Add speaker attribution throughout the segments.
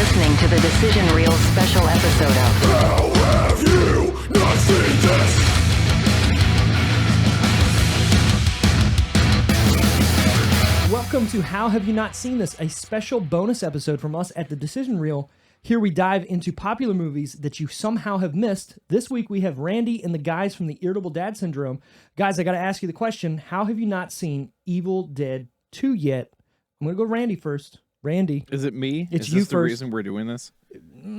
Speaker 1: listening to the Decision Reel special episode of
Speaker 2: How have you not seen this?
Speaker 3: Welcome to How Have You Not Seen This, a special bonus episode from us at the Decision Reel. Here we dive into popular movies that you somehow have missed. This week we have Randy and the guys from the Irritable Dad Syndrome. Guys, I got to ask you the question, how have you not seen Evil Dead 2 yet? I'm going to go Randy first. Randy.
Speaker 4: Is it me?
Speaker 3: It's
Speaker 4: Is
Speaker 3: you
Speaker 4: this the
Speaker 3: first.
Speaker 4: reason we're doing this?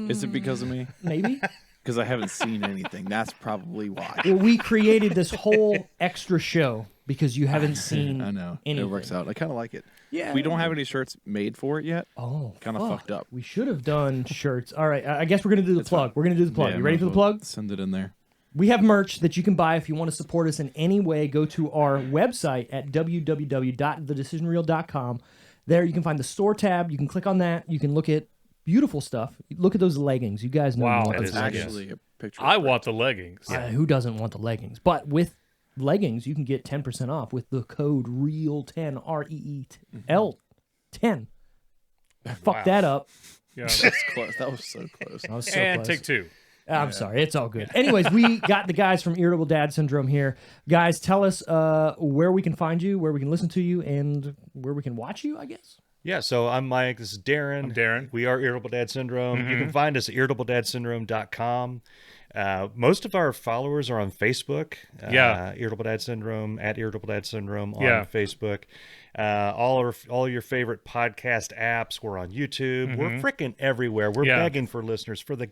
Speaker 4: Is it because of me?
Speaker 3: Maybe.
Speaker 4: Because I haven't seen anything. That's probably why.
Speaker 3: Well, we created this whole extra show because you haven't seen
Speaker 4: I know.
Speaker 3: anything.
Speaker 4: It works out. I kind of like it.
Speaker 3: Yeah.
Speaker 4: We don't have any shirts made for it yet.
Speaker 3: Oh,
Speaker 4: Kind of
Speaker 3: fuck.
Speaker 4: fucked up.
Speaker 3: We should have done shirts. All right, I guess we're going to do the plug. We're going to do the plug.
Speaker 4: Yeah,
Speaker 3: You ready
Speaker 4: might
Speaker 3: for the
Speaker 4: as well
Speaker 3: plug?
Speaker 4: Send it in there.
Speaker 3: We have merch that you can buy if you want to support us in any way. Go to our website at www.thedecisionreel.com. There you can find the store tab. You can click on that. You can look at beautiful stuff. Look at those leggings. You guys know.
Speaker 5: Wow,
Speaker 3: you want
Speaker 5: that
Speaker 3: those
Speaker 5: is
Speaker 3: leggings.
Speaker 4: Actually, a picture.
Speaker 5: I want the leggings.
Speaker 3: Who doesn't want the leggings? But with leggings, you can get 10% off with the code REEL10, REEL 10. Fuck
Speaker 5: Wow.
Speaker 3: that up.
Speaker 5: Yeah.
Speaker 4: That's close. That was so close.
Speaker 3: I was so
Speaker 5: And
Speaker 3: close.
Speaker 5: take two.
Speaker 3: I'm sorry. It's all good. Anyways, we got the guys from Irritable Dad Syndrome here. Guys, tell us where we can find you, where we can listen to you, and where we can watch you, I guess.
Speaker 6: Yeah, so I'm Mike. This is Darren.
Speaker 5: I'm Darren.
Speaker 6: We are Irritable Dad Syndrome. You can find us at irritabledadsyndrome.com. Most of our followers are on Facebook.
Speaker 5: Yeah.
Speaker 6: Irritable Dad Syndrome, at Irritable Dad Syndrome on
Speaker 5: Yeah.
Speaker 6: Facebook. All your favorite podcast apps. We're on YouTube. We're freaking everywhere. We're
Speaker 5: Yeah.
Speaker 6: begging for listeners for the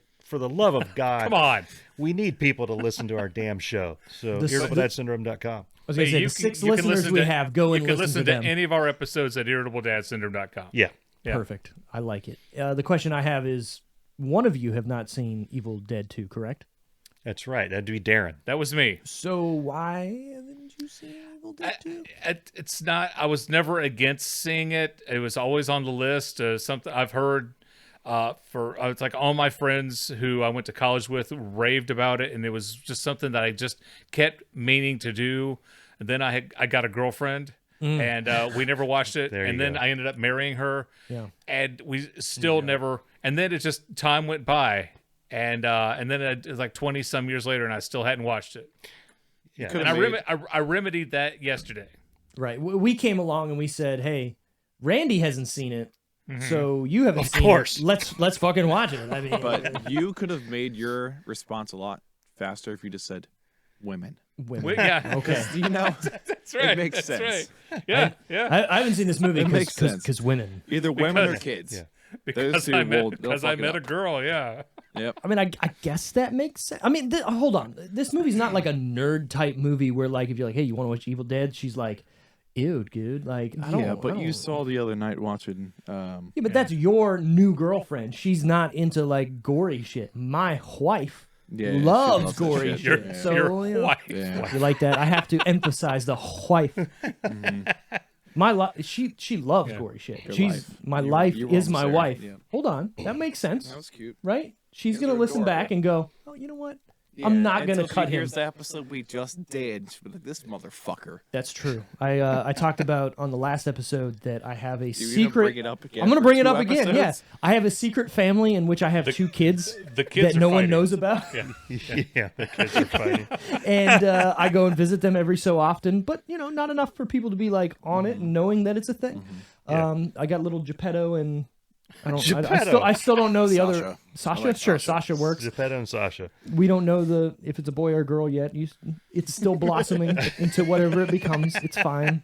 Speaker 6: love of God.
Speaker 5: Come on.
Speaker 6: We need people to listen to our damn show. So irritabledadsyndrome.com.
Speaker 3: I was going to say,
Speaker 5: You
Speaker 3: the
Speaker 5: can-
Speaker 3: 6
Speaker 5: you can
Speaker 3: listeners
Speaker 5: listen
Speaker 3: we
Speaker 5: to-
Speaker 3: have, go and
Speaker 5: You can
Speaker 3: listen
Speaker 5: listen
Speaker 3: to
Speaker 5: to
Speaker 3: them.
Speaker 5: any of our episodes at irritabledadsyndrome.com.
Speaker 6: Yeah.
Speaker 5: Yeah.
Speaker 3: Perfect. I like it. The question I have is, one of you have not seen Evil Dead 2, correct?
Speaker 6: That's right. That'd be Darren.
Speaker 5: That was me.
Speaker 3: So why haven't you seen Evil Dead 2?
Speaker 5: It's not. I was never against seeing it. It was always on the list. Something I've heard. It's like all my friends who I went to college with raved about it, and it was just something that I just kept meaning to do. And then I got a girlfriend, and we never watched it.
Speaker 6: There you
Speaker 5: and then
Speaker 6: go.
Speaker 5: I ended up marrying her,
Speaker 3: Yeah.
Speaker 5: and we still never. And then it just time went by, and then it was like 20 some years later, and I still hadn't watched it.
Speaker 6: Yeah.
Speaker 5: And I remedied that yesterday.
Speaker 3: Right. We came along and we said, hey, Randy hasn't seen it, so you haven't
Speaker 6: Of
Speaker 3: seen
Speaker 6: course.
Speaker 3: it. Let's fucking watch it. I mean,
Speaker 4: But you could have made your response a lot faster if you just said women.
Speaker 3: women.
Speaker 5: Yeah,
Speaker 3: Okay.
Speaker 4: You know,
Speaker 5: that's right.
Speaker 4: it makes
Speaker 5: that's
Speaker 4: sense.
Speaker 5: Right. Yeah.
Speaker 3: I haven't seen this movie
Speaker 4: It makes sense.
Speaker 3: because women.
Speaker 4: Either women or
Speaker 5: Because-
Speaker 4: kids.
Speaker 6: yeah.
Speaker 5: Because
Speaker 4: two
Speaker 5: I met,
Speaker 4: will- they'll
Speaker 5: because I
Speaker 4: fuck it
Speaker 5: met a
Speaker 4: up.
Speaker 5: girl. Yeah.
Speaker 4: Yep.
Speaker 3: I mean, I guess that makes sense. I mean, hold on. This movie's not like a nerd type movie where, like, if you're like, hey, you want to watch Evil Dead? She's like, ew, dude. Like, I don't.
Speaker 4: Yeah, but
Speaker 3: I
Speaker 4: you
Speaker 3: don't-
Speaker 4: saw the other night watching.
Speaker 3: Yeah, but that's your new girlfriend. She's not into like gory shit. My wife
Speaker 4: Yeah, she
Speaker 3: loves
Speaker 4: loves that
Speaker 3: gory
Speaker 4: shit.
Speaker 3: shit.
Speaker 4: Your-
Speaker 3: So
Speaker 5: Your
Speaker 3: you know,
Speaker 5: wife.
Speaker 4: Yeah.
Speaker 3: you like that? I have to emphasize the wife. She loves gory shit.
Speaker 4: Your
Speaker 3: She's
Speaker 4: life.
Speaker 3: my
Speaker 4: You were-
Speaker 3: life
Speaker 4: you were
Speaker 3: is
Speaker 4: on
Speaker 3: my
Speaker 4: Sarah.
Speaker 3: wife.
Speaker 4: Yeah.
Speaker 3: Hold on, that makes sense,
Speaker 4: That was cute.
Speaker 3: right? She's
Speaker 4: Those
Speaker 3: gonna
Speaker 4: are
Speaker 3: listen
Speaker 4: adorable.
Speaker 3: back and go, oh, you know what? I'm not gonna cut him.
Speaker 4: Here's the episode we just did. She'll be like, this motherfucker.
Speaker 3: That's true. I talked about on the last episode that I have a
Speaker 4: You're
Speaker 3: secret.
Speaker 4: gonna bring it up again
Speaker 3: I'm going to
Speaker 4: for
Speaker 3: bring it
Speaker 4: 2
Speaker 3: up again.
Speaker 4: episodes?
Speaker 3: Yes, I have a secret family in which I have 2 kids
Speaker 5: The kids
Speaker 3: that
Speaker 5: are
Speaker 3: no one
Speaker 5: fighting.
Speaker 3: knows about,
Speaker 6: Yeah, the kids are fighting.
Speaker 3: and I go and visit them every so often. But you know, not enough for people to be like on it and knowing that it's a thing. I got little Geppetto and I don't. I still don't know the other
Speaker 4: Sasha.
Speaker 3: Sasha.
Speaker 4: I like
Speaker 3: Sure,
Speaker 4: Sasha.
Speaker 3: Sasha works.
Speaker 6: Geppetto and Sasha.
Speaker 3: We don't know if it's a boy or a girl yet. It's still blossoming into whatever it becomes. It's fine.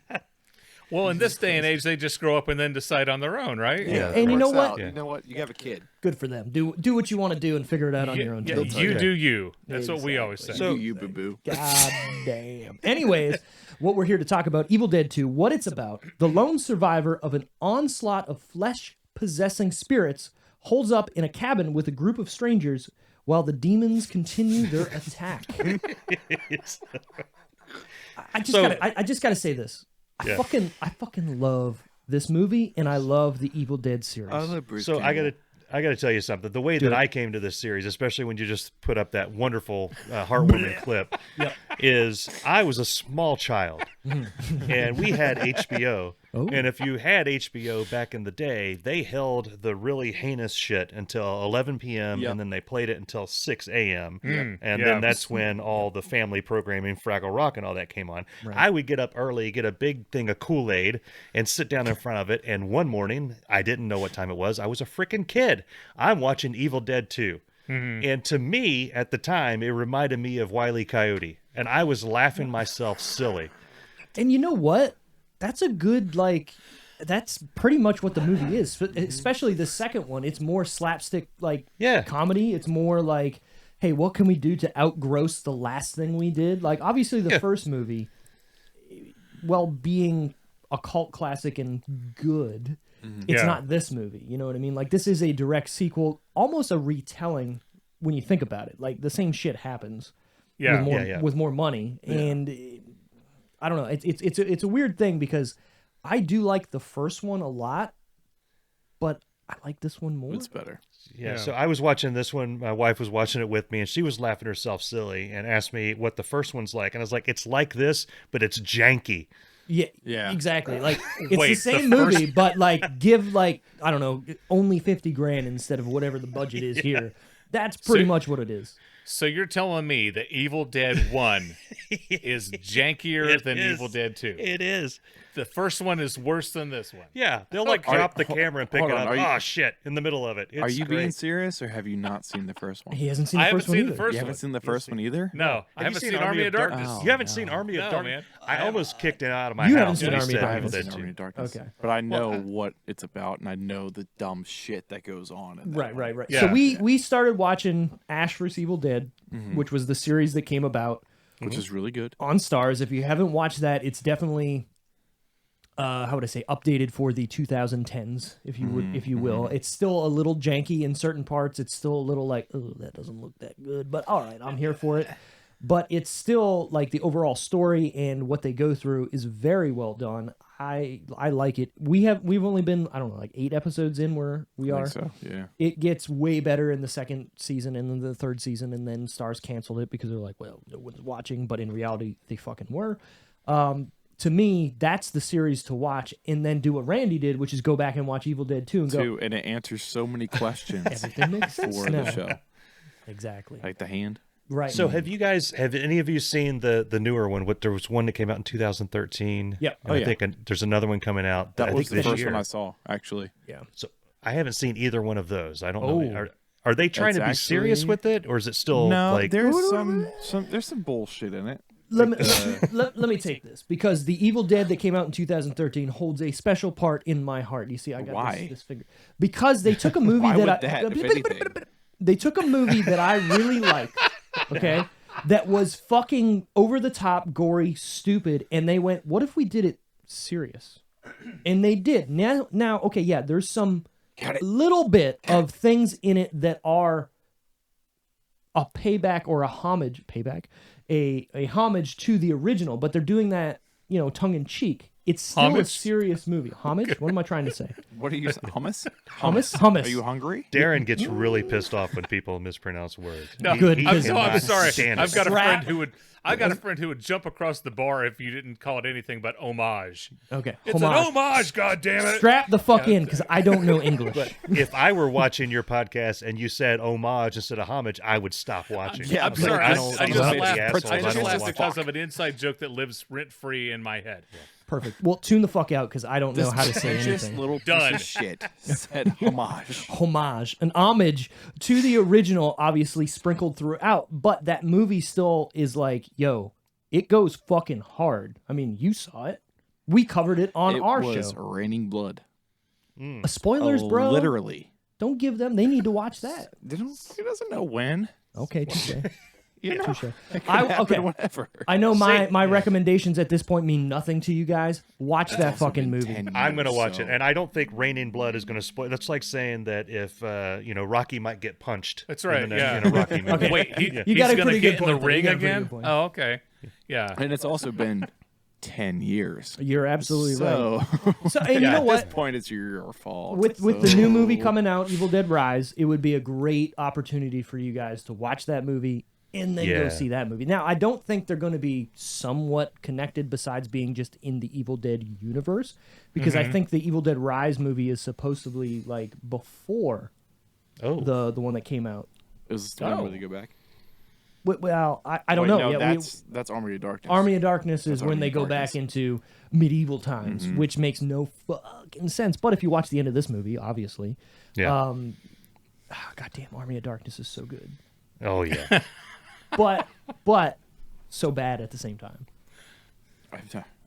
Speaker 5: Well, in this day and age, they just grow up and then decide on their own, right?
Speaker 6: Yeah.
Speaker 3: And you know
Speaker 4: Works
Speaker 3: what?
Speaker 4: out. You know what? You have a kid.
Speaker 3: Good for them. Do what you want to do and figure it out on your own
Speaker 5: Yeah,
Speaker 3: terms.
Speaker 5: you
Speaker 6: Okay.
Speaker 5: do you. That's what we always say.
Speaker 4: So you boo boo.
Speaker 3: God damn. Anyways, what we're here to talk about, Evil Dead 2, what it's about. The lone survivor of an onslaught of flesh-possessing spirits holds up in a cabin with a group of strangers while the demons continue their attack. I just gotta say this. I fucking love this movie, and I love the Evil Dead series.
Speaker 4: I love Bruce
Speaker 6: So
Speaker 4: Campbell.
Speaker 6: I gotta tell you something. The way that I came to this series, especially when you just put up that wonderful heartwarming clip, is I was a small child, and we had HBO.
Speaker 3: Oh.
Speaker 6: And if you had HBO back in the day, they held the really heinous shit until 11 p.m.
Speaker 4: Yep.
Speaker 6: and then they played it until 6 a.m. And
Speaker 5: Yeah.
Speaker 6: then that's when all the family programming, Fraggle Rock and all that came on. I would get up early, get a big thing of Kool-Aid, and sit down in front of it. And one morning, I didn't know what time it was. I was a freaking kid. I'm watching Evil Dead 2. And to me, at the time, it reminded me of Wile E. Coyote. And I was laughing myself silly.
Speaker 3: And you know what? That's a good, like, that's pretty much what the movie is. Especially the second one. It's more slapstick, like, comedy. It's more like, hey, what can we do to outgross the last thing we did? Like, obviously, the first movie, well, being a cult classic and good, it's not this movie. You know what I mean? Like, this is a direct sequel, almost a retelling when you think about it. Like, the same shit happens with more money. And I don't know. It's a weird thing because I do like the first one a lot, but I like this one more.
Speaker 4: It's better.
Speaker 6: Yeah, so I was watching this one. My wife was watching it with me, and she was laughing herself silly and asked me what the first one's like. And I was like, it's like this, but it's janky.
Speaker 3: Yeah, exactly. Like, it's
Speaker 6: Wait,
Speaker 3: the same movie, but, like, give, like, I don't know, only $50,000 instead of whatever the budget is here. That's pretty much what it is.
Speaker 5: So you're telling me that Evil Dead 1 is jankier than Evil Dead 2?
Speaker 6: It is.
Speaker 5: The first one is worse than this one.
Speaker 6: Yeah, they'll like drop the camera and pick it
Speaker 4: hold on,
Speaker 6: up.
Speaker 4: are you-
Speaker 6: Oh shit! In the middle of it. It's
Speaker 4: Are you being
Speaker 6: great.
Speaker 4: serious, or have you not seen the first one?
Speaker 3: He hasn't seen
Speaker 5: I
Speaker 3: the
Speaker 5: haven't
Speaker 3: first one
Speaker 5: seen
Speaker 3: either.
Speaker 5: the first
Speaker 4: You
Speaker 5: one.
Speaker 4: haven't seen the first one either?
Speaker 5: No, I haven't seen Army of Darkness.
Speaker 4: Oh,
Speaker 6: You haven't seen Army of
Speaker 5: No,
Speaker 6: Darkness?
Speaker 5: man.
Speaker 6: I almost kicked it out of my
Speaker 3: You
Speaker 6: house.
Speaker 3: haven't seen
Speaker 6: when he
Speaker 3: Army of
Speaker 6: said
Speaker 3: Darkness.
Speaker 6: Evil Dead
Speaker 4: Army
Speaker 6: 2.
Speaker 4: of Darkness.
Speaker 3: Okay.
Speaker 4: But I know what it's about, and I know the dumb shit that goes on. In that one.
Speaker 3: Right.
Speaker 5: Yeah.
Speaker 3: So we started watching Ash vs. Evil Dead, which was the series that came about
Speaker 4: Which is really good.
Speaker 3: on Stars. If you haven't watched that, it's definitely how would I say, updated for the 2010s, if you will. It's still a little janky in certain parts. It's still a little like, oh, that doesn't look that good, but all right, I'm here for it. But it's still like the overall story and what they go through is very well done. I like it. We've only been, I don't know, like 8 episodes in where we
Speaker 4: I
Speaker 3: are.
Speaker 4: think so, yeah.
Speaker 3: It gets way better in the second season and then the third season, and then Stars canceled it because they're like, well, no one's watching, but in reality, they fucking were. To me, that's the series to watch, and then do what Randy did, which is go back and watch Evil Dead 2 and go,
Speaker 4: And it answers so many questions
Speaker 3: everything makes sense
Speaker 4: for
Speaker 3: now.
Speaker 4: the show.
Speaker 3: Exactly.
Speaker 4: Like the hand.
Speaker 3: Right.
Speaker 6: So have any of you seen the newer one? There was one that came out in 2013.
Speaker 3: Yep.
Speaker 6: And I think there's another one coming out.
Speaker 4: That
Speaker 6: I
Speaker 4: was
Speaker 6: think
Speaker 4: the
Speaker 6: this
Speaker 4: first
Speaker 6: year.
Speaker 4: one I saw, actually.
Speaker 3: Yeah.
Speaker 6: So I haven't seen either one of those. I don't
Speaker 3: Oh.
Speaker 6: know. Are they trying
Speaker 4: It's
Speaker 6: to be serious
Speaker 4: actually-
Speaker 6: with it, or is it still
Speaker 4: No,
Speaker 6: like?
Speaker 4: there's some bullshit in it.
Speaker 3: Let me take this, because the Evil Dead that came out in 2013 holds a special part in my heart. You see, I got
Speaker 4: Why?
Speaker 3: this figure because they took a movie
Speaker 4: Why
Speaker 3: that
Speaker 4: would
Speaker 3: I
Speaker 4: that, if anything?
Speaker 3: they took a movie that I really liked, okay, that was fucking over the top, gory, stupid, and they went, "What if we did it serious?" And they did. Now, okay, yeah, there's some little bit of things in it that are a payback or a homage, a homage to the original, but they're doing that, tongue in cheek. It's still a
Speaker 5: Homage?
Speaker 3: serious movie. Homage? What am I trying to say?
Speaker 4: What are you saying? Hummus?
Speaker 3: Hummus.
Speaker 4: Are you hungry?
Speaker 6: Darren gets really pissed off when people mispronounce words.
Speaker 5: No,
Speaker 3: Good,
Speaker 5: I'm
Speaker 3: because-
Speaker 5: sorry.
Speaker 6: stand
Speaker 5: I've
Speaker 6: it.
Speaker 5: got a
Speaker 3: Strap.
Speaker 5: friend who would jump across the bar if you didn't call it anything but homage.
Speaker 3: Okay.
Speaker 5: It's an homage, goddammit.
Speaker 3: Strap the fuck in, because I don't know English.
Speaker 6: If I were watching your podcast and you said homage instead of homage, I would stop watching.
Speaker 4: Yeah,
Speaker 6: I
Speaker 4: I'm
Speaker 6: was like,
Speaker 4: sorry.
Speaker 6: I
Speaker 5: I
Speaker 6: don't
Speaker 5: just
Speaker 6: know the
Speaker 5: laughed
Speaker 6: assholes. I don't wanna watch
Speaker 5: because
Speaker 6: it.
Speaker 5: of an inside joke that lives rent free in my head.
Speaker 3: Perfect. Well, tune the fuck out, because I don't know how to say
Speaker 4: Pretentious
Speaker 3: anything.
Speaker 4: little
Speaker 5: Done.
Speaker 4: piece of shit said homage.
Speaker 3: Homage, an homage to the original, obviously sprinkled throughout, but that movie still is like, yo, it goes fucking hard. I mean, you saw it. We covered it on our
Speaker 4: It was
Speaker 3: show.
Speaker 4: raining blood.
Speaker 3: Spoilers, bro.
Speaker 4: Literally.
Speaker 3: Don't give them. They need to watch that.
Speaker 4: He doesn't know when.
Speaker 3: Okay, touche.
Speaker 4: You know,
Speaker 3: Touche.
Speaker 4: it could happen
Speaker 3: Okay.
Speaker 4: whenever.
Speaker 3: I know my recommendations at this point mean nothing to you guys. Watch that
Speaker 4: Also
Speaker 3: fucking
Speaker 4: been
Speaker 3: movie.
Speaker 4: 10
Speaker 6: I'm going to
Speaker 4: years,
Speaker 6: watch
Speaker 4: so-
Speaker 6: it, and I don't think Raining Blood is going to spoil. That's like saying that if Rocky might get punched.
Speaker 5: That's right,
Speaker 6: In
Speaker 5: yeah.
Speaker 6: a Rocky movie.
Speaker 3: Okay.
Speaker 5: Wait,
Speaker 3: You
Speaker 5: he's
Speaker 3: got a
Speaker 5: gonna
Speaker 3: pretty
Speaker 5: get
Speaker 3: good
Speaker 5: in the
Speaker 3: point there. You
Speaker 5: ring
Speaker 3: got a pretty
Speaker 5: again?
Speaker 3: good point.
Speaker 5: Oh, okay. Yeah.
Speaker 4: And it's also been 10 years.
Speaker 3: You're absolutely right.
Speaker 4: So,
Speaker 3: So, and you know
Speaker 4: at
Speaker 3: what?
Speaker 4: this point, it's your fault.
Speaker 3: With the
Speaker 4: So-
Speaker 3: new movie coming out, Evil Dead Rise, it would be a great opportunity for you guys to watch that movie and then go see that movie. Now, I don't think they're going to be somewhat connected besides being just in the Evil Dead universe, because I think the Evil Dead Rise movie is supposedly like before the one that came out.
Speaker 4: It was the one where they go back.
Speaker 3: Well, I don't
Speaker 4: Wait,
Speaker 3: know.
Speaker 4: No,
Speaker 3: Yeah,
Speaker 4: that's Army of Darkness.
Speaker 3: Army of Darkness is
Speaker 4: That's
Speaker 3: when
Speaker 4: Army
Speaker 3: they
Speaker 4: of
Speaker 3: go
Speaker 4: Darkness.
Speaker 3: back into medieval times, which makes no fucking sense. But if you watch the end of this movie, obviously, goddamn, Army of Darkness is so good.
Speaker 6: Oh yeah.
Speaker 3: but so bad at the same time.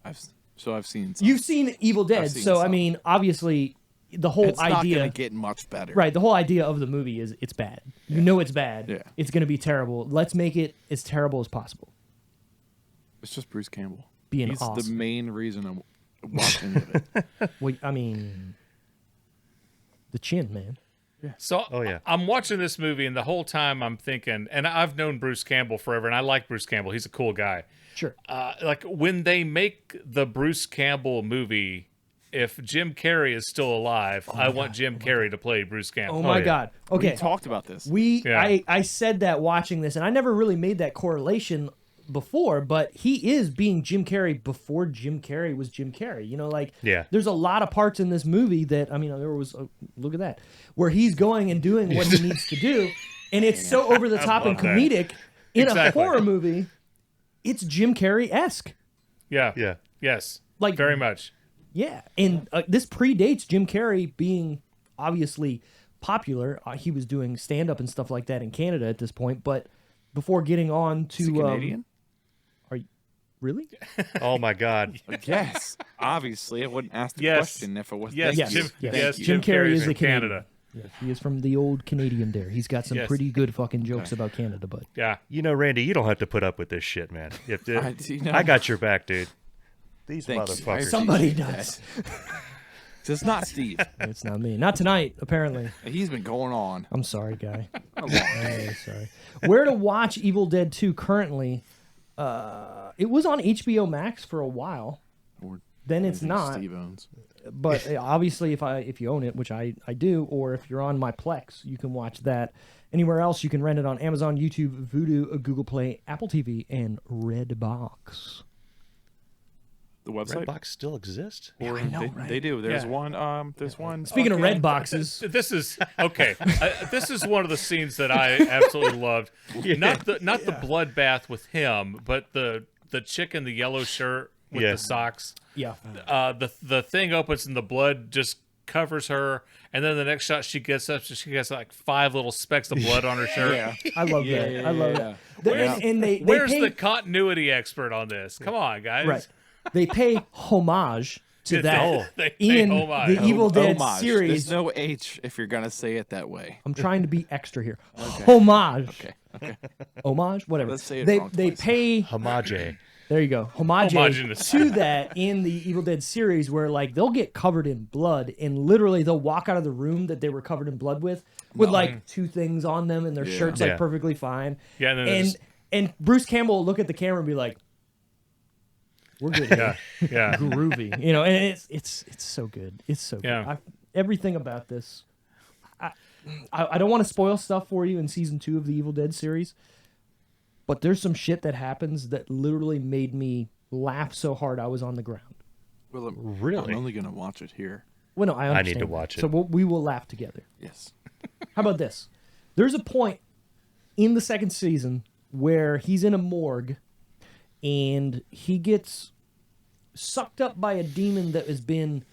Speaker 4: I've seen some.
Speaker 3: You've seen Evil Dead,
Speaker 4: I've seen
Speaker 3: so I
Speaker 4: some.
Speaker 3: mean, obviously, the whole
Speaker 4: It's not
Speaker 3: idea,
Speaker 4: gonna get much better.
Speaker 3: right? The whole idea of the movie is it's bad. You know it's bad.
Speaker 4: Yeah.
Speaker 3: It's gonna be terrible. Let's make it as terrible as possible.
Speaker 4: It's just Bruce Campbell.
Speaker 3: Being
Speaker 4: He's
Speaker 3: awesome.
Speaker 4: the main reason I'm watching it.
Speaker 3: Well, I mean, the chin, man.
Speaker 5: So
Speaker 6: Oh, yeah.
Speaker 5: I'm watching this movie, and the whole time I'm thinking, and I've known Bruce Campbell forever, and I like Bruce Campbell. He's a cool guy.
Speaker 3: Sure.
Speaker 5: Like when they make the Bruce Campbell movie, if Jim Carrey is still alive, I want Jim Carrey to play Bruce Campbell.
Speaker 3: Oh my
Speaker 6: yeah.
Speaker 3: God. Okay.
Speaker 4: We talked about this.
Speaker 5: Yeah.
Speaker 3: I said that watching this, and I never really made that correlation before, but he is being Jim Carrey before Jim Carrey was Jim Carrey. You know, like,
Speaker 6: Yeah.
Speaker 3: there's a lot of parts in this movie that, I mean, there was, look at that, where he's going and doing what he needs to do, and it's so over the top and
Speaker 5: love that.
Speaker 3: comedic. In
Speaker 5: Exactly.
Speaker 3: a horror movie, it's Jim Carrey-esque.
Speaker 5: Yeah.
Speaker 6: Yeah.
Speaker 5: Yes.
Speaker 3: Like-
Speaker 5: very much.
Speaker 3: Yeah, and this predates Jim Carrey being obviously popular. He was doing stand-up and stuff like that in Canada at this point, but before getting on to
Speaker 4: Is he Canadian?
Speaker 3: Are you really?
Speaker 6: Oh my God.
Speaker 4: Yes. Obviously, I wouldn't ask the
Speaker 5: Yes.
Speaker 4: question if it was.
Speaker 5: Yes.
Speaker 3: Yes.
Speaker 5: Jim,
Speaker 3: Yes.
Speaker 5: yes.
Speaker 3: Jim Carrey is
Speaker 5: from
Speaker 3: the Canadian.
Speaker 5: Canada.
Speaker 3: Yes, he is from the old Canadian there. He's got some
Speaker 5: Yes.
Speaker 3: pretty good fucking jokes about Canada, but
Speaker 5: Yeah.
Speaker 6: You know, Randy, you don't have to put up with this shit, man. If
Speaker 4: I
Speaker 6: I got your back, dude. These
Speaker 4: Thank you.
Speaker 6: motherfuckers.
Speaker 3: somebody
Speaker 4: appreciate
Speaker 3: does.
Speaker 4: It's not Steve.
Speaker 3: It's not me. Not tonight, apparently.
Speaker 4: He's been going on.
Speaker 3: I'm sorry, guy. I'm really sorry. Where to watch Evil Dead 2 currently? It was on HBO Max for a while.
Speaker 4: Or
Speaker 3: Then it's not.
Speaker 4: Steve owns.
Speaker 3: But obviously, if you own it, which I do, or if you're on my Plex, you can watch that. Anywhere else, you can rent it on Amazon, YouTube, Vudu, Google Play, Apple TV, and Redbox.
Speaker 4: The website.
Speaker 6: Redbox still exists?
Speaker 4: Or
Speaker 3: I know,
Speaker 4: they,
Speaker 3: right?
Speaker 4: they do. There's
Speaker 5: Yeah.
Speaker 4: one. There's one.
Speaker 3: Speaking of
Speaker 4: fucking-
Speaker 3: red boxes,
Speaker 5: This is okay. This is one of the scenes that I absolutely loved. Not the bloodbath with him, but the chick in the yellow shirt with
Speaker 6: Yeah.
Speaker 5: the socks.
Speaker 3: yeah,
Speaker 5: The thing opens and the blood just covers her, and then the next shot she gets up, so she gets like 5 little specks of blood on her shirt.
Speaker 4: Yeah.
Speaker 3: I love
Speaker 4: Yeah,
Speaker 3: that.
Speaker 4: yeah,
Speaker 3: I love
Speaker 4: yeah,
Speaker 3: that.
Speaker 4: yeah.
Speaker 3: And they
Speaker 5: Where's
Speaker 3: pay,
Speaker 5: the continuity expert on this? Come on, guys.
Speaker 3: right? They pay homage to
Speaker 5: They-
Speaker 3: that
Speaker 5: they pay
Speaker 3: in
Speaker 5: homage.
Speaker 3: the Evil Dead
Speaker 4: Homage.
Speaker 3: series.
Speaker 4: There's no H if you're gonna say it that way.
Speaker 3: I'm trying to be extra here. Homage.
Speaker 4: Okay.
Speaker 3: Homage, whatever.
Speaker 4: Let's say it
Speaker 3: they
Speaker 4: wrong
Speaker 3: they
Speaker 4: twice.
Speaker 3: pay.
Speaker 6: Homage.
Speaker 3: There you go. Homage
Speaker 5: Homogeneous.
Speaker 3: to that in the Evil Dead series, where like they'll get covered in blood, and literally they'll walk out of the room that they were covered in blood with like 2 things on them, and their shirts like
Speaker 6: Yeah.
Speaker 3: perfectly fine.
Speaker 5: Yeah, and then
Speaker 3: and
Speaker 5: there's-
Speaker 3: and Bruce Campbell will look at the camera and be like, "We're good here."
Speaker 5: Yeah.
Speaker 3: Groovy, you know, and it's so good. It's so
Speaker 5: Yeah.
Speaker 3: good. Everything about this. I don't want to spoil stuff for you in season 2 of the Evil Dead series, but there's some shit that happens that literally made me laugh so hard I was on the ground.
Speaker 4: Well,
Speaker 6: Really?
Speaker 4: I'm only gonna watch it here.
Speaker 3: Well, no, I understand.
Speaker 6: need to
Speaker 3: that.
Speaker 6: watch it.
Speaker 3: So we will laugh together.
Speaker 4: Yes.
Speaker 3: How about this? There's a point in the second season where he's in a morgue and he gets sucked up by a demon that has been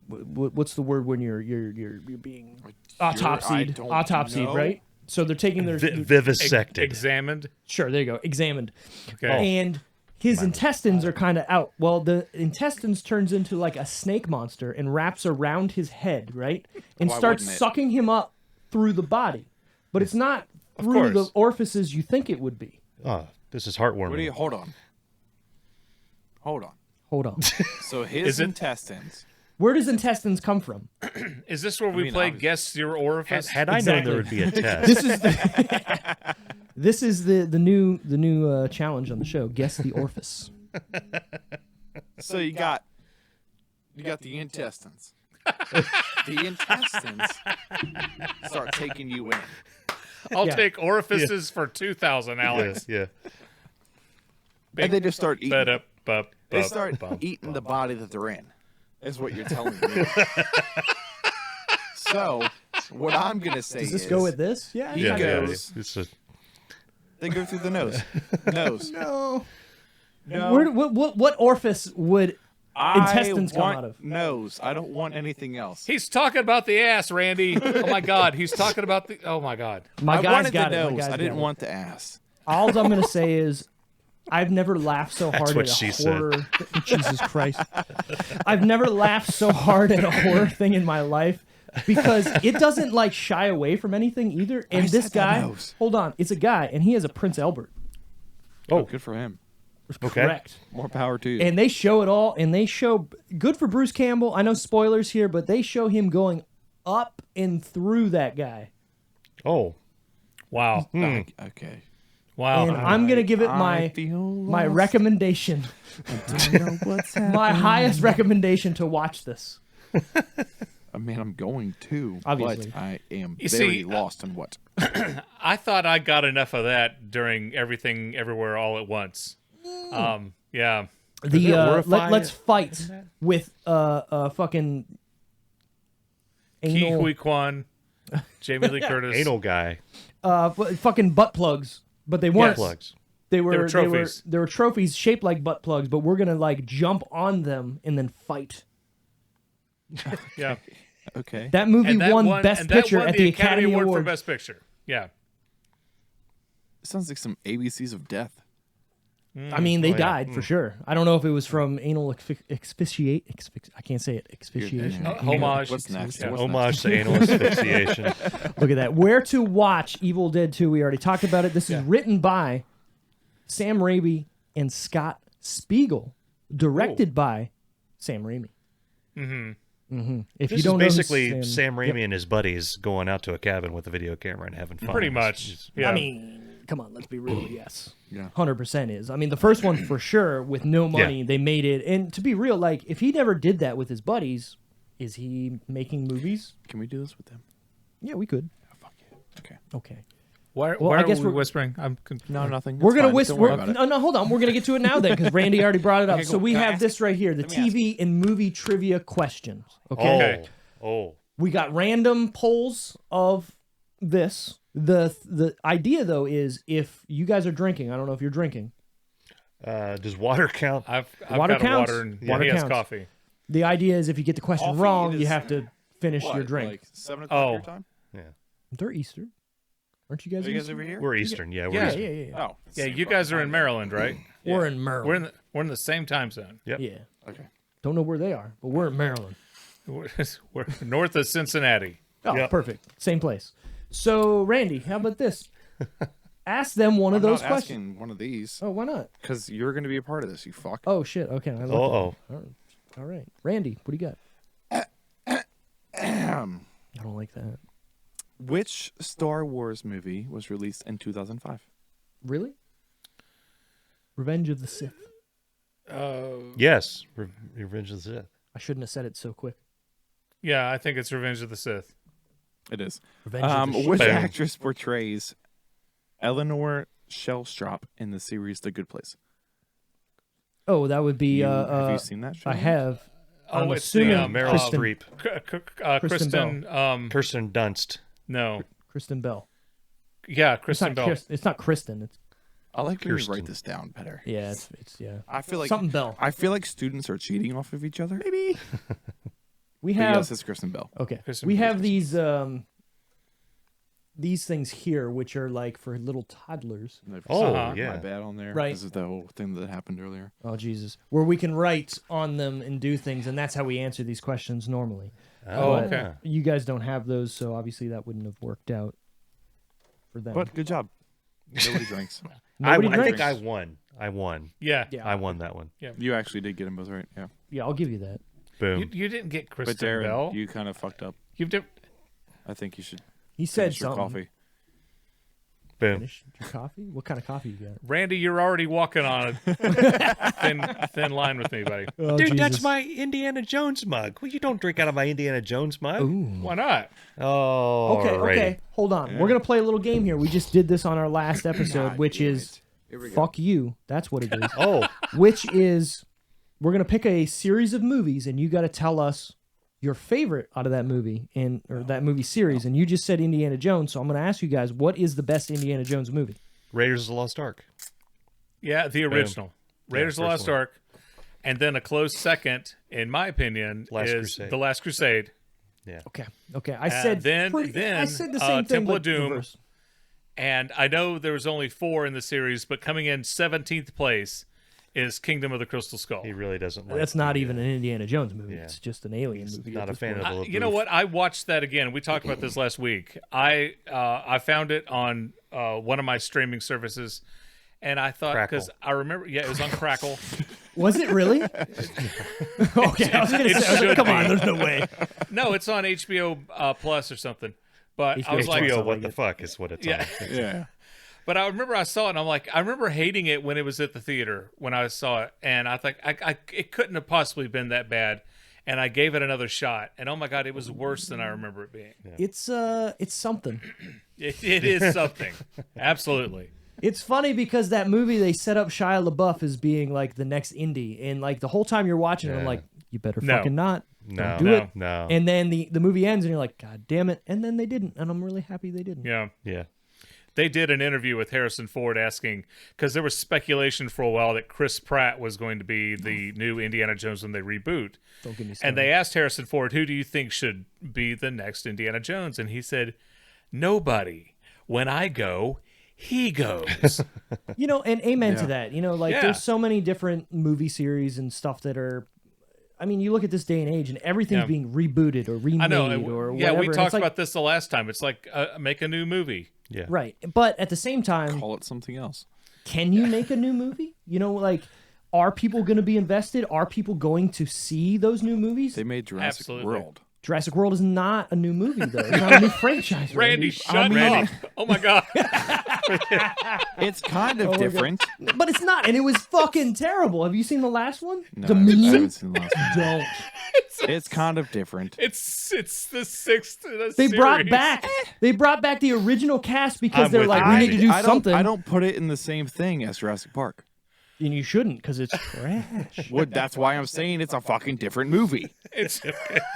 Speaker 3: what's the word when you're being autopsied,
Speaker 4: don't know.
Speaker 3: right? So they're taking their
Speaker 6: Vivisected.
Speaker 5: Examined.
Speaker 3: sure, there you go, examined.
Speaker 5: Okay.
Speaker 3: And his intestines are kind of out. Well, the intestines turns into like a snake monster and wraps around his head, right? And
Speaker 4: Why
Speaker 3: starts
Speaker 4: wouldn't it?
Speaker 3: sucking him up through the body. But it's not through the
Speaker 5: course.
Speaker 3: orifices you think it would be.
Speaker 6: Oh, this is heartwarming.
Speaker 4: What do you? Hold on.
Speaker 3: Hold on.
Speaker 4: So his
Speaker 5: Is it-
Speaker 4: intestines.
Speaker 3: Where does intestines come from?
Speaker 5: Is this where we
Speaker 4: mean,
Speaker 5: play
Speaker 4: obviously.
Speaker 5: Guess Your Orifice?
Speaker 6: Had I known there would be a test.
Speaker 3: This is this is the new challenge on the show. Guess the orifice.
Speaker 4: So you got the intestines. The intestines start taking you in.
Speaker 5: I'll
Speaker 3: Yeah.
Speaker 5: take orifices for 2,000, Alex.
Speaker 6: Yeah.
Speaker 4: And they just start eating.
Speaker 5: They
Speaker 4: Start eating the body that they're in. Is what you're telling me. So, what I'm gonna say
Speaker 3: Does this
Speaker 4: is,
Speaker 3: go with this? Yeah.
Speaker 4: He
Speaker 6: Yeah.
Speaker 4: goes-
Speaker 6: It's a,
Speaker 4: they go through the nose. Nose.
Speaker 3: No.
Speaker 4: No.
Speaker 3: What orifice would intestines come
Speaker 4: want
Speaker 3: out of?
Speaker 4: nose. I don't want anything else.
Speaker 5: He's talking about the ass, Randy. Oh my God, he's talking about the. Oh my God.
Speaker 3: My
Speaker 4: I
Speaker 3: guy's
Speaker 4: wanted
Speaker 3: got
Speaker 4: the
Speaker 3: it. My
Speaker 4: nose.
Speaker 3: guy's
Speaker 4: I didn't
Speaker 3: got it.
Speaker 4: want the ass.
Speaker 3: All I'm gonna say is, I've never laughed so hard
Speaker 6: what
Speaker 3: at
Speaker 6: she
Speaker 3: a
Speaker 6: said.
Speaker 3: horror. Jesus Christ! I've never laughed so hard at a horror thing in my life because it doesn't like shy away from anything either. And
Speaker 4: I
Speaker 3: this
Speaker 4: said the
Speaker 3: guy,
Speaker 4: nose.
Speaker 3: hold on, it's a guy, and he has a Prince Albert.
Speaker 4: Oh, good for him.
Speaker 6: Okay.
Speaker 3: Correct.
Speaker 4: More power to you.
Speaker 3: And they show it all, and they show good for Bruce Campbell. I know spoilers here, but they show him going up and through that guy.
Speaker 6: oh.
Speaker 5: Wow.
Speaker 4: Okay.
Speaker 5: Wow.
Speaker 3: And I'm gonna give it
Speaker 4: I
Speaker 3: my
Speaker 4: feel
Speaker 3: my
Speaker 4: lost.
Speaker 3: recommendation,
Speaker 4: I know what's happening.
Speaker 3: my highest recommendation to watch this.
Speaker 4: I mean, I'm going to,
Speaker 3: Obviously.
Speaker 4: but I am
Speaker 5: You
Speaker 4: very
Speaker 5: see,
Speaker 4: lost in what.
Speaker 5: I thought I got enough of that during Everything Everywhere All at Once. Yeah.
Speaker 3: The
Speaker 6: horrifying?
Speaker 3: let's fight with fucking
Speaker 5: Ke
Speaker 3: anal
Speaker 5: Huy Quan, Jamie Lee Curtis.
Speaker 6: Anal guy.
Speaker 3: fucking butt plugs, but they weren't.
Speaker 6: Plugs.
Speaker 3: They were
Speaker 5: trophies.
Speaker 3: They were trophies shaped like butt plugs, but we're gonna like jump on them and then fight.
Speaker 5: Yeah.
Speaker 4: Okay.
Speaker 3: That movie
Speaker 5: And that
Speaker 3: won Best
Speaker 5: and that
Speaker 3: Picture
Speaker 5: won
Speaker 3: at the Academy
Speaker 5: Award
Speaker 3: Awards.
Speaker 5: for Best Picture. Yeah.
Speaker 4: Sounds like some ABCs of death.
Speaker 3: I mean, they died for sure. I don't know if it was from anal I can't say it. Asphyxiation.
Speaker 5: Homage.
Speaker 4: What's next?
Speaker 5: Yeah.
Speaker 4: What's
Speaker 6: Homage to anal asphyxiation.
Speaker 3: Look at that. Where to watch Evil Dead 2. We already talked about it. This is written by Sam Raimi and Scott Spiegel, directed by Sam Raimi. If
Speaker 6: This
Speaker 3: you don't
Speaker 6: is basically
Speaker 3: know who
Speaker 6: Sam Raimi and his buddies going out to a cabin with a video camera and having fun.
Speaker 5: Pretty much. Yeah.
Speaker 3: I mean, come on, let's be real. Yes,
Speaker 4: Yeah.
Speaker 3: 100% is. I mean, the first one for sure. With no money, they made it. And to be real, like if he never did that with his buddies, is he making movies?
Speaker 4: Can we do this with them?
Speaker 3: Yeah, we could.
Speaker 4: Oh, fuck yeah. Okay.
Speaker 3: Okay.
Speaker 5: Why
Speaker 3: I
Speaker 5: are
Speaker 3: guess
Speaker 5: we
Speaker 3: we're-
Speaker 5: whispering?
Speaker 4: No, nothing.
Speaker 3: We're
Speaker 4: It's
Speaker 3: gonna
Speaker 4: fine.
Speaker 3: whisper.
Speaker 4: Don't worry about it.
Speaker 3: No, hold on. We're gonna get to it now then, because Randy already brought it up.
Speaker 4: Okay,
Speaker 3: So
Speaker 4: cool.
Speaker 3: we
Speaker 4: Can I
Speaker 3: have
Speaker 4: ask-
Speaker 3: this right here: the
Speaker 4: let me ask
Speaker 3: TV and movie trivia questions. Okay.
Speaker 5: Okay.
Speaker 6: Oh.
Speaker 3: We got random polls of this. The idea though is if you guys are drinking, I don't know if you're drinking.
Speaker 6: Does water count?
Speaker 5: I've
Speaker 3: Water
Speaker 5: got
Speaker 3: counts.
Speaker 5: a water and
Speaker 3: Water
Speaker 5: he has
Speaker 3: counts.
Speaker 5: coffee.
Speaker 3: The idea is if you get the question
Speaker 4: Coffee
Speaker 3: wrong, you
Speaker 4: is-
Speaker 3: have to finish
Speaker 4: What,
Speaker 3: your drink.
Speaker 4: Like 7 o'clock your time?
Speaker 3: They're Eastern, aren't you guys?
Speaker 4: Are you guys
Speaker 3: Eastern?
Speaker 4: over here?
Speaker 6: We're Eastern. Yeah, we're
Speaker 5: Yeah.
Speaker 6: Eastern.
Speaker 3: Yeah.
Speaker 4: Oh.
Speaker 5: Yeah,
Speaker 4: same
Speaker 5: you
Speaker 4: fucking
Speaker 5: guys are in
Speaker 4: time.
Speaker 5: Maryland, right?
Speaker 3: We're in Maryland.
Speaker 5: We're in the same time zone.
Speaker 6: Yep.
Speaker 3: Yeah.
Speaker 4: Okay.
Speaker 3: Don't know where they are, but we're in Maryland.
Speaker 5: We're north of Cincinnati.
Speaker 3: Oh,
Speaker 6: Yep.
Speaker 3: perfect. Same place. So, Randy, how about this? Ask them one of
Speaker 4: I'm
Speaker 3: those
Speaker 4: not
Speaker 3: questions.
Speaker 4: asking one of these
Speaker 3: Oh, why not?
Speaker 4: because you're going to be a part of this, you fuck.
Speaker 3: Oh shit. Okay. I love
Speaker 6: Oh.
Speaker 3: that. All right. Randy, what do you got? I don't like that.
Speaker 4: Which Star Wars movie was released in 2005?
Speaker 3: Really? Revenge of the Sith.
Speaker 6: Yes. Revenge of the Sith.
Speaker 3: I shouldn't have said it so quick.
Speaker 5: Yeah, I think it's Revenge of the Sith.
Speaker 4: It is.
Speaker 3: Revenge of the
Speaker 4: Which
Speaker 6: Boom.
Speaker 4: actress portrays Eleanor Shellstrop in the series The Good Place?
Speaker 3: Oh, that would be.
Speaker 4: Have you seen that show?
Speaker 3: I have. I'm
Speaker 5: it's
Speaker 3: assuming
Speaker 5: the
Speaker 6: Meryl
Speaker 3: Kristen,
Speaker 6: Streep.
Speaker 5: Kristen.
Speaker 6: Kirsten Dunst.
Speaker 5: No.
Speaker 3: Kristen Bell.
Speaker 5: Yeah,
Speaker 3: It's
Speaker 5: Kristen
Speaker 3: not,
Speaker 5: Bell.
Speaker 3: it's not Kristen. It's
Speaker 4: I like when you
Speaker 6: Kirsten.
Speaker 4: write this down better.
Speaker 3: yeah. It's yeah.
Speaker 4: I feel like
Speaker 3: Something Bell.
Speaker 4: I feel like students are cheating off of each other. Maybe.
Speaker 3: We
Speaker 4: But
Speaker 3: have
Speaker 4: yes, it's Kristen Bell.
Speaker 3: okay.
Speaker 5: Kristen
Speaker 3: We
Speaker 5: Bell.
Speaker 3: have these things here, which are like for little toddlers.
Speaker 6: Oh,
Speaker 5: Uh-huh.
Speaker 6: yeah.
Speaker 4: My bad on there.
Speaker 3: Right.
Speaker 4: This is the whole thing that happened earlier.
Speaker 3: Oh Jesus, where we can write on them and do things, and that's how we answer these questions normally.
Speaker 5: Oh,
Speaker 3: But
Speaker 5: okay.
Speaker 3: You guys don't have those, so obviously that wouldn't have worked out for them.
Speaker 4: But good job. Nobody drinks.
Speaker 3: Nobody
Speaker 6: I think
Speaker 3: drinks.
Speaker 6: I won.
Speaker 5: Yeah.
Speaker 3: Yeah.
Speaker 6: I won that one.
Speaker 4: You actually did get them both right. Yeah.
Speaker 3: Yeah, I'll give you that.
Speaker 6: Boom.
Speaker 5: You didn't get Kristen
Speaker 4: But Darren,
Speaker 5: Bell.
Speaker 4: you kind of fucked up.
Speaker 5: You've done.
Speaker 4: I think you should
Speaker 3: He said
Speaker 4: finish your
Speaker 3: something.
Speaker 4: coffee.
Speaker 6: Boom.
Speaker 3: Finish your coffee? What kind of coffee you got?
Speaker 5: Randy, you're already walking on a thin line with me, buddy.
Speaker 3: Oh,
Speaker 6: Dude, that's
Speaker 3: Jesus.
Speaker 6: my Indiana Jones mug. Well, you don't drink out of my Indiana Jones mug.
Speaker 5: Why not?
Speaker 6: Oh,
Speaker 3: Okay. Hold on. We're gonna play a little game here. We just did this on our last episode, which is fuck you. That's what it is.
Speaker 6: Oh,
Speaker 3: Which is we're gonna pick a series of movies, and you got to tell us your favorite out of that movie or that movie series. And you just said Indiana Jones, so I'm gonna ask you guys, what is the best Indiana Jones movie?
Speaker 6: Raiders of the Lost Ark.
Speaker 5: Yeah, the original. Raiders of the
Speaker 6: first
Speaker 5: Lost
Speaker 6: one.
Speaker 5: Ark. And then a close second, in my opinion,
Speaker 6: Last
Speaker 5: is
Speaker 6: Crusade.
Speaker 5: The Last Crusade.
Speaker 3: Okay. I said
Speaker 5: then
Speaker 3: I said the same thing,
Speaker 5: Temple
Speaker 3: but
Speaker 5: of Doom.
Speaker 3: reverse.
Speaker 5: And I know there was only 4 in the series, but coming in 17th place is Kingdom of the Crystal Skull.
Speaker 6: He really doesn't like
Speaker 3: That's not even an Indiana Jones movie.
Speaker 6: Yeah.
Speaker 3: It's just an alien movie.
Speaker 6: not
Speaker 3: at
Speaker 6: a
Speaker 3: this
Speaker 6: fan
Speaker 3: point.
Speaker 6: of the
Speaker 5: You know what? I watched that again. We talked about this last week. I found it on one of my streaming services, and I thought because I remember, it was on Crackle.
Speaker 3: Was it really? Okay, I was gonna say, I was like, come on, there's no way.
Speaker 5: No, it's on HBO Plus or something. But I was like,
Speaker 6: HBO, what the fuck is what it's
Speaker 5: Yeah.
Speaker 6: on.
Speaker 4: Yeah.
Speaker 5: But I remember I saw it, and I'm like, I remember hating it when it was at the theater when I saw it, and I think it couldn't have possibly been that bad, and I gave it another shot, and oh my god, it was worse than I remember it being.
Speaker 3: It's something.
Speaker 5: It is something, absolutely.
Speaker 3: It's funny because that movie they set up Shia LaBeouf as being like the next indie, and like the whole time you're watching it, I'm like, you better
Speaker 5: No.
Speaker 3: fucking not.
Speaker 6: No,
Speaker 3: Don't do
Speaker 6: no,
Speaker 3: it.
Speaker 6: no.
Speaker 3: And then the movie ends, and you're like, God damn it! And then they didn't, and I'm really happy they didn't.
Speaker 5: Yeah.
Speaker 6: Yeah.
Speaker 5: They did an interview with Harrison Ford asking, because there was speculation for a while that Chris Pratt was going to be the new Indiana Jones when they reboot.
Speaker 3: Don't get me started.
Speaker 5: And they asked Harrison Ford, who do you think should be the next Indiana Jones? And he said, nobody. When I go, he goes.
Speaker 3: And amen to that.
Speaker 5: Yeah.
Speaker 3: There's so many different movie series and stuff that are. I mean, you look at this day and age, and everything's being rebooted or remade
Speaker 5: I know.
Speaker 3: or
Speaker 5: Yeah,
Speaker 3: whatever.
Speaker 5: we
Speaker 3: and
Speaker 5: talked
Speaker 3: it's like,
Speaker 5: about this the last time. It's like make a new movie.
Speaker 6: Yeah.
Speaker 3: right, but at the same time,
Speaker 4: Call it something else.
Speaker 3: can you make a new movie? Are people going to be invested? Are people going to see those new movies?
Speaker 4: They made Jurassic
Speaker 5: Absolutely.
Speaker 4: World.
Speaker 3: Jurassic World is not a new movie, though. It's not a new franchise.
Speaker 5: Randy, shut up. Oh, my God.
Speaker 4: It's kind of different.
Speaker 3: But it's not, and it was fucking terrible. Have you seen the last one?
Speaker 4: No, I
Speaker 3: Dominion?
Speaker 4: haven't seen the last one.
Speaker 3: Don't.
Speaker 4: It's kind of different.
Speaker 5: It's the 6th in a
Speaker 3: They brought
Speaker 5: series.
Speaker 3: back the original cast because
Speaker 6: I'm
Speaker 3: they're
Speaker 6: with
Speaker 3: like,
Speaker 6: you,
Speaker 3: we need to do
Speaker 4: I
Speaker 3: something.
Speaker 4: don't put it in the same thing as Jurassic Park.
Speaker 3: And you shouldn't, because it's trash.
Speaker 4: That's why I'm saying it's a fucking different movie.
Speaker 5: It's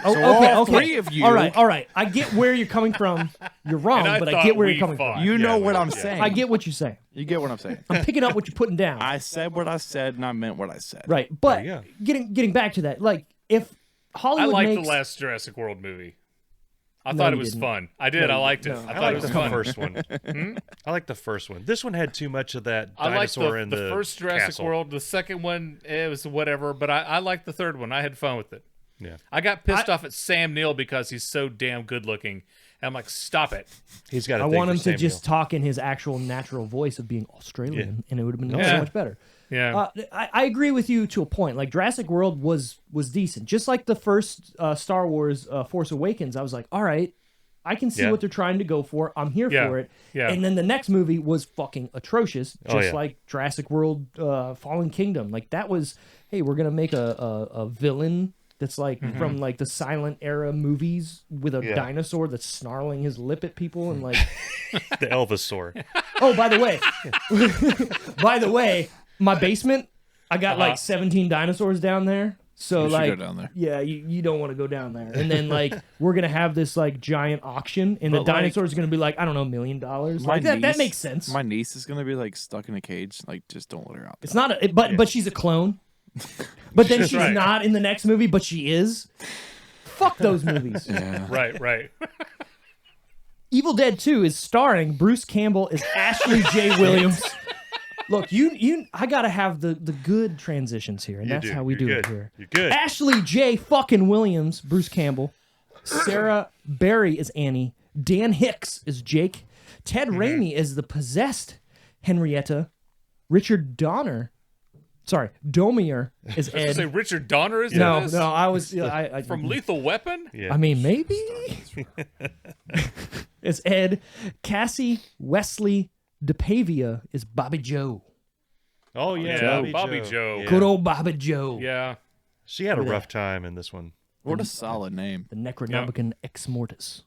Speaker 3: Oh,
Speaker 4: all three of you-
Speaker 3: All right. I get where you're coming from. You're wrong,
Speaker 5: And I
Speaker 3: but I
Speaker 5: thought
Speaker 3: get where
Speaker 5: we
Speaker 3: you're coming
Speaker 5: fought.
Speaker 3: from.
Speaker 4: You know
Speaker 6: Yeah,
Speaker 4: what
Speaker 6: we-
Speaker 4: I'm
Speaker 6: yeah.
Speaker 4: saying.
Speaker 3: I get what you're saying.
Speaker 4: You get what I'm saying.
Speaker 3: I'm picking up what you're putting down.
Speaker 4: I said what I said, and I meant what I said.
Speaker 3: Right, but
Speaker 6: There
Speaker 3: getting back to that, like if
Speaker 5: I
Speaker 3: Hollywood
Speaker 5: liked
Speaker 3: makes
Speaker 5: the last Jurassic World movie. I
Speaker 3: No,
Speaker 5: thought it
Speaker 3: you
Speaker 5: was
Speaker 3: didn't.
Speaker 5: fun. I did.
Speaker 3: No,
Speaker 5: I
Speaker 3: you
Speaker 5: liked it.
Speaker 3: didn't.
Speaker 5: I
Speaker 6: I
Speaker 5: thought
Speaker 6: like
Speaker 5: it
Speaker 6: the
Speaker 5: was fun.
Speaker 6: first one. I like the first one. This one had too much of that
Speaker 5: I liked
Speaker 6: dinosaur
Speaker 5: the
Speaker 6: in the
Speaker 5: first Jurassic
Speaker 6: castle.
Speaker 5: World. The second one, it was whatever, but I liked the third one. I had fun with it.
Speaker 6: Yeah.
Speaker 5: I got pissed off at Sam Neill because he's so damn good looking. And I'm like, stop it.
Speaker 6: He's got.
Speaker 3: I want him to just talk in his actual natural voice of being Australian, and it would have been so
Speaker 5: Yeah.
Speaker 3: much better.
Speaker 5: Yeah.
Speaker 3: I agree with you to a point. Like Jurassic World was decent, just like the first Star Wars Force Awakens. I was like, all right, I can see
Speaker 6: Yeah.
Speaker 3: what they're trying to go for. I'm here
Speaker 5: Yeah.
Speaker 3: for it.
Speaker 5: Yeah.
Speaker 3: And then the next movie was fucking atrocious, just
Speaker 6: Oh, yeah.
Speaker 3: like Jurassic World Fallen Kingdom. Like that was, hey, we're gonna make a villain that's like from like the silent era movies with a
Speaker 6: Yeah.
Speaker 3: dinosaur that's snarling his lip at people and like.
Speaker 6: the Elvisaur.
Speaker 3: Oh, by the way, my basement, I got like 17 dinosaurs down there. So
Speaker 4: You should
Speaker 3: like,
Speaker 4: go down there.
Speaker 3: yeah, you don't want to go down there. And then like, we're gonna have this like giant auction, and the
Speaker 4: But, like,
Speaker 3: dinosaurs are gonna be like, I don't know, $1 million. Like that makes sense.
Speaker 4: My niece is gonna be like stuck in a cage. Like, just don't let her out.
Speaker 3: It's not, but she's a clone. But then she's
Speaker 5: right.
Speaker 3: not in the next movie, but she is. Fuck those movies.
Speaker 4: Yeah.
Speaker 5: Right.
Speaker 3: Evil Dead 2 is starring Bruce Campbell as Ashley J. Williams. Look, I gotta have the good transitions here, and that's how we do
Speaker 6: You're
Speaker 3: it
Speaker 6: good.
Speaker 3: here.
Speaker 6: You're good.
Speaker 3: Ashley J. fucking Williams, Bruce Campbell. Sarah Berry is Annie. Dan Hicks is Jake. Ted Raimi is the possessed Henrietta. Richard Domier is
Speaker 5: Say
Speaker 3: Ed.
Speaker 5: Richard Donner is in
Speaker 3: No,
Speaker 5: this?
Speaker 3: I was I
Speaker 5: From Lethal Weapon?
Speaker 6: Yeah.
Speaker 3: I mean, maybe it's Ed. Cassie Wesley DePavia is Bobby Joe.
Speaker 6: Oh yeah,
Speaker 5: Yeah, Bobby Joe.
Speaker 6: Yeah.
Speaker 3: Good old Bobby Joe.
Speaker 5: Yeah.
Speaker 6: She had a
Speaker 3: Look at
Speaker 6: rough time in this one.
Speaker 4: What a solid name.
Speaker 3: The Necronomicon Ex Mortis.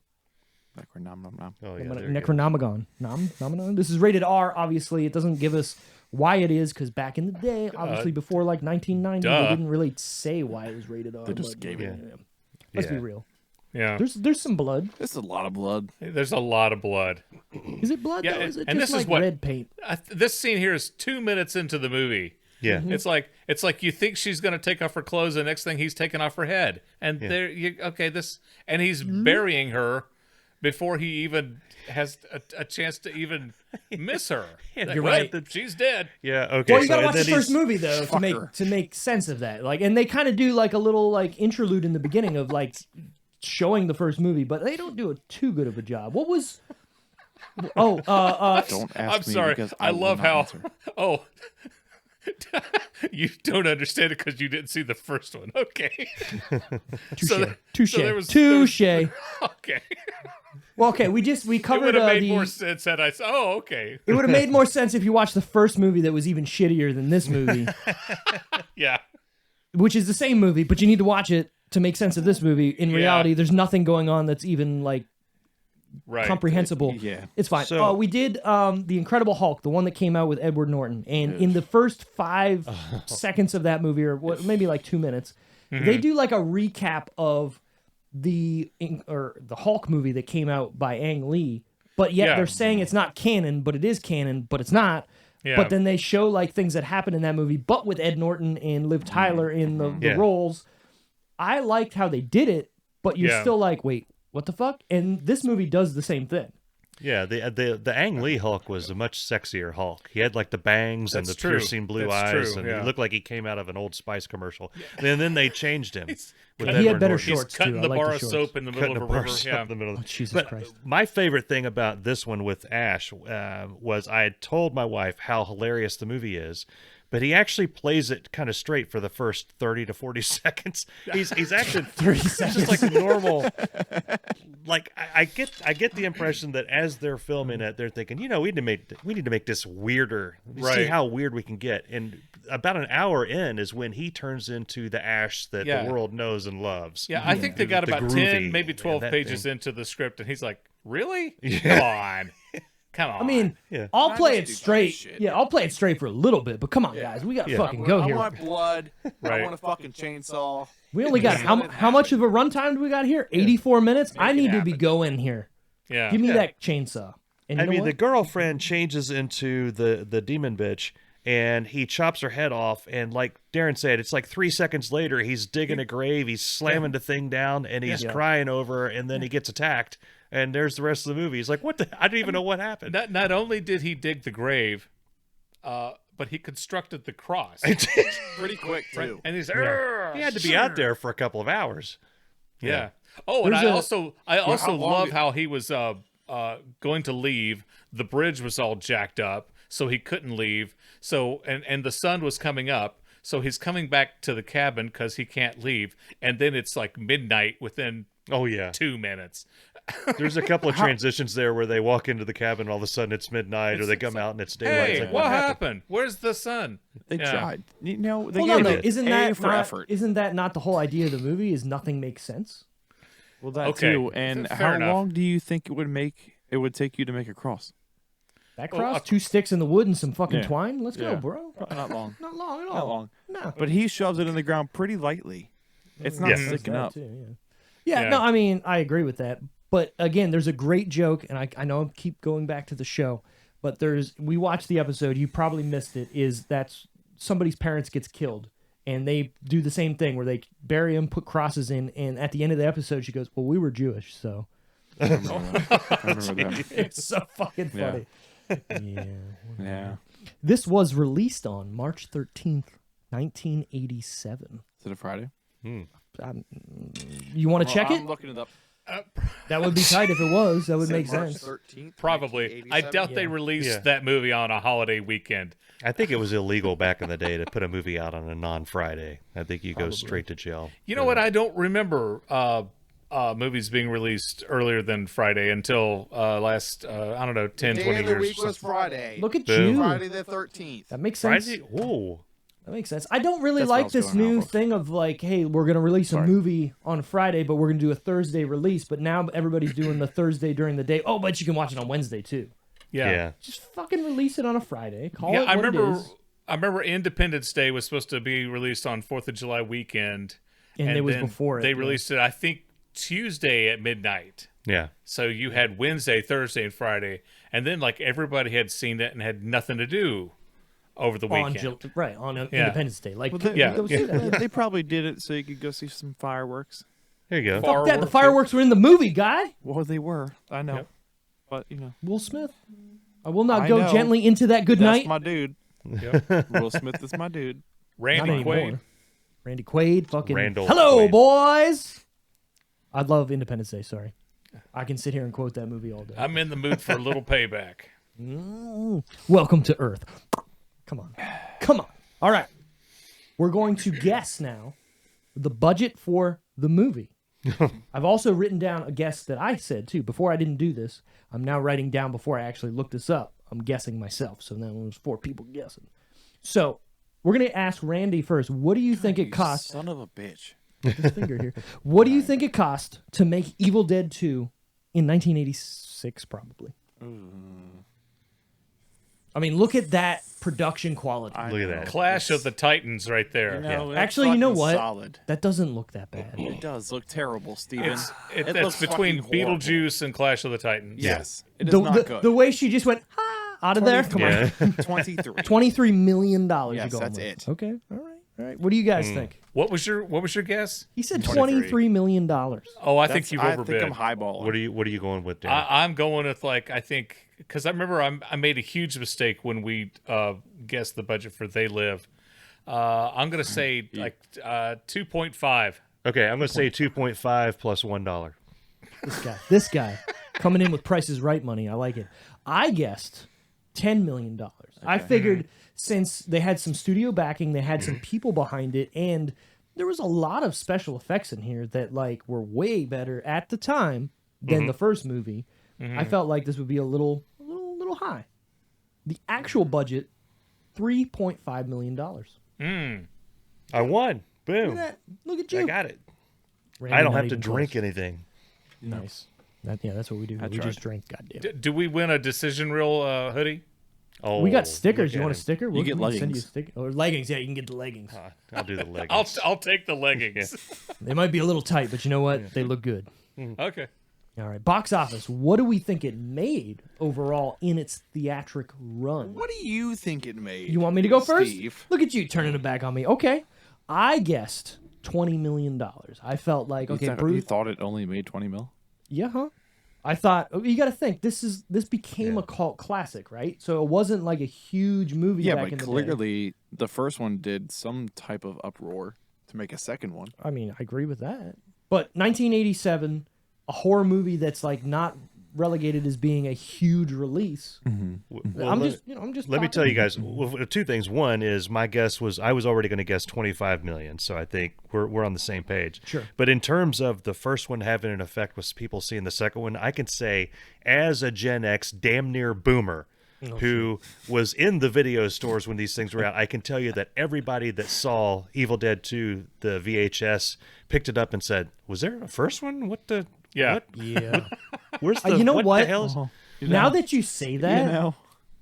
Speaker 6: Oh yeah, there you go.
Speaker 3: Necronomicon. Nomenon. This is rated R, obviously. It doesn't give us why it is, because back in the day, obviously before like 1990, they didn't really say why it was rated R.
Speaker 4: They just gave it.
Speaker 3: Let's be
Speaker 6: Yeah.
Speaker 3: real.
Speaker 5: Yeah.
Speaker 3: There's some blood.
Speaker 4: This is a lot of blood.
Speaker 5: There's a lot of blood.
Speaker 3: Is it blood,
Speaker 5: Yeah,
Speaker 3: though? Is it
Speaker 5: and
Speaker 3: just
Speaker 5: this is
Speaker 3: like
Speaker 5: what-
Speaker 3: red paint?
Speaker 5: This scene here is 2 minutes into the movie.
Speaker 6: Yeah.
Speaker 5: It's like you think she's gonna take off her clothes, and the next thing he's taking off her head, and and he's burying her before he even has a chance to even miss her.
Speaker 3: You're right.
Speaker 5: She's dead.
Speaker 6: Yeah. Okay.
Speaker 3: Well, you
Speaker 6: so
Speaker 3: gotta
Speaker 6: and
Speaker 3: watch
Speaker 6: then
Speaker 3: the first
Speaker 6: he's-
Speaker 3: movie though
Speaker 4: Fucker.
Speaker 3: to make sense of that. Like, and they kind of do like a little like interlude in the beginning of like showing the first movie, but they don't do a too good of a job. What was?
Speaker 4: Don't ask
Speaker 5: I'm
Speaker 4: me
Speaker 5: sorry.
Speaker 4: because
Speaker 5: I
Speaker 4: will
Speaker 5: love
Speaker 4: not
Speaker 5: how.
Speaker 4: answer.
Speaker 5: Oh. You don't understand it because you didn't see the first one. Okay.
Speaker 3: Touche.
Speaker 5: so there was-
Speaker 3: Touche.
Speaker 5: Okay.
Speaker 3: Well, okay, we
Speaker 5: It
Speaker 3: covered
Speaker 5: would have made
Speaker 3: the.
Speaker 5: more sense had I said, oh, okay.
Speaker 3: It would have made more sense if you watched the first movie that was even shittier than this movie,
Speaker 5: Yeah.
Speaker 3: which is the same movie, but you need to watch it to make sense of this movie. In
Speaker 5: Yeah.
Speaker 3: reality, there's nothing going on that's even like
Speaker 5: Right.
Speaker 3: comprehensible.
Speaker 4: Yeah.
Speaker 3: It's fine.
Speaker 6: So-
Speaker 3: We did the Incredible Hulk, the one that came out with Edward Norton, and in the first 5 seconds of that movie, or maybe like 2 minutes, they do like a recap of the Hulk movie that came out by Ang Lee, but yet
Speaker 5: Yeah.
Speaker 3: they're saying it's not canon, but it is canon, but it's not.
Speaker 5: Yeah.
Speaker 3: But then they show like things that happened in that movie, but with Ed Norton and Liv Tyler in the
Speaker 6: Yeah.
Speaker 3: roles. I liked how they did it, but you're
Speaker 5: Yeah.
Speaker 3: still like, wait, what the fuck? And this movie does the same thing.
Speaker 6: Yeah, the Ang Lee Hulk was a much sexier Hulk. He had like the bangs and
Speaker 5: That's
Speaker 6: the
Speaker 5: true.
Speaker 6: piercing blue
Speaker 5: That's
Speaker 6: eyes,
Speaker 5: true,
Speaker 6: and
Speaker 5: yeah.
Speaker 6: he looked like he came out of an Old Spice commercial. And then they changed him. with
Speaker 3: He had
Speaker 6: Edward
Speaker 3: better
Speaker 6: Norton.
Speaker 3: shorts.
Speaker 5: He's cutting
Speaker 3: too. I
Speaker 5: the
Speaker 3: like
Speaker 5: bar
Speaker 3: the
Speaker 5: of
Speaker 3: shorts.
Speaker 5: soap in the middle
Speaker 6: Cutting
Speaker 5: of
Speaker 6: a
Speaker 5: a
Speaker 6: bar
Speaker 5: river.
Speaker 6: of soap
Speaker 5: Yeah.
Speaker 6: in the middle.
Speaker 3: Oh, Jesus
Speaker 6: But
Speaker 3: Christ.
Speaker 6: my favorite thing about this one with Ash was I had told my wife how hilarious the movie is, but he actually plays it kind of straight for the first 30 to 40 seconds. He's acting
Speaker 3: 30
Speaker 6: It's just like normal. Like I get the impression that as they're filming it, they're thinking, we need to make this weirder. See
Speaker 5: Right.
Speaker 6: how weird we can get. And about an hour in is when he turns into the Ash that
Speaker 5: Yeah.
Speaker 6: the world knows and loves.
Speaker 5: Yeah, I think they got
Speaker 6: The
Speaker 5: about
Speaker 6: groovy,
Speaker 5: 10, maybe 12
Speaker 6: that
Speaker 5: pages
Speaker 6: thing.
Speaker 5: into the script, and he's like, really? Come on. Come on.
Speaker 3: I mean,
Speaker 6: Yeah.
Speaker 3: I'll play it
Speaker 2: just do
Speaker 3: straight.
Speaker 2: shit.
Speaker 3: Yeah, I'll play it straight for a little bit, but come on, guys, we gotta fucking go
Speaker 2: I
Speaker 3: here.
Speaker 2: want blood.
Speaker 5: Right.
Speaker 2: I want a fucking chainsaw.
Speaker 3: We only got
Speaker 2: Just
Speaker 3: how
Speaker 2: let it
Speaker 3: how much of a runtime do we got here? 84 minutes. I
Speaker 2: it
Speaker 3: need to be
Speaker 2: happen.
Speaker 3: going here.
Speaker 5: yeah.
Speaker 3: Give me that chainsaw. And you
Speaker 6: I
Speaker 3: know
Speaker 6: mean,
Speaker 3: what?
Speaker 6: the girlfriend changes into the demon bitch, and he chops her head off. And like Darren said, it's like 3 seconds later, he's digging a grave, he's slamming the thing down, and he's crying over her, and then he gets attacked. And there's the rest of the movie. He's like, what the? I don't even know what happened.
Speaker 5: Not only did he dig the grave, but he constructed the cross.
Speaker 2: Pretty quick too.
Speaker 5: And he's
Speaker 6: He had to be out there for a couple of hours.
Speaker 5: Yeah. Oh, and
Speaker 3: There's
Speaker 5: I also
Speaker 2: how long
Speaker 5: love
Speaker 2: did-
Speaker 5: how he was going to leave. The bridge was all jacked up, so he couldn't leave. So and the sun was coming up, so he's coming back to the cabin because he can't leave. And then it's like midnight within
Speaker 6: Oh yeah.
Speaker 5: 2 minutes.
Speaker 6: There's a couple of transitions there where they walk into the cabin, and all of a sudden it's midnight, or they come out and it's daylight. It's
Speaker 5: Hey,
Speaker 6: like,
Speaker 5: what happened? Where's the sun?
Speaker 4: They
Speaker 5: Yeah.
Speaker 4: tried. They
Speaker 3: Hold on,
Speaker 4: gave
Speaker 3: though.
Speaker 4: it
Speaker 3: Isn't
Speaker 4: A
Speaker 3: that
Speaker 4: for
Speaker 3: not,
Speaker 4: effort.
Speaker 3: Isn't that not the whole idea of the movie? Is nothing makes sense?
Speaker 4: Well, that
Speaker 5: Okay.
Speaker 4: too. And
Speaker 5: Fair
Speaker 4: how
Speaker 5: enough.
Speaker 4: long do you think it would take you to make a cross?
Speaker 3: That cross, 2 sticks in the wood and some fucking
Speaker 4: Yeah.
Speaker 3: twine. Let's go,
Speaker 4: Yeah.
Speaker 3: bro.
Speaker 4: Not long.
Speaker 3: Not long at all.
Speaker 4: Not long.
Speaker 3: No.
Speaker 4: But he shoves it in the ground pretty lightly. It's not
Speaker 6: Yeah.
Speaker 4: sticking
Speaker 3: That
Speaker 4: up.
Speaker 3: too, yeah.
Speaker 5: Yeah.
Speaker 3: No, I mean, I agree with that. But again, there's a great joke, and I know I keep going back to the show, but we watched the episode, you probably missed it, is that's somebody's parents gets killed, and they do the same thing where they bury him, put crosses in, and at the end of the episode, she goes, well, we were Jewish, so.
Speaker 4: I remember that.
Speaker 3: It's so fucking funny. Yeah.
Speaker 4: Yeah.
Speaker 3: This was released on March 13th, 1987.
Speaker 4: Is it a Friday?
Speaker 3: You want to check
Speaker 2: I'm
Speaker 3: it?
Speaker 2: looking it up.
Speaker 3: That would be tight if it was. That would make
Speaker 2: March
Speaker 3: sense.
Speaker 2: 13th,
Speaker 5: Probably. I
Speaker 2: 1987?
Speaker 5: doubt they
Speaker 3: Yeah.
Speaker 5: released
Speaker 6: Yeah.
Speaker 5: that movie on a holiday weekend.
Speaker 6: I think it was illegal back in the day to put a movie out on a non-Friday. I think you go straight to jail.
Speaker 5: You know what? I don't remember movies being released earlier than Friday until last, I don't know, 10,
Speaker 2: Day
Speaker 5: 20
Speaker 2: of the
Speaker 5: years.
Speaker 2: week was Friday.
Speaker 3: Look at
Speaker 6: Boom.
Speaker 3: you.
Speaker 2: Friday the 13th.
Speaker 3: That makes sense.
Speaker 6: Friday? Ooh.
Speaker 3: That makes sense. I don't really
Speaker 4: That's what I
Speaker 3: like
Speaker 4: was
Speaker 3: this
Speaker 4: going
Speaker 3: new
Speaker 4: off of.
Speaker 3: thing of like, hey, we're gonna release a movie on Friday, but we're gonna do a Thursday release. But now everybody's doing the Thursday during the day. Oh, but you can watch it on Wednesday too.
Speaker 6: Yeah.
Speaker 3: Just fucking release it on a Friday. Call
Speaker 5: Yeah,
Speaker 3: it
Speaker 5: I
Speaker 3: what it
Speaker 5: remember.
Speaker 3: is.
Speaker 5: I remember Independence Day was supposed to be released on 4th of July weekend,
Speaker 3: And it was
Speaker 5: then
Speaker 3: before it,
Speaker 5: they
Speaker 3: yeah.
Speaker 5: released it. I think Tuesday at midnight.
Speaker 6: Yeah.
Speaker 5: So you had Wednesday, Thursday, and Friday, and then like everybody had seen it and had nothing to do over the
Speaker 3: on
Speaker 5: weekend.
Speaker 3: on Independence Day. Like,
Speaker 5: yeah.
Speaker 3: go see that.
Speaker 4: They probably did it so you could go see some fireworks.
Speaker 6: There you go.
Speaker 3: Fuck that. The fireworks were in the movie, guy.
Speaker 4: Well, they were. I know.
Speaker 5: Yep.
Speaker 4: But, you know.
Speaker 3: Will Smith. I will not
Speaker 4: I
Speaker 3: go
Speaker 4: know.
Speaker 3: gently into that good
Speaker 4: That's
Speaker 3: night.
Speaker 4: my dude.
Speaker 5: Yep.
Speaker 4: Will Smith is my dude.
Speaker 3: Not
Speaker 5: Randy
Speaker 3: anymore.
Speaker 5: Quaid.
Speaker 3: Randy Quaid. Fucking.
Speaker 6: Randall
Speaker 3: Hello,
Speaker 6: Quaid.
Speaker 3: boys. I love Independence Day. Sorry. I can sit here and quote that movie all day.
Speaker 5: I'm in the mood for a little payback.
Speaker 3: Welcome to Earth. Come on. Come on. All right. We're going to guess now the budget for the movie. I've also written down a guess that I said too. Before I didn't do this, I'm now writing down before I actually look this up. I'm guessing myself. So now there's 4 people guessing. So we're going to ask Randy first. What do you think it cost?
Speaker 4: Son of a bitch.
Speaker 3: This finger here. What do you think it cost to make Evil Dead 2 in 1986, probably? I mean, look at that production quality.
Speaker 6: Look at that.
Speaker 5: Clash of the Titans right there.
Speaker 4: No,
Speaker 3: Actually, you know
Speaker 4: fucking
Speaker 3: what?
Speaker 4: Solid.
Speaker 3: That doesn't look that bad.
Speaker 4: It does look terrible, Steven.
Speaker 5: It's
Speaker 4: looks
Speaker 5: between
Speaker 4: fucking horrible.
Speaker 5: Beetlejuice and Clash of the Titans.
Speaker 4: Yes. It is
Speaker 3: The,
Speaker 4: not
Speaker 3: the,
Speaker 4: good.
Speaker 3: the way she just went out of there. Come
Speaker 6: Yeah.
Speaker 3: on.
Speaker 4: 23.
Speaker 3: $23 million.
Speaker 4: Yes,
Speaker 3: you're going
Speaker 4: that's
Speaker 3: with.
Speaker 4: it.
Speaker 3: Okay. All right. All right. What do you guys think?
Speaker 5: What was your guess?
Speaker 3: He said
Speaker 4: 23.
Speaker 3: $23 million.
Speaker 5: Oh, I think you've
Speaker 4: I
Speaker 5: overbid.
Speaker 4: think I'm highballing.
Speaker 6: What are you going with, Dan?
Speaker 5: I'm going with like I think because I remember I made a huge mistake when we guessed the budget for They Live. I'm gonna say like 2.5.
Speaker 6: Okay, I'm going to say 2.5 plus $1.
Speaker 3: This guy coming in with Price is Right money. I like it. I guessed $10 million. I figured since they had some studio backing, they had some people behind it, and there was a lot of special effects in here that like were way better at the time than the first movie. I felt like this would be a little high. The actual budget, $3.5 million.
Speaker 6: I won.
Speaker 3: Look
Speaker 6: Boom.
Speaker 3: at that. Look at you.
Speaker 6: I got it.
Speaker 3: Randy,
Speaker 6: I don't
Speaker 3: not
Speaker 6: have to
Speaker 3: even
Speaker 6: drink
Speaker 3: close.
Speaker 6: anything.
Speaker 3: Nice. That's what we do. We just drink. Goddamn.
Speaker 5: Do we win a decision reel hoodie?
Speaker 6: Oh,
Speaker 3: We got stickers.
Speaker 6: look
Speaker 3: You
Speaker 6: at
Speaker 3: want a
Speaker 6: him.
Speaker 3: sticker?
Speaker 4: You get
Speaker 3: we can send you a
Speaker 4: leggings.
Speaker 3: sticker. Or leggings. Yeah, you can get the leggings.
Speaker 6: I'll do the leggings.
Speaker 5: I'll take the leggings.
Speaker 3: They might be a little tight, but you know what? They look good.
Speaker 5: Okay.
Speaker 3: All right. Box office. What do we think it made overall in its theatric run?
Speaker 4: What do you think it made?
Speaker 3: You want me to go first?
Speaker 4: Steve?
Speaker 3: Look at you turning it back on me. Okay. I guessed $20 million. I felt like, okay,
Speaker 4: You
Speaker 3: Bruce.
Speaker 4: thought it only made 20 mil?
Speaker 3: Yeah, huh? I thought you got to think this became a cult classic, right? So it wasn't like a huge movie
Speaker 4: Yeah,
Speaker 3: back
Speaker 4: but
Speaker 3: in the day.
Speaker 4: clearly the first one did some type of uproar to make a second one.
Speaker 3: I mean, I agree with that. But 1987, a horror movie that's like not relegated as being a huge release.
Speaker 6: Well,
Speaker 3: I'm
Speaker 6: let-
Speaker 3: just, I'm just.
Speaker 6: Let me
Speaker 3: talking.
Speaker 6: tell you guys well, 2 things. One is my guess was I was already going to guess 25 million, so I think we're on the same page.
Speaker 3: Sure.
Speaker 6: But in terms of the first one having an effect with people seeing the second one, I can say as a Gen X damn near boomer who was in the video stores when these things were out, I can tell you that everybody that saw Evil Dead 2, the VHS, picked it up and said, "Was there a first one? What the
Speaker 5: Yeah.
Speaker 6: What?
Speaker 3: Yeah.
Speaker 6: Where's the
Speaker 3: You know
Speaker 6: what?
Speaker 3: what?
Speaker 6: The hell is,
Speaker 3: Now that you say that,
Speaker 4: You know?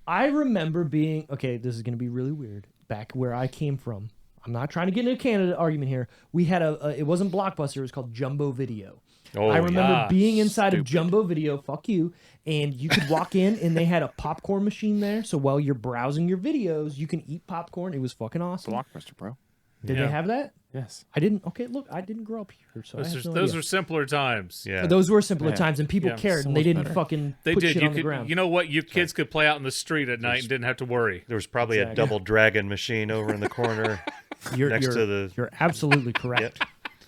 Speaker 3: I remember being okay. This is going to be really weird. Back where I came from, I'm not trying to get into a Canada argument here. We had it wasn't Blockbuster. It was called Jumbo Video.
Speaker 6: Oh,
Speaker 3: I remember
Speaker 5: yeah.
Speaker 3: being inside of Jumbo Video. Fuck you. And you could walk in, and they had a popcorn machine there. So while you're browsing your videos, you can eat popcorn. It was fucking awesome.
Speaker 4: Blockbuster, bro.
Speaker 3: Did
Speaker 5: Yeah.
Speaker 3: they have that?
Speaker 4: Yes.
Speaker 3: I didn't. Okay, look, I didn't grow up here, so I have no
Speaker 5: Those
Speaker 3: idea.
Speaker 5: are simpler times.
Speaker 6: Yeah.
Speaker 3: But those were simpler
Speaker 4: Yeah.
Speaker 3: times, and people
Speaker 5: Yeah,
Speaker 3: cared,
Speaker 4: so
Speaker 3: and they
Speaker 4: much
Speaker 3: didn't
Speaker 4: better.
Speaker 3: fucking
Speaker 5: They
Speaker 3: put
Speaker 5: did.
Speaker 3: shit
Speaker 5: You
Speaker 3: on the
Speaker 5: could.
Speaker 3: ground.
Speaker 5: You know what? You kids could play out in the street at night and didn't have to worry.
Speaker 6: There was probably a double dragon machine over in the corner next to the.
Speaker 3: You're absolutely correct.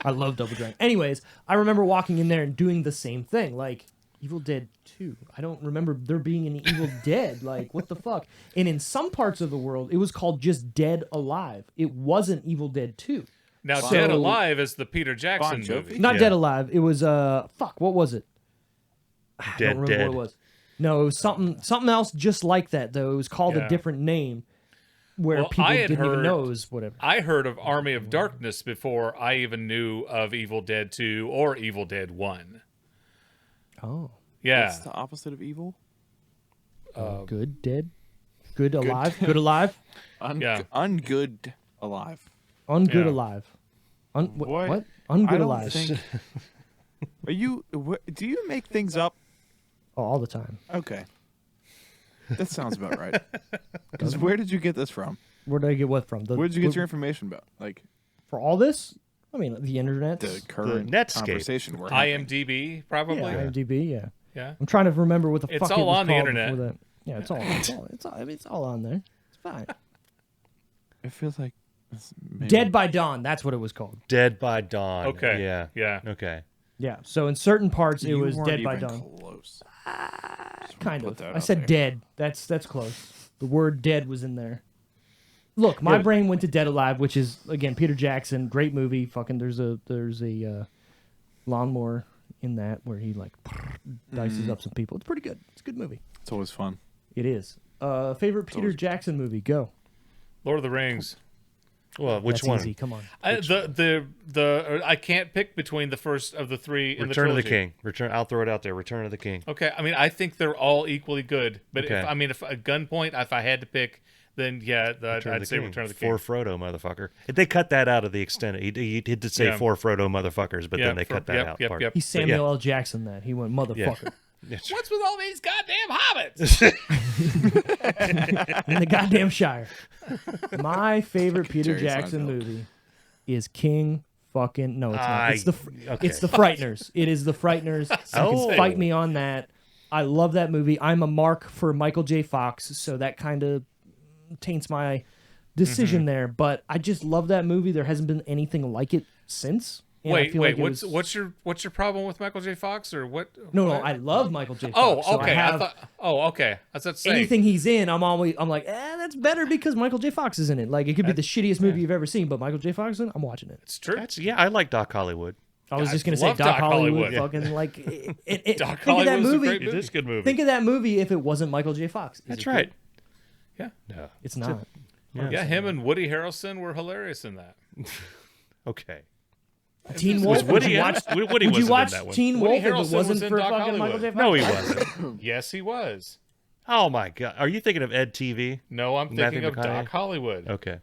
Speaker 3: I love Double Dragon. Anyways, I remember walking in there and doing the same thing, like Evil Dead 2. I don't remember there being an Evil Dead. Like, what the fuck? And in some parts of the world, it was called just Dead Alive. It wasn't Evil Dead 2.
Speaker 5: Now,
Speaker 3: So-
Speaker 5: Dead Alive is the Peter Jackson
Speaker 2: Bon Jovi?
Speaker 5: movie.
Speaker 3: Not
Speaker 6: Yeah.
Speaker 3: Dead Alive. It was fuck. What was it? I
Speaker 6: Dead
Speaker 3: don't remember
Speaker 6: Dead.
Speaker 3: what it was. No, it was something else just like that though. It was called
Speaker 5: Yeah.
Speaker 3: a different name, where
Speaker 5: Well,
Speaker 3: people
Speaker 5: I had
Speaker 3: didn't even
Speaker 5: heard-
Speaker 3: know it was whatever.
Speaker 5: I heard of Army of Darkness before I even knew of Evil Dead 2 or Evil Dead 1.
Speaker 3: Oh,
Speaker 5: Yeah.
Speaker 4: What's the opposite of evil?
Speaker 3: good, dead, good, alive, good, alive,
Speaker 5: Yeah.
Speaker 4: Ungood alive.
Speaker 3: ungood,
Speaker 5: Yeah.
Speaker 3: alive.
Speaker 4: What?
Speaker 3: What?
Speaker 4: I
Speaker 3: Ungood,
Speaker 4: don't
Speaker 3: alive.
Speaker 4: think- Are you? Do you make things up?
Speaker 3: Oh, all the time.
Speaker 4: Okay. That sounds about right. Because where did you get this from?
Speaker 3: Where did I get what from?
Speaker 4: Where did you get your information about? Like
Speaker 3: for all this? I mean, the internet.
Speaker 4: the current
Speaker 6: Netscape.
Speaker 4: conversation we're having.
Speaker 5: IMDb, probably.
Speaker 3: Yeah, IMDb. Yeah.
Speaker 5: Yeah.
Speaker 3: I'm trying to remember what the
Speaker 5: It's
Speaker 3: fuck it
Speaker 5: all
Speaker 3: was
Speaker 5: on the
Speaker 3: called
Speaker 5: internet.
Speaker 3: before that. Yeah, it's all on there. It's fine.
Speaker 4: It feels like it's maybe-
Speaker 3: Dead by Dawn. That's what it was called.
Speaker 6: Dead by Dawn.
Speaker 5: Okay.
Speaker 6: Yeah.
Speaker 5: Yeah.
Speaker 6: Okay.
Speaker 3: Yeah. So in certain parts, it
Speaker 4: You
Speaker 3: was
Speaker 4: weren't
Speaker 3: Dead by
Speaker 4: even
Speaker 3: Dawn.
Speaker 4: Close.
Speaker 3: Kind
Speaker 4: put
Speaker 3: of.
Speaker 4: that
Speaker 3: I
Speaker 4: out
Speaker 3: said
Speaker 4: there.
Speaker 3: dead. That's close. The word dead was in there. Look, my brain went to Dead Alive, which is again Peter Jackson, great movie. Fucking there's a lawnmower in that where he like dices up some people. It's pretty good. It's a good movie.
Speaker 4: It's always fun.
Speaker 3: It is. Favorite Peter Jackson movie? Go.
Speaker 5: Lord of the Rings.
Speaker 6: Well, which
Speaker 3: That's
Speaker 6: one?
Speaker 3: easy. Come on.
Speaker 5: I can't pick between the first of the three in the
Speaker 6: Return of the
Speaker 5: trilogy.
Speaker 6: King. Return. I'll throw it out there. Return of the King.
Speaker 5: Okay, I mean, I think they're all equally good. But
Speaker 6: Okay.
Speaker 5: if a gunpoint, if I had to pick, then yeah, I'd say Return of the King.
Speaker 6: For Frodo, motherfucker. They cut that out of the extended. He did say
Speaker 5: Yeah.
Speaker 6: for Frodo, motherfuckers, but then they cut that out. part.
Speaker 3: He's Samuel L. Jackson. That he went motherfucker
Speaker 5: What's with all these goddamn hobbits?
Speaker 3: in the goddamn Shire. My favorite Peter
Speaker 4: Jerry
Speaker 3: Jackson
Speaker 4: Seinfeld.
Speaker 3: movie is King. Fucking no, it's not. It's the
Speaker 6: okay.
Speaker 3: it's the Frighteners. It is the Frighteners. You
Speaker 6: Oh.
Speaker 3: can fight me on that. I love that movie. I'm a mark for Michael J. Fox, so that kind of taints my decision there. But I just love that movie. There hasn't been anything like it since. And I
Speaker 5: Wait,
Speaker 3: feel like it
Speaker 5: what's
Speaker 3: was-
Speaker 5: what's your problem with Michael J. Fox or what?
Speaker 3: No,
Speaker 5: what?
Speaker 3: I love Michael J.
Speaker 5: Oh,
Speaker 3: Fox. so
Speaker 5: okay.
Speaker 3: I have
Speaker 5: Okay. I was about to say.
Speaker 3: anything he's in, I'm like, that's better because Michael J. Fox is in it. Like it could be the shittiest movie you've ever seen, but Michael J. Fox is in it, I'm watching it.
Speaker 5: It's true.
Speaker 6: I like Doc Hollywood.
Speaker 3: I was
Speaker 5: I
Speaker 3: just gonna say
Speaker 5: love
Speaker 3: Doc
Speaker 5: Doc
Speaker 3: Hollywood.
Speaker 5: Hollywood.
Speaker 3: Fucking like,
Speaker 5: Doc
Speaker 3: think of that
Speaker 5: Hollywood's a
Speaker 3: movie.
Speaker 5: great
Speaker 6: It is a good movie.
Speaker 3: Think of that movie if it wasn't Michael J. Fox. Is
Speaker 6: That's
Speaker 3: it
Speaker 6: right.
Speaker 3: good?
Speaker 5: Yeah.
Speaker 6: No.
Speaker 3: It's not.
Speaker 5: Yeah, him and Woody Harrelson were hilarious in that.
Speaker 6: Okay.
Speaker 3: Teen Wolf.
Speaker 6: Was Woody?
Speaker 3: Would you watch,
Speaker 6: Woody
Speaker 3: would you
Speaker 6: wasn't
Speaker 3: watch
Speaker 6: in that one.
Speaker 3: Teen
Speaker 5: Woody
Speaker 3: Wolf if
Speaker 5: Harrelson
Speaker 3: it
Speaker 5: was
Speaker 3: wasn't
Speaker 5: in
Speaker 3: for
Speaker 5: Doc
Speaker 3: fucking Michael J.
Speaker 5: Hollywood.
Speaker 3: Fox?
Speaker 6: No, he wasn't.
Speaker 5: Yes, he was.
Speaker 6: Oh my god. Are you thinking of Ed TV?
Speaker 5: No, I'm
Speaker 6: Matthew
Speaker 5: thinking of
Speaker 6: McConaughey?
Speaker 5: Doc Hollywood.
Speaker 6: Okay.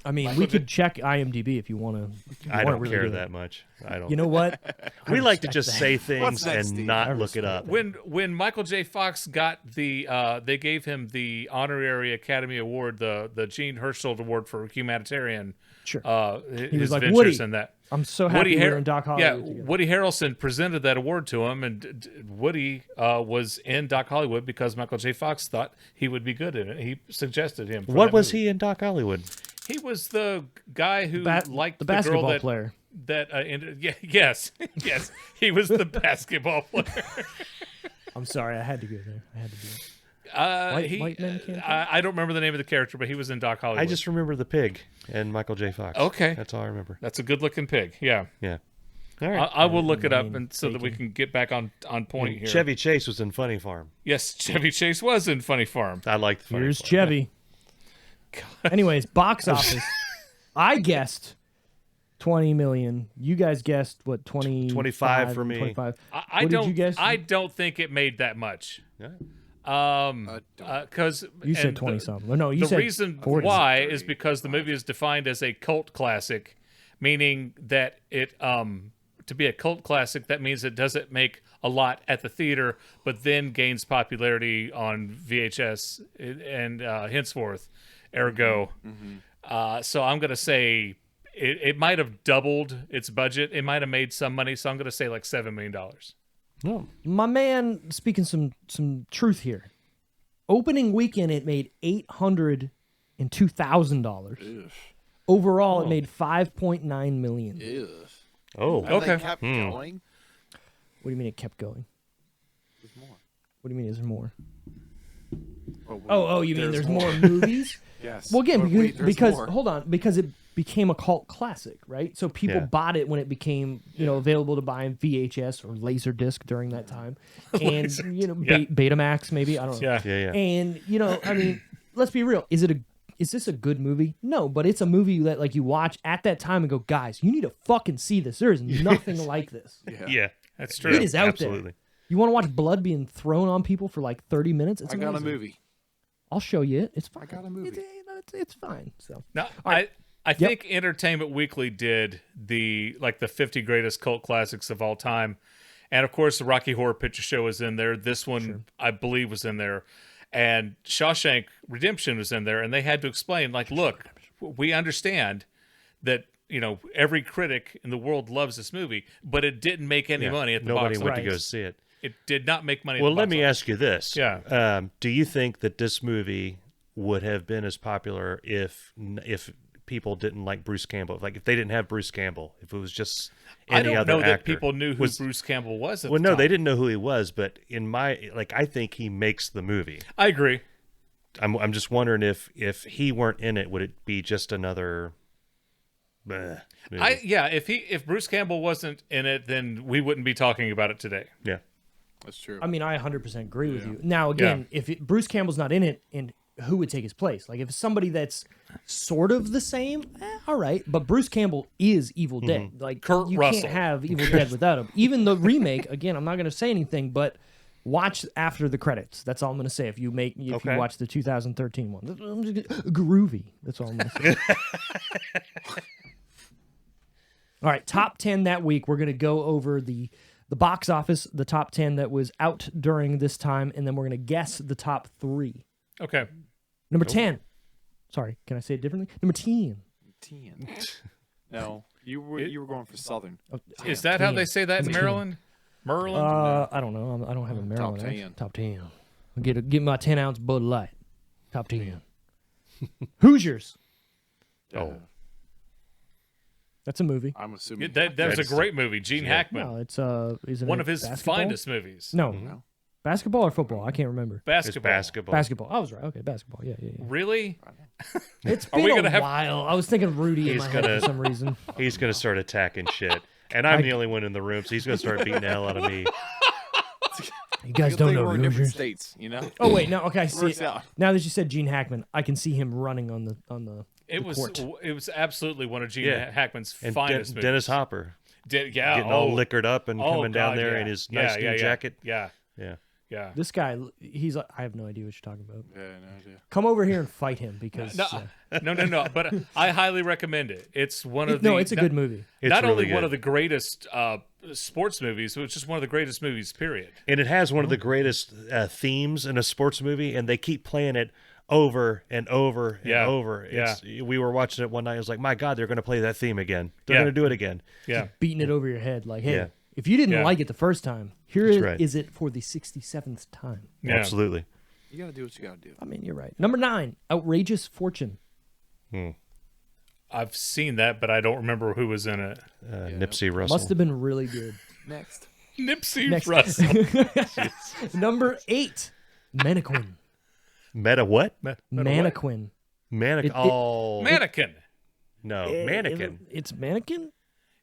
Speaker 3: I mean, we could check IMDb if you want to.
Speaker 6: I don't care that much. I don't.
Speaker 3: You know what?
Speaker 6: we like to
Speaker 3: respect
Speaker 6: just
Speaker 3: that.
Speaker 6: say
Speaker 4: What's
Speaker 6: things
Speaker 4: next,
Speaker 6: and
Speaker 4: Steve?
Speaker 6: not
Speaker 3: I
Speaker 6: look it
Speaker 3: respect
Speaker 6: up.
Speaker 3: that.
Speaker 5: When Michael J. Fox got the they gave him the honorary Academy Award, the Gene Herschel Award for humanitarian.
Speaker 3: Sure.
Speaker 5: His
Speaker 3: was like,
Speaker 5: ventures
Speaker 3: "Woody,
Speaker 5: in that.
Speaker 3: I'm so happy we're in Doc
Speaker 5: Yeah,
Speaker 3: Hollywood together.
Speaker 5: Woody Harrelson presented that award to him, and Woody was in Doc Hollywood because Michael J. Fox thought he would be good in it. He suggested him. For
Speaker 6: What
Speaker 5: that
Speaker 6: was
Speaker 5: movie.
Speaker 6: he in Doc Hollywood?
Speaker 5: He was the guy who liked
Speaker 3: the
Speaker 5: girl
Speaker 3: basketball
Speaker 5: that,
Speaker 3: player.
Speaker 5: That yes, yes, he was the basketball player.
Speaker 3: I'm sorry, I had to go there. I had to do it. White men can't
Speaker 5: I don't remember the name of the character, but he was in Doc Hollywood.
Speaker 6: I just remember the pig and Michael J. Fox.
Speaker 5: Okay.
Speaker 6: That's all I remember.
Speaker 5: That's a good-looking pig. Yeah,
Speaker 6: Yeah. All right.
Speaker 5: I will look it up
Speaker 3: Ryan
Speaker 5: and so that we can get back on point here.
Speaker 6: Chevy Chase was in Funny Farm.
Speaker 5: Yes, Chevy Chase was in Funny Farm.
Speaker 6: I liked the Funny
Speaker 3: Here's
Speaker 6: Farm.
Speaker 3: Chevy. Anyways, box office. I guessed 20 million. You guys guessed what?
Speaker 6: 25 for me.
Speaker 3: 25.
Speaker 5: I
Speaker 3: What
Speaker 5: don't.
Speaker 3: did you guess?
Speaker 5: I don't think it made that much.
Speaker 6: Yeah.
Speaker 5: Because
Speaker 3: You said 20 something. Or no, you
Speaker 5: the
Speaker 3: said
Speaker 5: reason
Speaker 3: 40.
Speaker 5: why is because the movie is defined as a cult classic, meaning that it to be a cult classic, that means it doesn't make a lot at the theater, but then gains popularity on VHS and henceforth. Ergo, so I'm gonna say it might have doubled its budget. It might have made some money, so I'm gonna say like $7 million.
Speaker 6: No.
Speaker 3: My man, speaking some truth here. Opening weekend, it made $802,000. Overall, it made $5.9 million.
Speaker 2: Ew.
Speaker 6: Oh.
Speaker 2: And
Speaker 5: Okay.
Speaker 2: They kept going.
Speaker 3: What do you mean it kept going?
Speaker 2: There's more.
Speaker 3: What do you mean is there more? Oh, you mean there's more movies?
Speaker 2: Yes.
Speaker 3: Well, again,
Speaker 2: But wait, there's
Speaker 3: because
Speaker 2: more.
Speaker 3: hold on, because it became a cult classic, right? So people
Speaker 6: Yeah.
Speaker 3: bought it when it became, available to buy in VHS or Laserdisc during that time, and Betamax maybe, I don't know.
Speaker 6: Yeah.
Speaker 3: And I mean, let's be real. Is this a good movie? No, but it's a movie that like you watch at that time and go, guys, you need to fucking see this. There is nothing like this.
Speaker 6: Yeah.
Speaker 5: That's true.
Speaker 3: It is out
Speaker 6: Absolutely.
Speaker 3: there. You want to watch blood being thrown on people for like 30 minutes? It's
Speaker 2: I got a
Speaker 3: amazing.
Speaker 2: movie.
Speaker 3: I'll show you it. It's fine.
Speaker 2: I got a movie.
Speaker 3: It's fine. So
Speaker 5: No, I think Entertainment Weekly did the 50 greatest cult classics of all time, and of course the Rocky Horror Picture Show is in there. This one I believe was in there, and Shawshank Redemption was in there, and they had to explain like, look, we understand that every critic in the world loves this movie, but it didn't make any money at the
Speaker 6: Nobody
Speaker 5: box
Speaker 6: went
Speaker 5: office.
Speaker 6: to go see it.
Speaker 5: It did not make money.
Speaker 6: Well,
Speaker 5: at the
Speaker 6: let
Speaker 5: box
Speaker 6: me
Speaker 5: office.
Speaker 6: ask you this.
Speaker 5: Yeah.
Speaker 6: Do you think that this movie would have been as popular if people didn't like Bruce Campbell? Like if they didn't have Bruce Campbell, if it was just
Speaker 5: I
Speaker 6: any
Speaker 5: don't
Speaker 6: other
Speaker 5: know
Speaker 6: actor.
Speaker 5: that people knew who Bruce Campbell was. At
Speaker 6: Well,
Speaker 5: the
Speaker 6: no,
Speaker 5: time.
Speaker 6: they didn't know who he was, but I think he makes the movie.
Speaker 5: I agree.
Speaker 6: I'm just wondering if he weren't in it, would it be just another movie?
Speaker 5: If Bruce Campbell wasn't in it, then we wouldn't be talking about it today.
Speaker 6: Yeah.
Speaker 2: That's true.
Speaker 3: I mean, I 100% agree with you. Now, again, if Bruce Campbell's not in it, and who would take his place? Like, if it's somebody that's sort of the same, all right. But Bruce Campbell is Evil Dead. Like,
Speaker 5: Kurt
Speaker 3: you
Speaker 5: Russell.
Speaker 3: can't have Evil Dead without him. Even the remake, again, I'm not going to say anything, but watch after the credits. That's all I'm going to say. If you watch the 2013 one, groovy. That's all I'm going to say. All right, top 10 that week. We're going to go over the box office, the top 10 that was out during this time, and then we're going to guess the top 3.
Speaker 5: Okay.
Speaker 3: Number 10. Sorry, can I say it differently? Number 10.
Speaker 2: 10. No, you were going for Southern.
Speaker 3: Oh,
Speaker 5: Is that how
Speaker 3: 10.
Speaker 5: they say that in
Speaker 3: Number 10.
Speaker 5: Maryland? Merlin?
Speaker 3: I don't know. I don't have a Maryland.
Speaker 2: Top 10.
Speaker 3: accent. Top 10. I'll get my 10-ounce Bud Light. Top 10. Hoosiers.
Speaker 6: Oh.
Speaker 3: That's a movie.
Speaker 2: I'm assuming
Speaker 5: that was a great movie. Gene Hackman.
Speaker 3: No, it's isn't
Speaker 5: One
Speaker 3: it
Speaker 5: of his
Speaker 3: basketball?
Speaker 5: finest movies.
Speaker 3: No. Basketball or football? I can't remember.
Speaker 6: It's
Speaker 5: Basketball.
Speaker 6: basketball.
Speaker 3: Basketball. I was right. Okay, basketball. Yeah.
Speaker 5: Really?
Speaker 3: It's
Speaker 5: Are we
Speaker 3: been
Speaker 5: gonna
Speaker 3: a
Speaker 5: have-
Speaker 3: while. I was thinking of Rudy in
Speaker 6: He's
Speaker 3: my head
Speaker 6: gonna-
Speaker 3: for some reason.
Speaker 6: He's going to start attacking shit. And I'm the only one in the room, so he's going to start beating the hell out of me.
Speaker 3: You guys
Speaker 2: Good
Speaker 3: don't
Speaker 2: thing
Speaker 3: know
Speaker 2: we're in different
Speaker 3: Hoosiers.
Speaker 2: states,
Speaker 3: Oh wait, no. Okay, I see.
Speaker 2: Works out.
Speaker 3: Now that you said Gene Hackman, I can see him running on the.
Speaker 5: It was
Speaker 3: court.
Speaker 5: it was absolutely one of Gene
Speaker 6: Yeah.
Speaker 5: Hackman's
Speaker 6: And
Speaker 5: finest movies.
Speaker 6: Dennis Hopper
Speaker 5: Getting
Speaker 6: getting all liquored up and coming down there in his nice new jacket.
Speaker 5: Yeah.
Speaker 6: Yeah.
Speaker 3: This guy, he's like, I have no idea what you're talking about.
Speaker 2: Yeah, no idea.
Speaker 3: Come over here and fight him because
Speaker 5: No. But I highly recommend it. It's one of the.
Speaker 3: no, it's a good movie.
Speaker 6: It's
Speaker 5: not
Speaker 6: really
Speaker 5: only one
Speaker 6: good.
Speaker 5: of the greatest sports movies, but it's just one of the greatest movies. Period.
Speaker 6: And it has one of the greatest themes in a sports movie, and they keep playing it over and over and over. We were watching it one night. I was like, my God, they're going to play that theme again. They're going to do it again.
Speaker 5: Yeah.
Speaker 3: Beating it over your head, like, hey,
Speaker 6: Yeah.
Speaker 3: if you didn't
Speaker 5: Yeah.
Speaker 3: like it the first time, here
Speaker 6: That's
Speaker 3: is
Speaker 6: right.
Speaker 3: is it for the 67th time.
Speaker 5: Yeah.
Speaker 6: Absolutely.
Speaker 2: You gotta do what you gotta do.
Speaker 3: I mean, you're right. Number 9, Outrageous Fortune.
Speaker 5: I've seen that, but I don't remember who was in it.
Speaker 6: Nipsey Russell.
Speaker 3: Must have been really good.
Speaker 2: Next.
Speaker 5: Nipsey
Speaker 3: Next.
Speaker 5: Russell.
Speaker 3: Number 8, Mannequin.
Speaker 6: Meta what?
Speaker 3: Mannequin.
Speaker 6: Mannequin.
Speaker 3: It-
Speaker 6: Oh.
Speaker 5: Mannequin.
Speaker 6: No. Mannequin.
Speaker 3: It's Mannequin?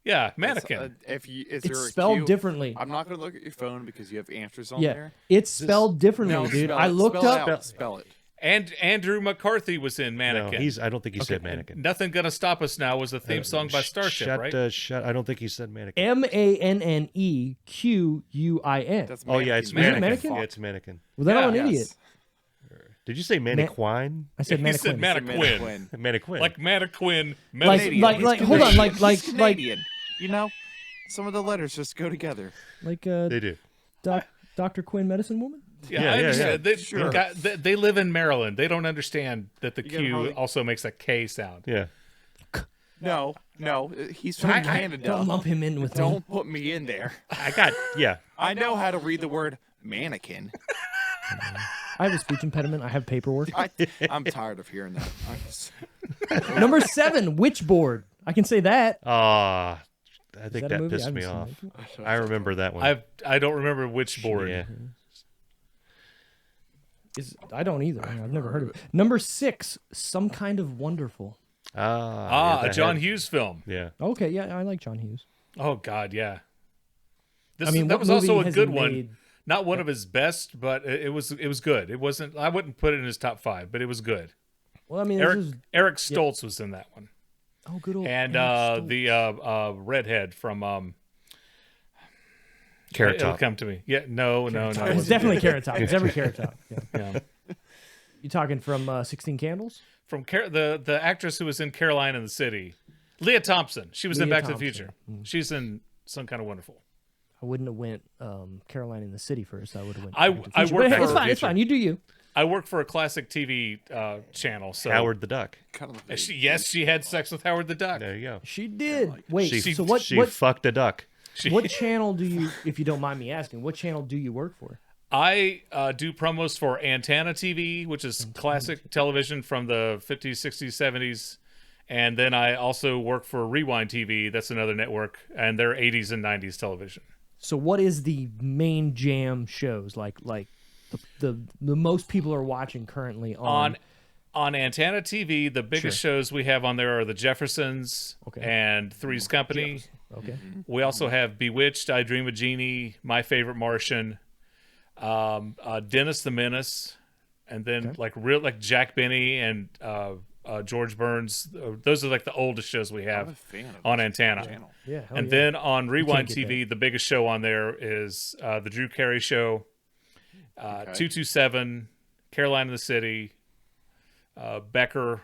Speaker 5: Yeah, mannequin.
Speaker 2: If you, is
Speaker 3: It's
Speaker 2: there a
Speaker 3: spelled
Speaker 2: cue?
Speaker 3: differently.
Speaker 2: I'm not gonna look at your phone because you have answers on
Speaker 3: Yeah.
Speaker 2: there.
Speaker 3: It's spelled differently,
Speaker 2: No,
Speaker 3: dude.
Speaker 2: spell
Speaker 3: I
Speaker 2: it.
Speaker 3: looked
Speaker 2: Spell
Speaker 3: up.
Speaker 2: It out. Spell it.
Speaker 5: And Andrew McCarthy was in
Speaker 6: No,
Speaker 5: Mannequin.
Speaker 6: I don't think he said mannequin.
Speaker 5: Nothing Gonna Stop Us Now was the theme song by Starship,
Speaker 6: shut,
Speaker 5: right?
Speaker 6: Shut. I don't think he said mannequin.
Speaker 3: Mannequin.
Speaker 2: That's
Speaker 6: Oh yeah, it's
Speaker 3: Is it
Speaker 6: mannequin.
Speaker 3: mannequin?
Speaker 6: Yeah, it's mannequin.
Speaker 3: Well, then I'm
Speaker 5: Yeah.
Speaker 3: an idiot.
Speaker 6: Did you say mannequin?
Speaker 3: I said
Speaker 5: He said
Speaker 3: Mannequin.
Speaker 5: Mannequin.
Speaker 6: Mannequin.
Speaker 5: Like Mannequin.
Speaker 3: Like,
Speaker 2: Canadian.
Speaker 3: like,
Speaker 2: He's
Speaker 3: hold on,
Speaker 2: Canadian.
Speaker 3: like,
Speaker 2: He's
Speaker 3: like,
Speaker 2: Canadian. You know, some of the letters just go together.
Speaker 3: like,
Speaker 6: they do.
Speaker 3: Dr. Quinn, Medicine Woman.
Speaker 5: Yeah,
Speaker 6: Yeah,
Speaker 5: I
Speaker 6: yeah,
Speaker 5: understand.
Speaker 6: yeah.
Speaker 5: They,
Speaker 2: Sure.
Speaker 5: they live in Maryland. They don't understand that the
Speaker 2: gotta
Speaker 5: Q
Speaker 2: hardly-
Speaker 5: also makes a K sound.
Speaker 6: Yeah.
Speaker 2: No, he's from Canada.
Speaker 3: Don't lump him in with me.
Speaker 2: Don't put me in there.
Speaker 6: I got. Yeah.
Speaker 2: I know how to read the word mannequin.
Speaker 3: I have a speech impediment. I have paperwork.
Speaker 2: I'm tired of hearing that.
Speaker 3: Number 7, Witchboard. I can say that.
Speaker 6: I think
Speaker 3: that a
Speaker 6: that
Speaker 3: movie? I
Speaker 6: pissed
Speaker 3: haven't
Speaker 6: me
Speaker 3: seen
Speaker 6: off.
Speaker 3: that.
Speaker 6: I remember that one.
Speaker 5: I don't remember which board.
Speaker 6: Yeah.
Speaker 3: I don't either. I've never heard of it. Number 6, Some Kind of Wonderful.
Speaker 6: Yeah,
Speaker 5: a
Speaker 6: that
Speaker 5: John
Speaker 6: had-
Speaker 5: Hughes film.
Speaker 6: Yeah.
Speaker 3: Okay, yeah, I like John Hughes.
Speaker 5: Oh God, yeah. That
Speaker 3: what
Speaker 5: was also
Speaker 3: movie
Speaker 5: a
Speaker 3: has
Speaker 5: good
Speaker 3: he
Speaker 5: one.
Speaker 3: made-
Speaker 5: Not one of his best, but it was good. It wasn't. I wouldn't put it in his top 5, but it was good.
Speaker 3: Well, I mean,
Speaker 5: Eric
Speaker 3: this is
Speaker 5: Eric Stoltz was in that one,
Speaker 3: good old
Speaker 5: and
Speaker 3: Eric Stoltz.
Speaker 5: the redhead from
Speaker 6: Carrot
Speaker 5: it'll
Speaker 6: Top.
Speaker 5: come to me. Yeah, no.
Speaker 3: It's definitely Carrot Top. It's every Carrot Top. Yeah.
Speaker 5: Yeah.
Speaker 3: You talking from 16 Candles?
Speaker 5: From the actress who was in Caroline in the City, Leah Thompson. She was in
Speaker 3: Leah
Speaker 5: Back to the
Speaker 3: Thompson.
Speaker 5: Future. She's in Some Kind of Wonderful.
Speaker 3: I wouldn't have went Caroline in the City first. I would have went.
Speaker 5: I
Speaker 3: Back to the Future.
Speaker 5: worked
Speaker 3: But hey,
Speaker 5: for-
Speaker 3: it's fine. You do you.
Speaker 5: I work for a classic TV channel. So
Speaker 6: Howard the Duck.
Speaker 5: she had sex with Howard the Duck.
Speaker 6: There you go.
Speaker 3: She did. Wait.
Speaker 6: She,
Speaker 3: so what?
Speaker 6: she
Speaker 3: What?
Speaker 6: fucked a duck.
Speaker 3: What channel do you? If you don't mind me asking, what channel do you work for?
Speaker 5: I do promos for Antenna TV, which is classic television from the 50s, 60s, 70s. And then I also work for Rewind TV. That's another network. And they're 80s and 90s television.
Speaker 3: So what is the main jam shows like the most people are watching currently on?
Speaker 5: On Antenna TV, the biggest shows we have on there are The Jeffersons and Three's Company.
Speaker 3: Okay.
Speaker 5: We also have Bewitched, I Dream of Jeannie, My Favorite Martian, Dennis the Menace, and then like Jack Benny and George Burns. Those are like the oldest shows we have on Antenna.
Speaker 3: Yeah.
Speaker 5: And then on Rewind
Speaker 3: get
Speaker 5: TV, the biggest show on there is the Drew Carey Show, 227, Caroline in the City, Becker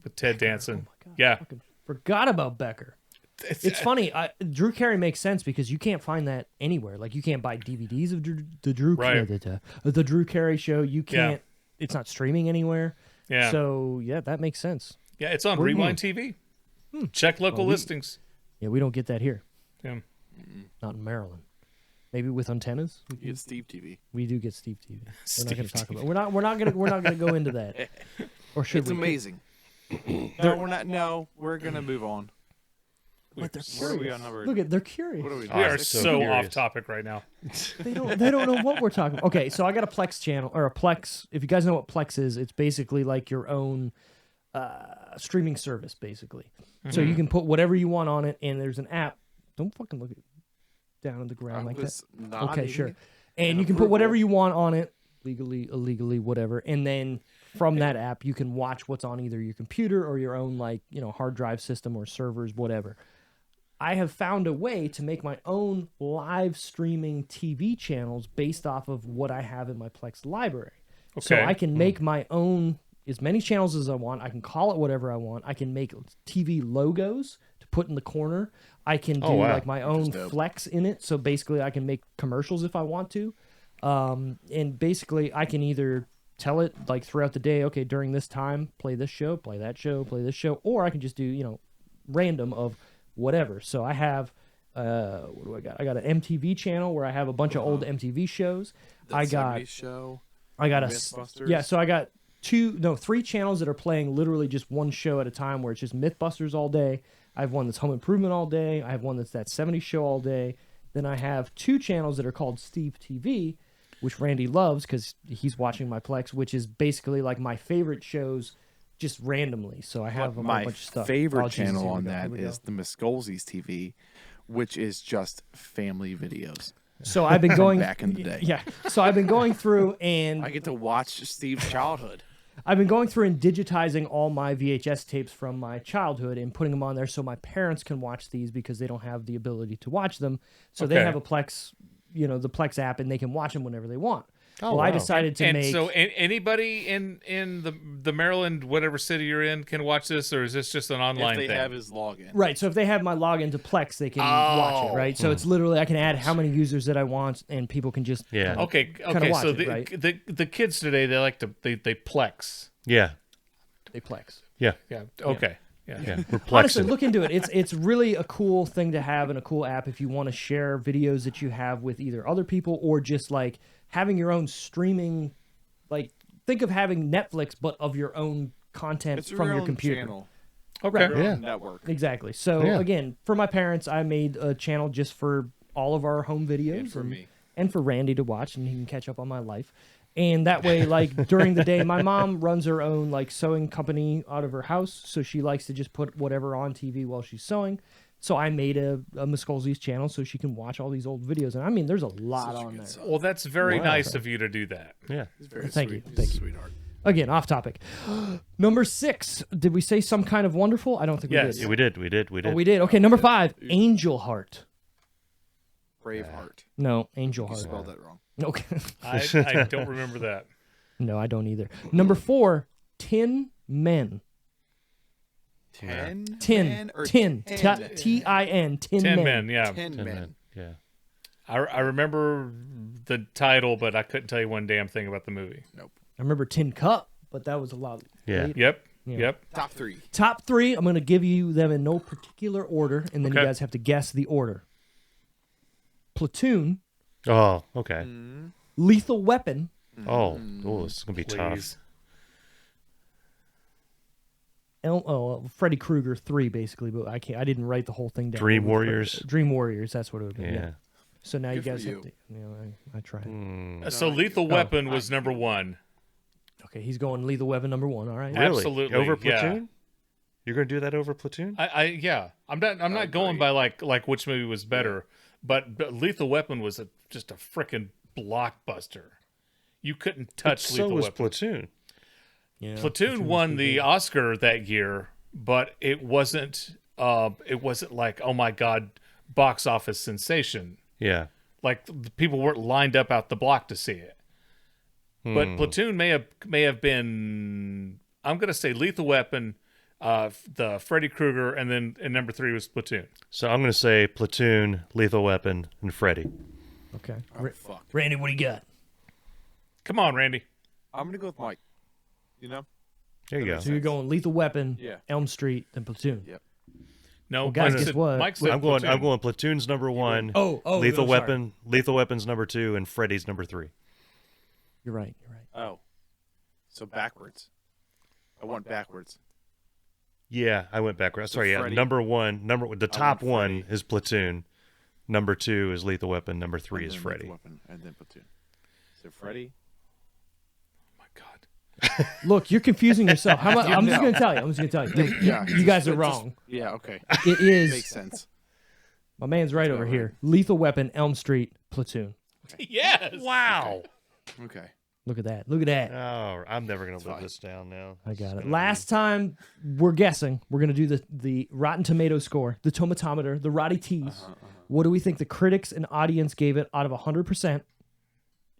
Speaker 5: with Ted Danson. Yeah.
Speaker 3: Forgot about Becker. It's funny. Drew Carey makes sense because you can't find that anywhere. Like you can't buy DVDs of the Drew Carey show. You can't. It's not streaming anywhere.
Speaker 5: Yeah.
Speaker 3: So yeah, that makes sense.
Speaker 5: Yeah, it's on Rewind TV. Check local listings.
Speaker 3: Yeah, we don't get that here.
Speaker 5: Yeah.
Speaker 3: Not in Maryland. Maybe with antennas.
Speaker 2: You get Steve TV.
Speaker 3: We do get Steve TV. We're not going to talk about. We're not going to go into that. Or should
Speaker 2: It's
Speaker 3: we?
Speaker 2: amazing. No, we're not. No, we're gonna move on.
Speaker 3: But they're
Speaker 2: Where are we
Speaker 3: curious.
Speaker 2: on number?
Speaker 3: Look at they're curious.
Speaker 2: What are we?
Speaker 5: We are
Speaker 6: so
Speaker 5: so
Speaker 6: curious.
Speaker 5: off topic right now.
Speaker 3: They don't know what we're talking about. Okay, so I got a Plex channel or a Plex. If you guys know what Plex is, it's basically like your own streaming service, basically. So you can put whatever you want on it, and there's an app. Don't fucking look it down on the ground like that.
Speaker 2: was
Speaker 3: Okay,
Speaker 2: nodding
Speaker 3: sure.
Speaker 2: in
Speaker 3: And you can put whatever
Speaker 2: approval.
Speaker 3: you want on it, legally, illegally, whatever. And then from that app, you can watch what's on either your computer or your own, like, hard drive system or servers, whatever. I have found a way to make my own live streaming TV channels based off of what I have in my Plex library. So
Speaker 5: Okay.
Speaker 3: I can make my own, as many channels as I want. I can call it whatever I want. I can make TV logos to put in the corner. I can do
Speaker 6: wow.
Speaker 3: like my own flex in it. So basically I can make commercials if I want to. And basically I can either tell it like throughout the day, okay, during this time, play this show, play that show, play this show, or I can just do, random of whatever. So I have, what do I got? I got an MTV channel where I have a bunch of old MTV shows. I got
Speaker 2: 70s show.
Speaker 3: a
Speaker 2: Mythbusters.
Speaker 3: yeah. So I got 3 channels that are playing literally just one show at a time, where it's just Mythbusters all day. I have one that's Home Improvement all day. I have one that's that 70s show all day. Then I have 2 channels that are called Steve TV, which Randy loves because he's watching my Plex, which is basically like my favorite shows, just randomly. So I have a
Speaker 4: My
Speaker 3: bunch of stuff.
Speaker 4: favorite
Speaker 3: Oh, Jesus,
Speaker 4: channel
Speaker 3: here we
Speaker 4: on
Speaker 3: go,
Speaker 4: that
Speaker 3: here we go.
Speaker 4: is the Miskolzie's TV, which is just family videos.
Speaker 3: So I've been going
Speaker 4: back in the day.
Speaker 3: Yeah. So I've been going through and
Speaker 2: I get to watch Steve's childhood.
Speaker 3: I've been going through and digitizing all my VHS tapes from my childhood and putting them on there so my parents can watch these because they don't have the ability to watch them. So they
Speaker 5: Okay.
Speaker 3: have a Plex, the Plex app, and they can watch them whenever they want.
Speaker 6: Oh,
Speaker 3: well, I
Speaker 6: wow.
Speaker 3: decided to
Speaker 5: And
Speaker 3: make.
Speaker 5: so anybody in the Maryland, whatever city you're in, can watch this, or is this just an online
Speaker 2: If they
Speaker 5: thing?
Speaker 2: have his login.
Speaker 3: Right, so if they have my login to Plex, they can watch it, right? So it's literally I can add how many users that I want, and people can just
Speaker 6: Yeah.
Speaker 5: Okay,
Speaker 3: watch
Speaker 5: so
Speaker 3: it, right?
Speaker 5: the kids today, they like to they plex.
Speaker 6: Yeah.
Speaker 3: they Plex.
Speaker 6: Yeah.
Speaker 5: Yeah. Okay. Yeah.
Speaker 6: Yeah.
Speaker 3: Honestly,
Speaker 6: Perplexing.
Speaker 3: look into it. It's really a cool thing to have and a cool app if you want to share videos that you have with either other people or just like having your own streaming. Like think of having Netflix but of your own content
Speaker 2: It's
Speaker 3: from your
Speaker 2: own
Speaker 3: computer.
Speaker 2: channel.
Speaker 5: Okay.
Speaker 3: Right.
Speaker 2: Your
Speaker 6: Yeah.
Speaker 2: own network.
Speaker 3: Exactly. So
Speaker 6: Yeah.
Speaker 3: again, for my parents, I made a channel just for all of our home videos
Speaker 2: And for me.
Speaker 3: and for Randy to watch, and he can catch up on my life. And that way, like during the day, my mom runs her own like sewing company out of her house, so she likes to just put whatever on TV while she's sewing. So I made a Miskolzi's channel so she can watch all these old videos, and I mean, there's a lot on there.
Speaker 5: Well, that's very nice of you to do that.
Speaker 6: Yeah.
Speaker 3: Thank you. Sweetheart. Again, off topic. Number 6. Did we say Some Kind of Wonderful? I don't think we did.
Speaker 6: Yeah, we did.
Speaker 3: Oh, we did. Okay, number 5. Angel Heart.
Speaker 2: Braveheart.
Speaker 3: No, Angel
Speaker 2: You
Speaker 3: Heart.
Speaker 2: spelled that wrong.
Speaker 3: Okay.
Speaker 5: I don't remember that.
Speaker 3: No, I don't either. Number 4. Tin Men.
Speaker 2: 10?
Speaker 3: Tin.
Speaker 2: Man or
Speaker 3: Tin.
Speaker 2: ten?
Speaker 3: Tin. Tin
Speaker 5: 10
Speaker 3: Men.
Speaker 5: men, yeah.
Speaker 2: 10 men.
Speaker 6: Yeah.
Speaker 5: I remember the title, but I couldn't tell you one damn thing about the movie.
Speaker 2: Nope.
Speaker 3: I remember Tin Cup, but that was a lot.
Speaker 6: Yeah.
Speaker 3: later.
Speaker 5: Yep.
Speaker 3: Yeah.
Speaker 5: Yep.
Speaker 2: Top 3.
Speaker 3: Top 3, I'm going to give you them in no particular order, and then you
Speaker 5: Okay.
Speaker 3: guys have to guess the order. Platoon,
Speaker 6: Oh, okay.
Speaker 3: Lethal Weapon,
Speaker 6: Oh, this is gonna be tough.
Speaker 5: Please.
Speaker 3: Freddy Krueger 3, basically, but I didn't write the whole thing down.
Speaker 6: Dream Warriors.
Speaker 3: Dream Warriors, that's what it would be.
Speaker 6: Yeah.
Speaker 3: Yeah. So now
Speaker 2: Good
Speaker 3: you guys
Speaker 2: for
Speaker 3: have to. You know, I tried.
Speaker 5: So Lethal Weapon was number 1.
Speaker 3: Okay, he's going Lethal Weapon number 1. All right.
Speaker 6: Really?
Speaker 5: Absolutely,
Speaker 6: Over
Speaker 5: yeah.
Speaker 6: Platoon? You're gonna do that over Platoon?
Speaker 5: Yeah. I'm not going by like which movie was better, but Lethal Weapon was just a freaking blockbuster. You couldn't touch
Speaker 6: so
Speaker 5: Lethal
Speaker 6: was
Speaker 5: Weapon.
Speaker 6: Platoon.
Speaker 3: Yeah,
Speaker 5: Platoon won the Oscar that year, but it wasn't like, oh my god, box office sensation.
Speaker 6: Yeah.
Speaker 5: Like the people weren't lined up out the block to see it. But Platoon may have been. I'm gonna say Lethal Weapon, the Freddy Krueger, and number 3 was Platoon.
Speaker 6: So I'm gonna say Platoon, Lethal Weapon, and Freddy.
Speaker 3: Okay.
Speaker 2: Oh, fuck.
Speaker 3: Randy, what do you got?
Speaker 5: Come on, Randy.
Speaker 2: I'm going to go with Mike. You know?
Speaker 6: There you go.
Speaker 3: So you're going Lethal Weapon,
Speaker 2: Yeah.
Speaker 3: Elm Street, then Platoon.
Speaker 2: Yep.
Speaker 5: No,
Speaker 3: Well, guys,
Speaker 5: Mike
Speaker 3: guess
Speaker 5: said,
Speaker 3: what?
Speaker 5: Mike said
Speaker 6: I'm going.
Speaker 5: Platoon.
Speaker 6: I'm going. Platoon's number 1.
Speaker 3: Oh,
Speaker 6: Lethal
Speaker 3: no, sorry.
Speaker 6: Weapon. Lethal Weapon's number 2, and Freddy's number 3.
Speaker 3: You're right.
Speaker 2: Oh. So backwards. I went backwards.
Speaker 6: Yeah, I went backwards. Sorry, yeah.
Speaker 2: Freddy.
Speaker 6: Number 1. The top
Speaker 2: went
Speaker 6: one
Speaker 2: Freddy.
Speaker 6: is Platoon. Number 2 is Lethal Weapon. Number 3
Speaker 2: And
Speaker 6: is
Speaker 2: then
Speaker 6: Freddy.
Speaker 2: Lethal Weapon, and then Platoon. So Freddy.
Speaker 5: Oh my god.
Speaker 3: Look, you're confusing yourself. How about, I'm just
Speaker 2: No.
Speaker 3: going to tell you.
Speaker 2: Yeah.
Speaker 3: You guys are
Speaker 2: just-
Speaker 3: wrong.
Speaker 2: Yeah, okay.
Speaker 3: It is.
Speaker 2: Makes sense.
Speaker 3: My man's right over here. Lethal Weapon, Elm Street, Platoon.
Speaker 5: Yes.
Speaker 6: Wow.
Speaker 2: Okay.
Speaker 3: Look at that. Look at that.
Speaker 6: Oh, I'm never gonna live
Speaker 2: fine.
Speaker 6: this down now.
Speaker 3: I got it. Last time we're guessing, we're going to do the Rotten Tomato score, the tomatometer, the Roddy T's. What do we think the critics and audience gave it out of 100%?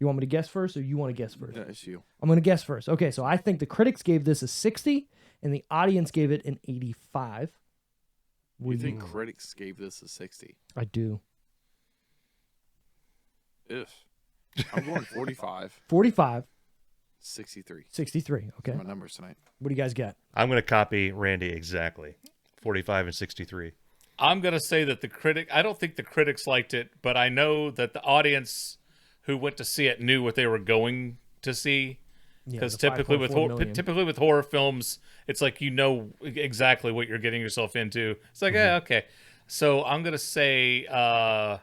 Speaker 3: You want me to guess first, or you want to guess first?
Speaker 2: That's you.
Speaker 3: I'm going to guess first. Okay, so I think the critics gave this a 60, and the audience gave it an 85. What
Speaker 2: You
Speaker 3: do
Speaker 2: think critics gave this a 60?
Speaker 3: I do.
Speaker 2: If. I'm going 45.
Speaker 3: 45,
Speaker 2: 63.
Speaker 3: 63. Okay.
Speaker 2: My numbers tonight.
Speaker 3: What do you guys got?
Speaker 6: I'm gonna copy Randy exactly. 45 and 63.
Speaker 5: I'm going to say that I don't think the critics liked it, but I know that the audience who went to see it knew what they were going to see.
Speaker 3: Yeah,
Speaker 5: Because
Speaker 3: the
Speaker 5: typically
Speaker 3: 5.4 million.
Speaker 5: with horror films, it's like you know exactly what you're getting yourself into. It's like, okay. So I'm going to say the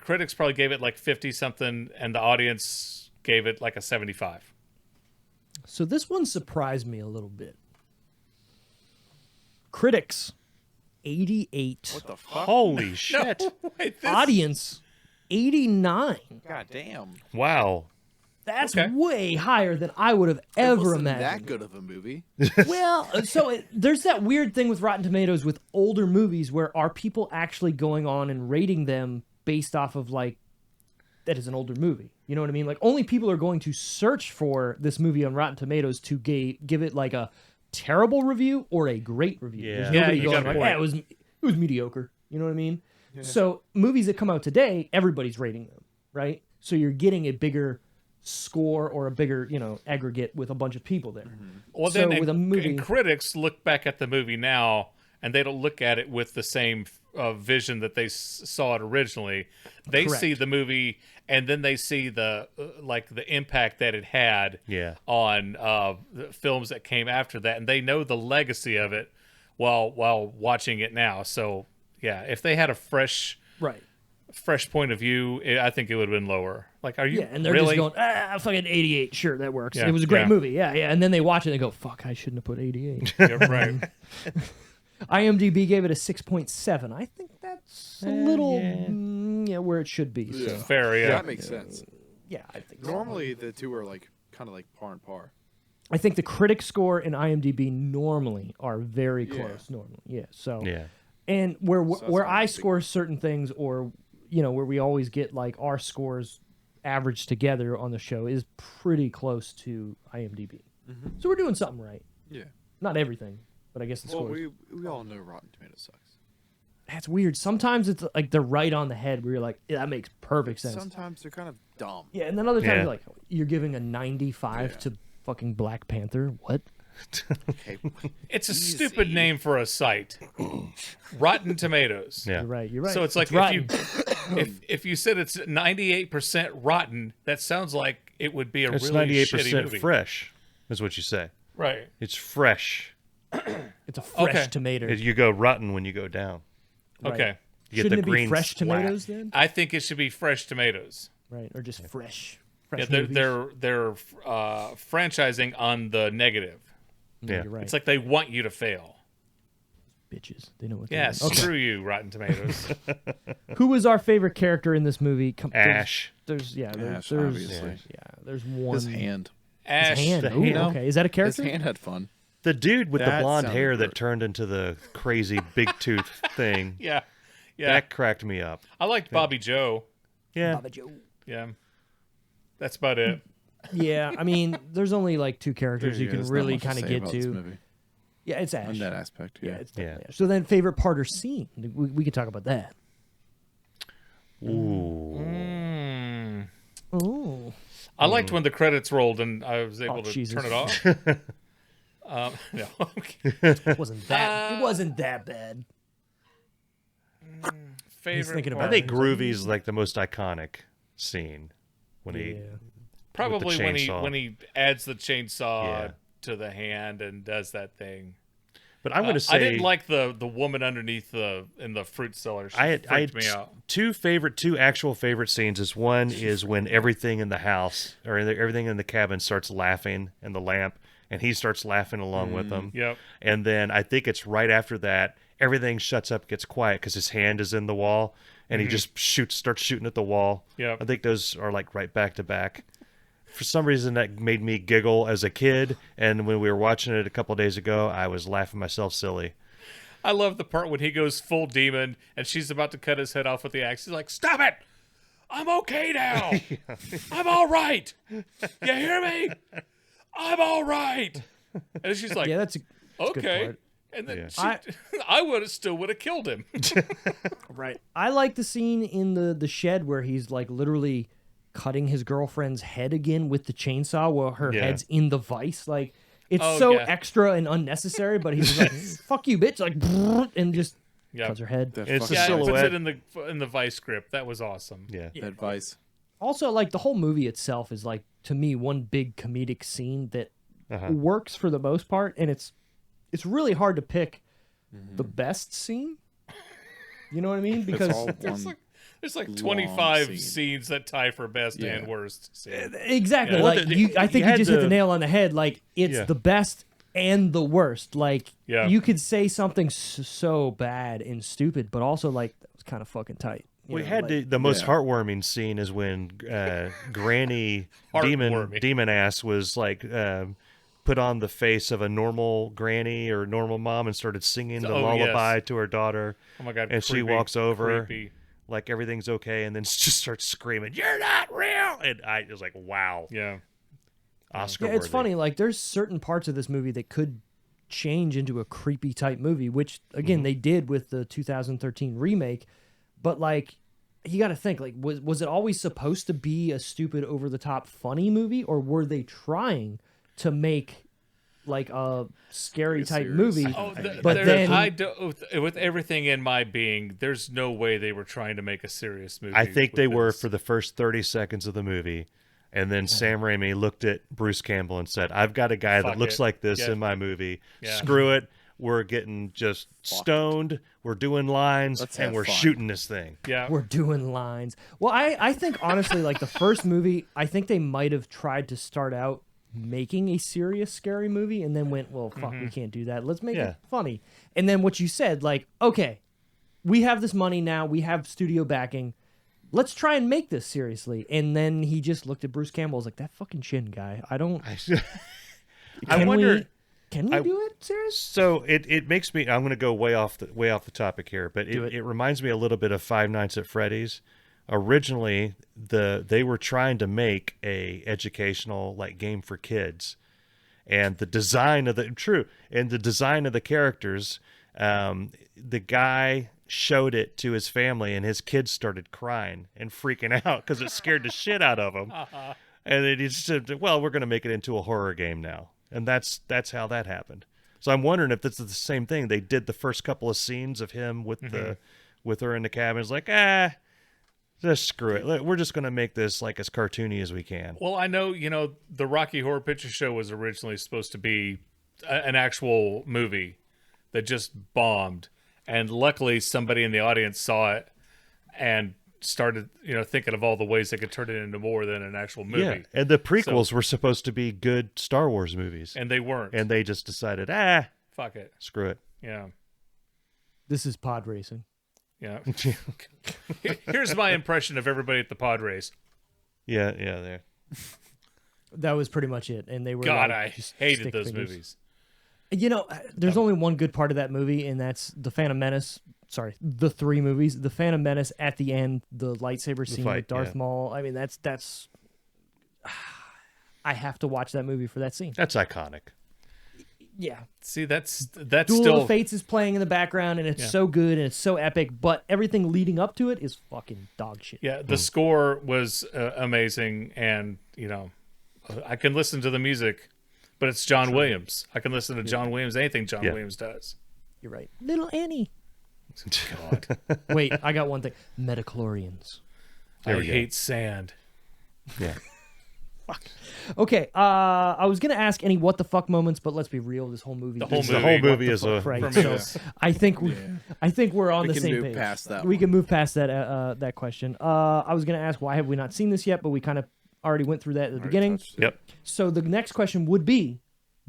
Speaker 5: critics probably gave it like 50 something, and the audience gave it like a 75.
Speaker 3: So this one surprised me a little bit. Critics, 88.
Speaker 2: What the fuck?
Speaker 6: Holy shit!
Speaker 5: Wait,
Speaker 3: Audience, 89.
Speaker 2: God damn.
Speaker 6: Wow.
Speaker 3: That's
Speaker 5: Okay.
Speaker 3: way higher than I would have
Speaker 2: It
Speaker 3: ever
Speaker 2: wasn't
Speaker 3: imagined.
Speaker 2: that good of a movie.
Speaker 3: Well, there's that weird thing with Rotten Tomatoes with older movies where are people actually going on and rating them based off of like that is an older movie. You know what I mean? Like only people are going to search for this movie on Rotten Tomatoes to give it like a terrible review or a great review.
Speaker 6: Yeah.
Speaker 3: There's
Speaker 5: Yeah,
Speaker 3: nobody
Speaker 5: you
Speaker 3: going
Speaker 5: got a
Speaker 3: like,
Speaker 5: point.
Speaker 3: yeah, it was mediocre. You know what I mean? So movies that come out today, everybody's rating them, right? So you're getting a bigger score or a bigger, aggregate with a bunch of people there.
Speaker 5: Well,
Speaker 3: So
Speaker 5: then
Speaker 3: with a movie-
Speaker 5: and critics look back at the movie now, and they don't look at it with the same vision that they saw it originally. They
Speaker 3: Correct.
Speaker 5: see the movie, and then they see the the impact that it had
Speaker 6: Yeah.
Speaker 5: on the films that came after that, and they know the legacy of it while watching it now. So yeah, if they had a fresh
Speaker 3: Right.
Speaker 5: point of view, I think it would have been lower. Like, are you
Speaker 3: Yeah, and they're
Speaker 5: really?
Speaker 3: just going, fucking 88. Sure, that works.
Speaker 5: Yeah,
Speaker 3: It was a great
Speaker 5: yeah.
Speaker 3: movie. Yeah, yeah. And then they watch it and they go, fuck, I shouldn't have put 88.
Speaker 5: Yeah, right.
Speaker 3: IMDb gave it a 6.7. I think that's a little,
Speaker 6: yeah.
Speaker 3: where it should be. So.
Speaker 5: Fair, yeah.
Speaker 2: That makes sense.
Speaker 3: Yeah, I think so.
Speaker 2: Normally, the two are like kind of like par and par.
Speaker 3: I think the critic score and IMDb normally are very close. Normally, yeah. So
Speaker 6: Yeah.
Speaker 3: and where
Speaker 2: that's
Speaker 3: where
Speaker 2: kinda
Speaker 3: I
Speaker 2: big.
Speaker 3: score certain things, or where we always get like our scores averaged together on the show, is pretty close to IMDb. So we're doing something right.
Speaker 2: Yeah.
Speaker 3: Not everything, but I guess the
Speaker 2: Well,
Speaker 3: scores.
Speaker 2: we all know Rotten Tomatoes sucks.
Speaker 3: That's weird. Sometimes it's like they're right on the head, where you're like, yeah, that makes perfect sense.
Speaker 2: Sometimes they're kind of dumb.
Speaker 3: Yeah, and then other times
Speaker 6: Yeah.
Speaker 3: you're like, you're giving a 95
Speaker 2: Yeah.
Speaker 3: to fucking Black Panther. What?
Speaker 2: Okay.
Speaker 5: It's a stupid name for a site. Rotten Tomatoes.
Speaker 6: Yeah.
Speaker 3: You're right. You're right.
Speaker 5: So it's like
Speaker 3: rotten.
Speaker 5: if you said it's 98% rotten, that sounds like it would be a
Speaker 6: It's
Speaker 5: really
Speaker 6: 98%
Speaker 5: shitty movie.
Speaker 6: fresh, is what you say.
Speaker 5: Right.
Speaker 6: It's fresh.
Speaker 3: It's a fresh
Speaker 5: Okay.
Speaker 3: tomato.
Speaker 6: You go rotten when you go down.
Speaker 3: Right.
Speaker 5: Okay.
Speaker 6: You get
Speaker 3: Shouldn't
Speaker 6: the
Speaker 3: it
Speaker 6: green
Speaker 3: be fresh
Speaker 6: splat.
Speaker 3: tomatoes then?
Speaker 5: I think it should be fresh tomatoes.
Speaker 3: Right, or just fresh.
Speaker 5: Yeah,
Speaker 3: Fresh
Speaker 5: they're
Speaker 3: movies.
Speaker 5: they're franchising on the negative.
Speaker 6: Yeah.
Speaker 3: You're right.
Speaker 5: It's like they want you to fail.
Speaker 3: Bitches. They know what
Speaker 5: Yeah,
Speaker 3: they're doing. Okay.
Speaker 5: screw you, Rotten Tomatoes.
Speaker 3: Who was our favorite character in this movie?
Speaker 6: Ash.
Speaker 3: There's
Speaker 4: Ash,
Speaker 3: there's
Speaker 4: obviously.
Speaker 3: there's one.
Speaker 4: His hand.
Speaker 5: Ash.
Speaker 3: His hand.
Speaker 6: the
Speaker 3: Ooh,
Speaker 6: hand.
Speaker 3: okay, is that a
Speaker 4: His
Speaker 3: character?
Speaker 4: hand had fun.
Speaker 6: The dude with the
Speaker 4: That
Speaker 6: blonde
Speaker 4: sounded
Speaker 6: hair
Speaker 4: good.
Speaker 6: that turned into the crazy big tooth thing.
Speaker 5: Yeah. Yeah.
Speaker 6: That cracked me up.
Speaker 5: I liked Bobby Joe.
Speaker 6: Yeah.
Speaker 3: Baba Joe.
Speaker 5: Yeah. That's about it.
Speaker 3: Yeah, I mean, there's only like two characters you
Speaker 4: Yeah,
Speaker 3: can
Speaker 4: there's not
Speaker 3: really
Speaker 4: much to
Speaker 3: kind of
Speaker 4: say
Speaker 3: get
Speaker 4: about this
Speaker 3: to.
Speaker 4: movie.
Speaker 3: Yeah, it's Ash.
Speaker 4: On that aspect,
Speaker 3: Yeah,
Speaker 4: yeah.
Speaker 3: it's definitely
Speaker 6: Yeah.
Speaker 3: Ash. So then, favorite part or scene? We could talk about that.
Speaker 6: Ooh.
Speaker 5: Mm.
Speaker 3: Oh,
Speaker 5: I liked when the credits rolled and I was able to
Speaker 3: Jesus.
Speaker 5: turn it off. No. Okay.
Speaker 3: it wasn't that bad.
Speaker 5: Favorite
Speaker 3: thinking
Speaker 5: part.
Speaker 3: about
Speaker 6: I think Groovy's like the most iconic scene when he.
Speaker 3: Yeah.
Speaker 5: Probably when
Speaker 6: chainsaw.
Speaker 5: he adds the chainsaw
Speaker 6: Yeah.
Speaker 5: to the hand and does that thing.
Speaker 6: But I'm going to say
Speaker 5: I didn't like the woman underneath in the fruit cellar. She
Speaker 6: I had
Speaker 5: freaked me out.
Speaker 6: two actual favorite scenes. Is one is when everything in the house or everything in the cabin starts laughing and the lamp, and he starts laughing along with them.
Speaker 5: Yep.
Speaker 6: And then I think it's right after that everything shuts up, gets quiet because his hand is in the wall, and he just starts shooting at the wall.
Speaker 5: Yep.
Speaker 6: I think those are like right back to back. For some reason, that made me giggle as a kid, and when we were watching it a couple days ago, I was laughing myself silly.
Speaker 5: I love the part when he goes full demon and she's about to cut his head off with the axe. He's like, "Stop it! I'm okay now. I'm all right. You hear me? I'm all right." And she's like,
Speaker 3: Yeah, that's a good
Speaker 5: "Okay."
Speaker 3: part.
Speaker 5: And then
Speaker 3: Yeah.
Speaker 5: I would have killed him.
Speaker 3: Right. I like the scene in the shed where he's like literally cutting his girlfriend's head again with the chainsaw while her
Speaker 6: Yeah.
Speaker 3: head's in the vice. Like it's
Speaker 5: Oh,
Speaker 3: so
Speaker 5: yeah.
Speaker 3: extra and unnecessary, but he's like, "Fuck you, bitch!" Like, and just
Speaker 5: Yeah.
Speaker 3: cuts her head.
Speaker 4: That
Speaker 6: It's
Speaker 4: fucking
Speaker 6: a
Speaker 5: Yeah, he puts
Speaker 6: silhouette.
Speaker 5: it in the vice script. That was awesome.
Speaker 6: Yeah.
Speaker 4: that vice.
Speaker 3: Also, like the whole movie itself is like to me one big comedic scene that
Speaker 6: Uh-huh.
Speaker 3: works for the most part, and it's really hard to pick the best scene. You know what I mean?
Speaker 4: It's
Speaker 3: Because
Speaker 4: all
Speaker 5: There's
Speaker 4: one.
Speaker 5: like
Speaker 4: long
Speaker 5: 25
Speaker 4: scene.
Speaker 5: scenes that tie for best
Speaker 4: Yeah.
Speaker 5: and worst scene.
Speaker 3: exactly,
Speaker 5: Yeah.
Speaker 3: like
Speaker 6: Well,
Speaker 3: I think
Speaker 6: you
Speaker 3: you
Speaker 6: had
Speaker 3: just hit the
Speaker 6: the-
Speaker 3: nail on the head. Like it's
Speaker 6: Yeah.
Speaker 3: the best and the worst. Like
Speaker 5: Yeah.
Speaker 3: you could say something so bad and stupid, but also like that was kind of fucking tight. You
Speaker 6: We
Speaker 3: know,
Speaker 6: had
Speaker 3: like,
Speaker 6: the most
Speaker 4: Yeah.
Speaker 6: heartwarming scene is when Granny
Speaker 5: Heartwarming.
Speaker 6: demon ass was like put on the face of a normal granny or normal mom and started singing the
Speaker 5: Oh,
Speaker 6: lullaby
Speaker 5: yes.
Speaker 6: to her daughter,
Speaker 5: Oh my god!
Speaker 6: and she
Speaker 5: creepy,
Speaker 6: walks over
Speaker 5: creepy.
Speaker 6: like everything's okay, and then just starts screaming, "You're not real!" And I was like, "Wow,
Speaker 5: Yeah.
Speaker 6: Oscar!"
Speaker 3: yeah, it's funny. Like there's certain parts of this movie that could change into a creepy type movie, which again they did with the 2013 remake. But like, you got to think like, was it always supposed to be a stupid, over the top, funny movie, or were they trying to make like a scary
Speaker 4: Like a
Speaker 3: type
Speaker 4: serious-
Speaker 3: movie?
Speaker 5: Oh,
Speaker 3: But then-
Speaker 5: with everything in my being, there's no way they were trying to make a serious movie.
Speaker 6: I think
Speaker 5: with
Speaker 6: they were
Speaker 5: this.
Speaker 6: for the first 30 seconds of the movie. And then Sam Raimi looked at Bruce Campbell and said, "I've got a guy
Speaker 5: Fuck
Speaker 6: that looks
Speaker 5: it.
Speaker 6: like this
Speaker 5: Yeah.
Speaker 6: in my movie.
Speaker 5: Yeah.
Speaker 6: Screw it. we're getting just stoned, we're doing lines,
Speaker 4: Let's
Speaker 6: and
Speaker 4: have
Speaker 6: we're
Speaker 4: fun.
Speaker 6: shooting this thing.
Speaker 5: Yeah.
Speaker 3: We're doing lines. Well, I think honestly, like the first movie, I think they might have tried to start out making a serious scary movie and then went, well, fuck, we can't do that. Let's make
Speaker 6: Yeah.
Speaker 3: it funny. And then what you said, like, okay, we have this money now, we have studio backing. Let's try and make this seriously. And then he just looked at Bruce Campbell, was like, that fucking chin guy. I don't.
Speaker 6: I wonder.
Speaker 3: Can we do it serious?
Speaker 6: So it makes me. I'm going to go way off the topic here, but it reminds me a little bit of Five Nights at Freddy's. Originally, they were trying to make a educational like game for kids, and the design of the characters, the guy showed it to his family, and his kids started crying and freaking out because it scared the shit out of them. And then he said, "Well, we're going to make it into a horror game now," and that's how that happened. So I'm wondering if this is the same thing. They did the first couple of scenes of him with with her in the cabin. It's like, just screw it. We're just going to make this like as cartoony as we can.
Speaker 5: Well, I know, the Rocky Horror Picture Show was originally supposed to be an actual movie that just bombed. And luckily somebody in the audience saw it and started, thinking of all the ways they could turn it into more than an actual movie.
Speaker 6: Yeah, and the prequels were supposed to be good Star Wars movies.
Speaker 5: And they weren't.
Speaker 6: And they just decided,
Speaker 5: fuck it.
Speaker 6: screw it.
Speaker 5: Yeah.
Speaker 3: This is pod racing.
Speaker 5: Yeah. Here's my impression of everybody at the pod race.
Speaker 6: Yeah, there.
Speaker 3: That was pretty much it. And they were
Speaker 5: God,
Speaker 3: like,
Speaker 5: I
Speaker 3: just
Speaker 5: hated
Speaker 3: stick
Speaker 5: those
Speaker 3: figures.
Speaker 5: movies.
Speaker 3: There's only one good part of that movie, and that's the Phantom Menace. Sorry, the three movies. The Phantom Menace at the end, the lightsaber scene
Speaker 6: fight,
Speaker 3: with Darth
Speaker 6: yeah.
Speaker 3: Maul. I mean, that's. I have to watch that movie for that scene.
Speaker 6: That's iconic.
Speaker 3: Yeah,
Speaker 5: See, that's
Speaker 3: Duel
Speaker 5: still
Speaker 3: of the Fates is playing in the background, and it's so good and it's so epic. But everything leading up to it is fucking dog shit.
Speaker 5: Yeah, the score was amazing, and I can listen to the music, but it's John Williams. I can listen to John Williams, anything John Williams does.
Speaker 3: You're right, Little Annie.
Speaker 5: God,
Speaker 3: Wait, I got one thing. Metachlorians.
Speaker 5: I
Speaker 6: we go.
Speaker 5: hate sand.
Speaker 6: Yeah.
Speaker 3: Okay, I was gonna ask any what the fuck moments, but let's be real. This whole movie,
Speaker 5: The whole
Speaker 3: is
Speaker 6: The
Speaker 5: movie,
Speaker 6: whole
Speaker 5: what
Speaker 6: movie
Speaker 3: the
Speaker 6: is
Speaker 3: fuck,
Speaker 6: a
Speaker 3: right.
Speaker 5: from
Speaker 3: So
Speaker 5: this.
Speaker 3: I think we're on
Speaker 2: We
Speaker 3: the
Speaker 2: can
Speaker 3: same
Speaker 2: move
Speaker 3: page.
Speaker 2: past that
Speaker 3: We
Speaker 2: one.
Speaker 3: can move past that that question. I was gonna ask why have we not seen this yet, but we kind of already went through that at the beginning.
Speaker 6: Yep.
Speaker 3: So the next question would be,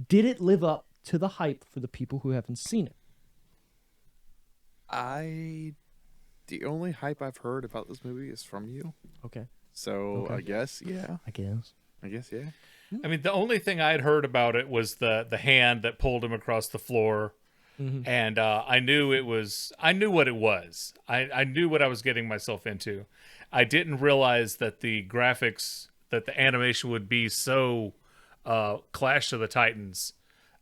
Speaker 3: did it live up to the hype for the people who haven't seen it?
Speaker 4: The only hype I've heard about this movie is from you.
Speaker 3: Okay,
Speaker 4: So I guess, yeah.
Speaker 3: I guess.
Speaker 5: I mean, the only thing I had heard about it was the hand that pulled him across the floor, and I knew what it was. I knew what I was getting myself into. I didn't realize that the graphics, that the animation would be so Clash of the Titans.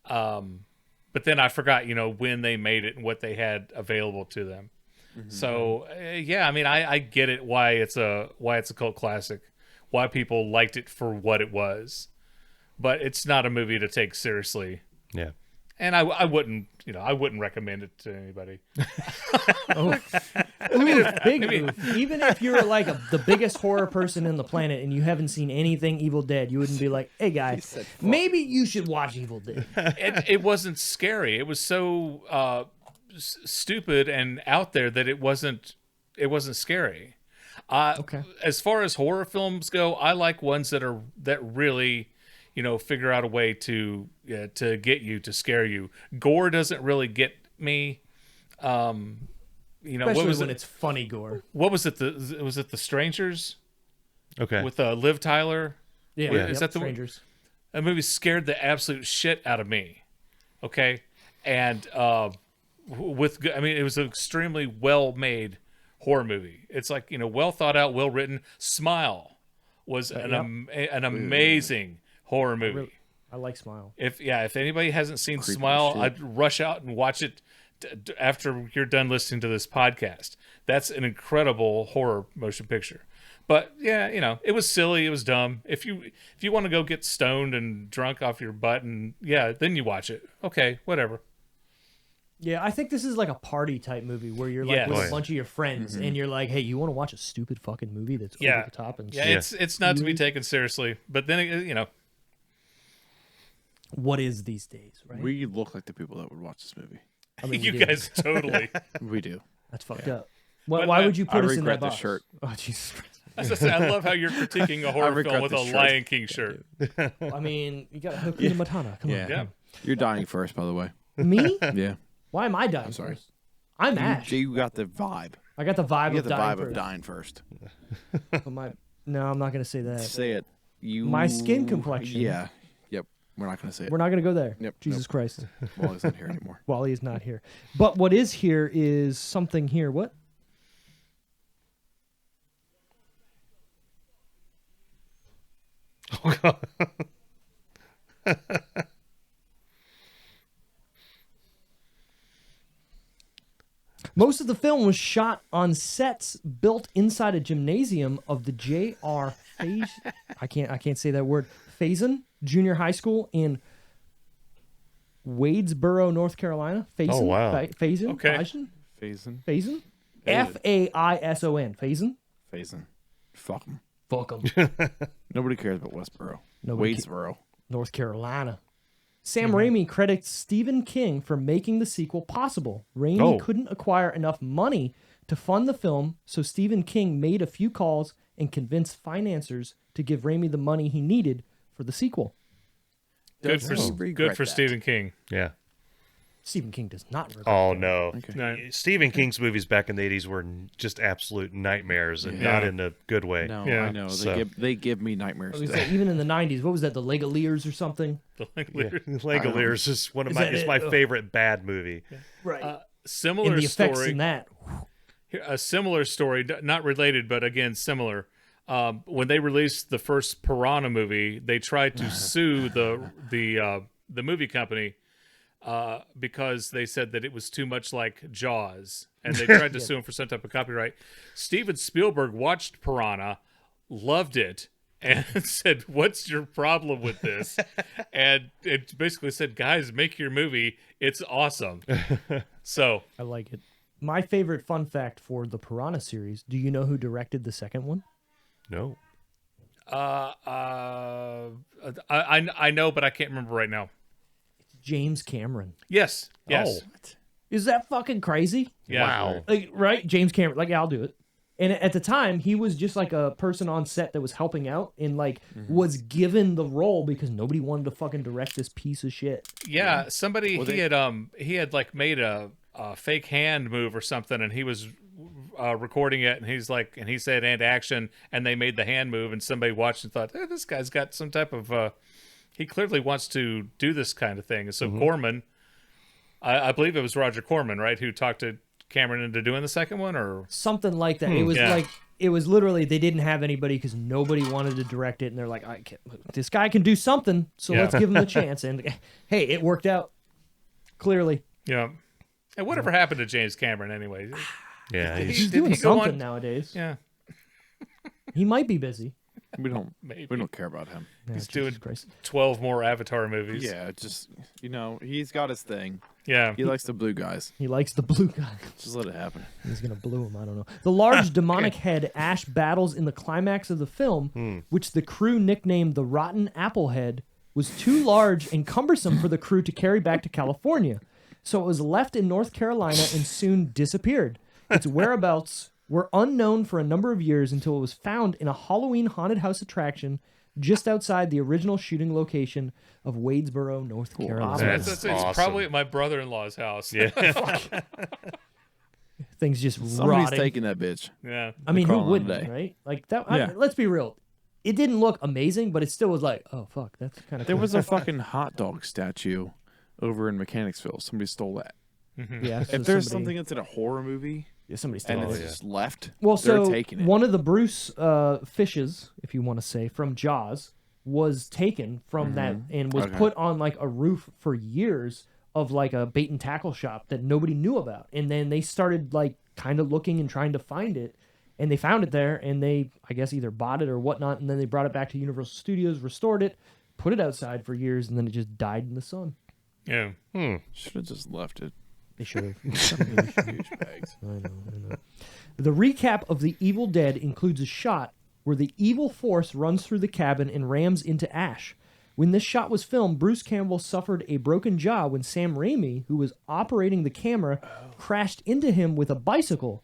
Speaker 5: But then I forgot, when they made it and what they had available to them. So yeah, I mean, I get it why it's a cult classic, why people liked it for what it was, but it's not a movie to take seriously.
Speaker 6: Yeah.
Speaker 5: And I wouldn't recommend it to anybody.
Speaker 3: Ooh, big move. Even if you're like the biggest horror person in the planet and you haven't seen anything Evil Dead, you wouldn't be like, hey guys, maybe you should watch Evil Dead.
Speaker 5: It wasn't scary. It was so stupid and out there that it wasn't scary.
Speaker 3: Okay.
Speaker 5: As far as horror films go, I like ones that really, figure out a way to get you, to scare you. Gore doesn't really get me.
Speaker 3: Especially
Speaker 5: what was
Speaker 3: when
Speaker 5: it?
Speaker 3: it's funny gore.
Speaker 5: What was it? Was it The Strangers
Speaker 6: Okay.
Speaker 5: with Liv Tyler?
Speaker 3: Yeah,
Speaker 5: Is that the
Speaker 3: Strangers?
Speaker 5: That movie scared the absolute shit out of me. Okay, and it was an extremely well made horror movie. It's like, well thought out, well written. Smile was an amazing horror movie.
Speaker 3: I like Smile.
Speaker 5: If anybody hasn't seen Smile, I'd rush out and watch it after you're done listening to this podcast. That's an incredible horror motion picture. But yeah, it was silly, it was dumb. If you want to go get stoned and drunk off your butt, and then you watch it. Okay, whatever.
Speaker 3: Yeah, I think this is like a party type movie where you're like
Speaker 5: Yes.
Speaker 3: with
Speaker 6: Oh,
Speaker 3: a
Speaker 6: yeah.
Speaker 3: bunch of your friends and you're like, hey, you want to watch a stupid fucking movie that's
Speaker 5: Yeah.
Speaker 3: over the top and
Speaker 5: Yeah, it's not to be taken seriously. But then
Speaker 3: what is these days, right?
Speaker 4: We look like the people that would watch this movie.
Speaker 3: I mean, we
Speaker 5: You
Speaker 3: do.
Speaker 5: guys totally.
Speaker 4: We do.
Speaker 3: That's fucked up. Why,
Speaker 5: But
Speaker 3: why would you put
Speaker 4: I
Speaker 3: us in that
Speaker 4: regret the
Speaker 3: box?
Speaker 4: shirt.
Speaker 3: Oh, Jesus Christ.
Speaker 5: As I said, I love how you're critiquing a horror
Speaker 4: regret
Speaker 5: film with a
Speaker 4: this shirt.
Speaker 5: Lion King shirt.
Speaker 3: I mean, you got Hakuna Matata. Come
Speaker 4: Yeah.
Speaker 3: on.
Speaker 5: Yeah.
Speaker 4: You're dying first, by the way.
Speaker 3: Me?
Speaker 4: Yeah.
Speaker 3: Why am I dying?
Speaker 4: sorry.
Speaker 3: first? I'm Ash.
Speaker 4: You got the vibe.
Speaker 3: I got the vibe
Speaker 4: You
Speaker 3: of
Speaker 4: got the
Speaker 3: dying
Speaker 4: vibe of
Speaker 3: first.
Speaker 4: dying first.
Speaker 3: But no, I'm not going to say that.
Speaker 4: Say it. You.
Speaker 3: My skin complexion.
Speaker 4: Yeah. Yep. We're not going to say it.
Speaker 3: We're not going to go there.
Speaker 4: Yep,
Speaker 3: Jesus Christ.
Speaker 4: Wally's not here anymore.
Speaker 3: Wally is not here. But what is here is something here. What?
Speaker 6: Oh, God.
Speaker 3: Most of the film was shot on sets built inside a gymnasium of the J.R. I can't say that word. Faison Junior High School in Wadesboro, North Carolina. Faison.
Speaker 6: Oh, wow.
Speaker 3: Faison.
Speaker 5: Okay.
Speaker 3: Faison.
Speaker 4: Phasing.
Speaker 3: Faison. Faison. Faison.
Speaker 4: Phasing. Fuck them.
Speaker 3: Fuck 'em.
Speaker 4: Nobody cares about Westboro.
Speaker 3: Nobody
Speaker 4: Wadesboro.
Speaker 3: North Carolina. Sam Raimi credits Stephen King for making the sequel possible. Raimi
Speaker 6: Oh.
Speaker 3: couldn't acquire enough money to fund the film, so Stephen King made a few calls and convinced financiers to give Raimi the money he needed for the sequel.
Speaker 5: Good for
Speaker 4: Does he regret
Speaker 5: good for
Speaker 4: that?
Speaker 5: Stephen King.
Speaker 6: Yeah.
Speaker 3: Stephen King does not regret
Speaker 6: Oh
Speaker 3: that.
Speaker 6: no.
Speaker 4: Okay.
Speaker 5: No,
Speaker 6: Stephen King's movies back in the 80s were just absolute nightmares and not
Speaker 5: Yeah.
Speaker 6: in a good way.
Speaker 4: No,
Speaker 5: Yeah.
Speaker 4: I know.
Speaker 6: So-
Speaker 4: They give me nightmares.
Speaker 3: I was
Speaker 4: Still.
Speaker 3: like, even in the 90s, what was that, the Legoliers or something?
Speaker 5: the
Speaker 6: Yeah.
Speaker 5: Langoliers.
Speaker 6: Langoliers is one of
Speaker 3: Is
Speaker 6: my
Speaker 3: that
Speaker 6: is
Speaker 3: it?
Speaker 6: my
Speaker 3: Ugh.
Speaker 6: favorite bad movie.
Speaker 3: Right.
Speaker 5: Similar
Speaker 3: and the effects
Speaker 5: story.
Speaker 3: in that.
Speaker 5: A similar story, not related, but again similar. When they released the first Piranha movie, they tried to sue the movie company because they said that it was too much like Jaws, and they tried to sue him for some type of copyright. Steven Spielberg watched Piranha, loved it, and said, "What's your problem with this?" And it basically said, "Guys, make your movie. It's awesome." So
Speaker 3: I like it. My favorite fun fact for the Piranha series, do you know who directed the second one?
Speaker 6: No.
Speaker 5: I know, but I can't remember right now.
Speaker 3: James Cameron.
Speaker 5: Yes. Yes.
Speaker 6: Oh.
Speaker 3: Is that fucking crazy?
Speaker 5: Yeah.
Speaker 6: Wow.
Speaker 3: Like, right? James Cameron. Like, I'll do it. And at the time, he was just like a person on set that was helping out and like was given the role because nobody wanted to fucking direct this piece of shit.
Speaker 5: Yeah. Somebody
Speaker 4: Well,
Speaker 5: he had like made a fake hand move or something, and he was recording it, and he's like, and he said "and action," and they made the hand move, and somebody watched and thought, hey, this guy's got some type of he clearly wants to do this kind of thing. And so Corman, I believe it was Roger Corman, right, who talked to Cameron into doing the second one, or
Speaker 3: Something like that. It was
Speaker 5: Yeah.
Speaker 3: like, it was literally, they didn't have anybody because nobody wanted to direct it. And they're like, this guy can do something. So
Speaker 5: Yeah.
Speaker 3: let's give him a chance. And hey, it worked out. Clearly.
Speaker 5: yeah. And whatever happened to James Cameron anyway?
Speaker 6: Yeah.
Speaker 5: Did
Speaker 6: he's-
Speaker 3: He's
Speaker 5: did
Speaker 3: doing
Speaker 5: he go
Speaker 3: something
Speaker 5: on-
Speaker 3: nowadays.
Speaker 5: Yeah.
Speaker 3: He might be busy.
Speaker 4: We don't.
Speaker 5: Maybe.
Speaker 4: We don't care about him.
Speaker 3: Yeah,
Speaker 5: He's
Speaker 3: Jesus
Speaker 5: doing
Speaker 3: Christ.
Speaker 5: 12 more Avatar movies.
Speaker 4: Yeah, just he's got his thing.
Speaker 5: Yeah.
Speaker 4: He likes the blue guys.
Speaker 3: He likes the blue guy.
Speaker 4: Just let it happen.
Speaker 3: He's gonna blue him. I don't know. The large demonic head Ash battles in the climax of the film, which the crew nicknamed the Rotten Apple Head, was too large and cumbersome for the crew to carry back to California, so it was left in North Carolina and soon disappeared. Its whereabouts were unknown for a number of years until it was found in a Halloween haunted house attraction just outside the original shooting location of Wadesboro, North Carolina.
Speaker 6: That's
Speaker 5: It's
Speaker 6: awesome.
Speaker 5: probably at my brother-in-law's house.
Speaker 6: Yeah.
Speaker 3: Things just
Speaker 4: Somebody's
Speaker 3: rotting.
Speaker 4: taking that bitch.
Speaker 5: Yeah.
Speaker 3: I mean, who
Speaker 4: crawling
Speaker 3: wouldn't,
Speaker 4: today.
Speaker 3: right? Like that.
Speaker 4: Yeah.
Speaker 3: Let's be real. It didn't look amazing, but it still was like, oh fuck, that's kind of.
Speaker 4: There was a fucking hot dog statue over in Mechanicsville. Somebody stole that.
Speaker 3: Yeah. so
Speaker 4: If there's
Speaker 3: somebody-
Speaker 4: something that's in a horror movie
Speaker 3: yeah, somebody stole
Speaker 4: and
Speaker 3: it.
Speaker 4: it's just left,
Speaker 3: Well,
Speaker 4: they're
Speaker 3: so
Speaker 4: taking it.
Speaker 3: one of the Bruce fishes, if you want to say, from Jaws, was taken from that and was
Speaker 4: Okay.
Speaker 3: put on like a roof for years of like a bait and tackle shop that nobody knew about, and then they started like kind of looking and trying to find it. And they found it there, and they, I guess, either bought it or whatnot, and then they brought it back to Universal Studios, restored it, put it outside for years, and then it just died in the sun.
Speaker 5: Yeah.
Speaker 4: Should have just left it.
Speaker 3: They should have.
Speaker 4: Douchebags.
Speaker 3: I know. The recap of The Evil Dead includes a shot where the evil force runs through the cabin and rams into Ash. When this shot was filmed, Bruce Campbell suffered a broken jaw when Sam Raimi, who was operating the camera, crashed into him with a bicycle.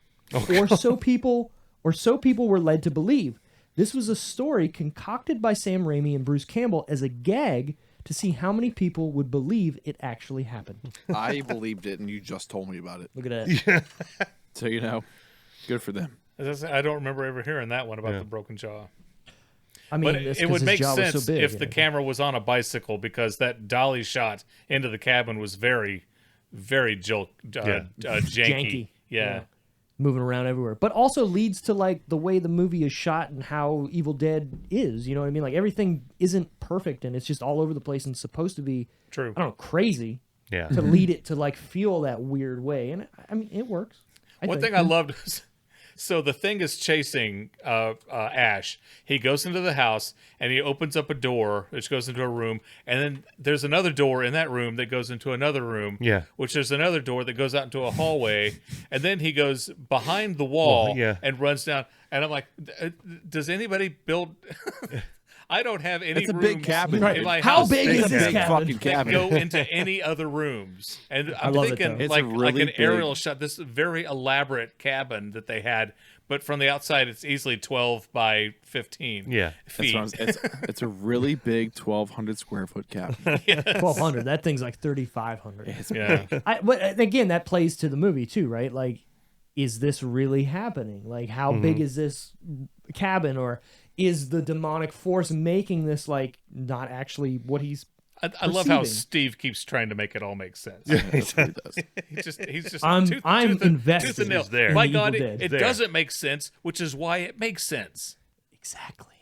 Speaker 3: Or so people were led to believe. This was a story concocted by Sam Raimi and Bruce Campbell as a gag to see how many people would believe it actually happened.
Speaker 7: I believed it, and you just told me about it.
Speaker 3: Look at that.
Speaker 4: So, you know, good for them.
Speaker 5: I don't remember ever hearing that one about the broken jaw.
Speaker 3: I mean,
Speaker 5: But
Speaker 3: that's
Speaker 5: it
Speaker 3: 'cause
Speaker 5: would
Speaker 3: his
Speaker 5: make
Speaker 3: jaw was
Speaker 5: sense
Speaker 3: so big,
Speaker 5: if
Speaker 3: you
Speaker 5: the
Speaker 3: know.
Speaker 5: camera was on a bicycle, because that dolly shot into the cabin was very, very janky.
Speaker 3: Janky.
Speaker 5: Yeah.
Speaker 3: Moving around everywhere, but also leads to like the way the movie is shot and how Evil Dead is. You know what I mean? Like everything isn't perfect and it's just all over the place and supposed to be,
Speaker 5: True.
Speaker 3: I don't know, crazy
Speaker 6: Yeah.
Speaker 3: to lead it to like feel that weird way. And I mean, it works.
Speaker 5: One thing I loved was, so the thing is chasing Ash. He goes into the house and he opens up a door which goes into a room, and then there's another door in that room that goes into another room.
Speaker 6: Yeah.
Speaker 5: Which there's another door that goes out into a hallway, and then he goes behind the wall and runs down. And I'm like, does anybody build? I don't have any
Speaker 7: It's a
Speaker 5: rooms
Speaker 7: big cabin.
Speaker 5: in my
Speaker 3: How
Speaker 5: house
Speaker 3: big
Speaker 5: that
Speaker 3: is this
Speaker 7: Big
Speaker 3: cabin?
Speaker 7: fucking cabin.
Speaker 5: go into any other rooms. And I'm
Speaker 3: love it,
Speaker 5: thinking
Speaker 3: though.
Speaker 7: It's
Speaker 5: like
Speaker 7: a really
Speaker 5: an aerial
Speaker 7: big-
Speaker 5: shot, this very elaborate cabin that they had, but from the outside it's easily 12 by 15
Speaker 6: Yeah.
Speaker 5: feet.
Speaker 4: It's a really big 1,200 square foot cabin.
Speaker 3: 1,200. That thing's like 3,500.
Speaker 4: It's
Speaker 5: Yeah.
Speaker 3: But again, that plays to the movie too, right? Like, is this really happening? Like, how big is this cabin, or is the demonic force making this like not actually what he's?
Speaker 5: I love how
Speaker 3: perceiving?
Speaker 5: Steve keeps trying to make it all make sense.
Speaker 4: That's what it does.
Speaker 5: He's just
Speaker 3: I'm
Speaker 5: tooth
Speaker 3: invested
Speaker 5: tooth and nail.
Speaker 6: He's there.
Speaker 5: My
Speaker 3: in
Speaker 5: God,
Speaker 3: Evil Dead.
Speaker 5: it
Speaker 6: There.
Speaker 5: doesn't make sense, which is why it makes sense.
Speaker 3: Exactly.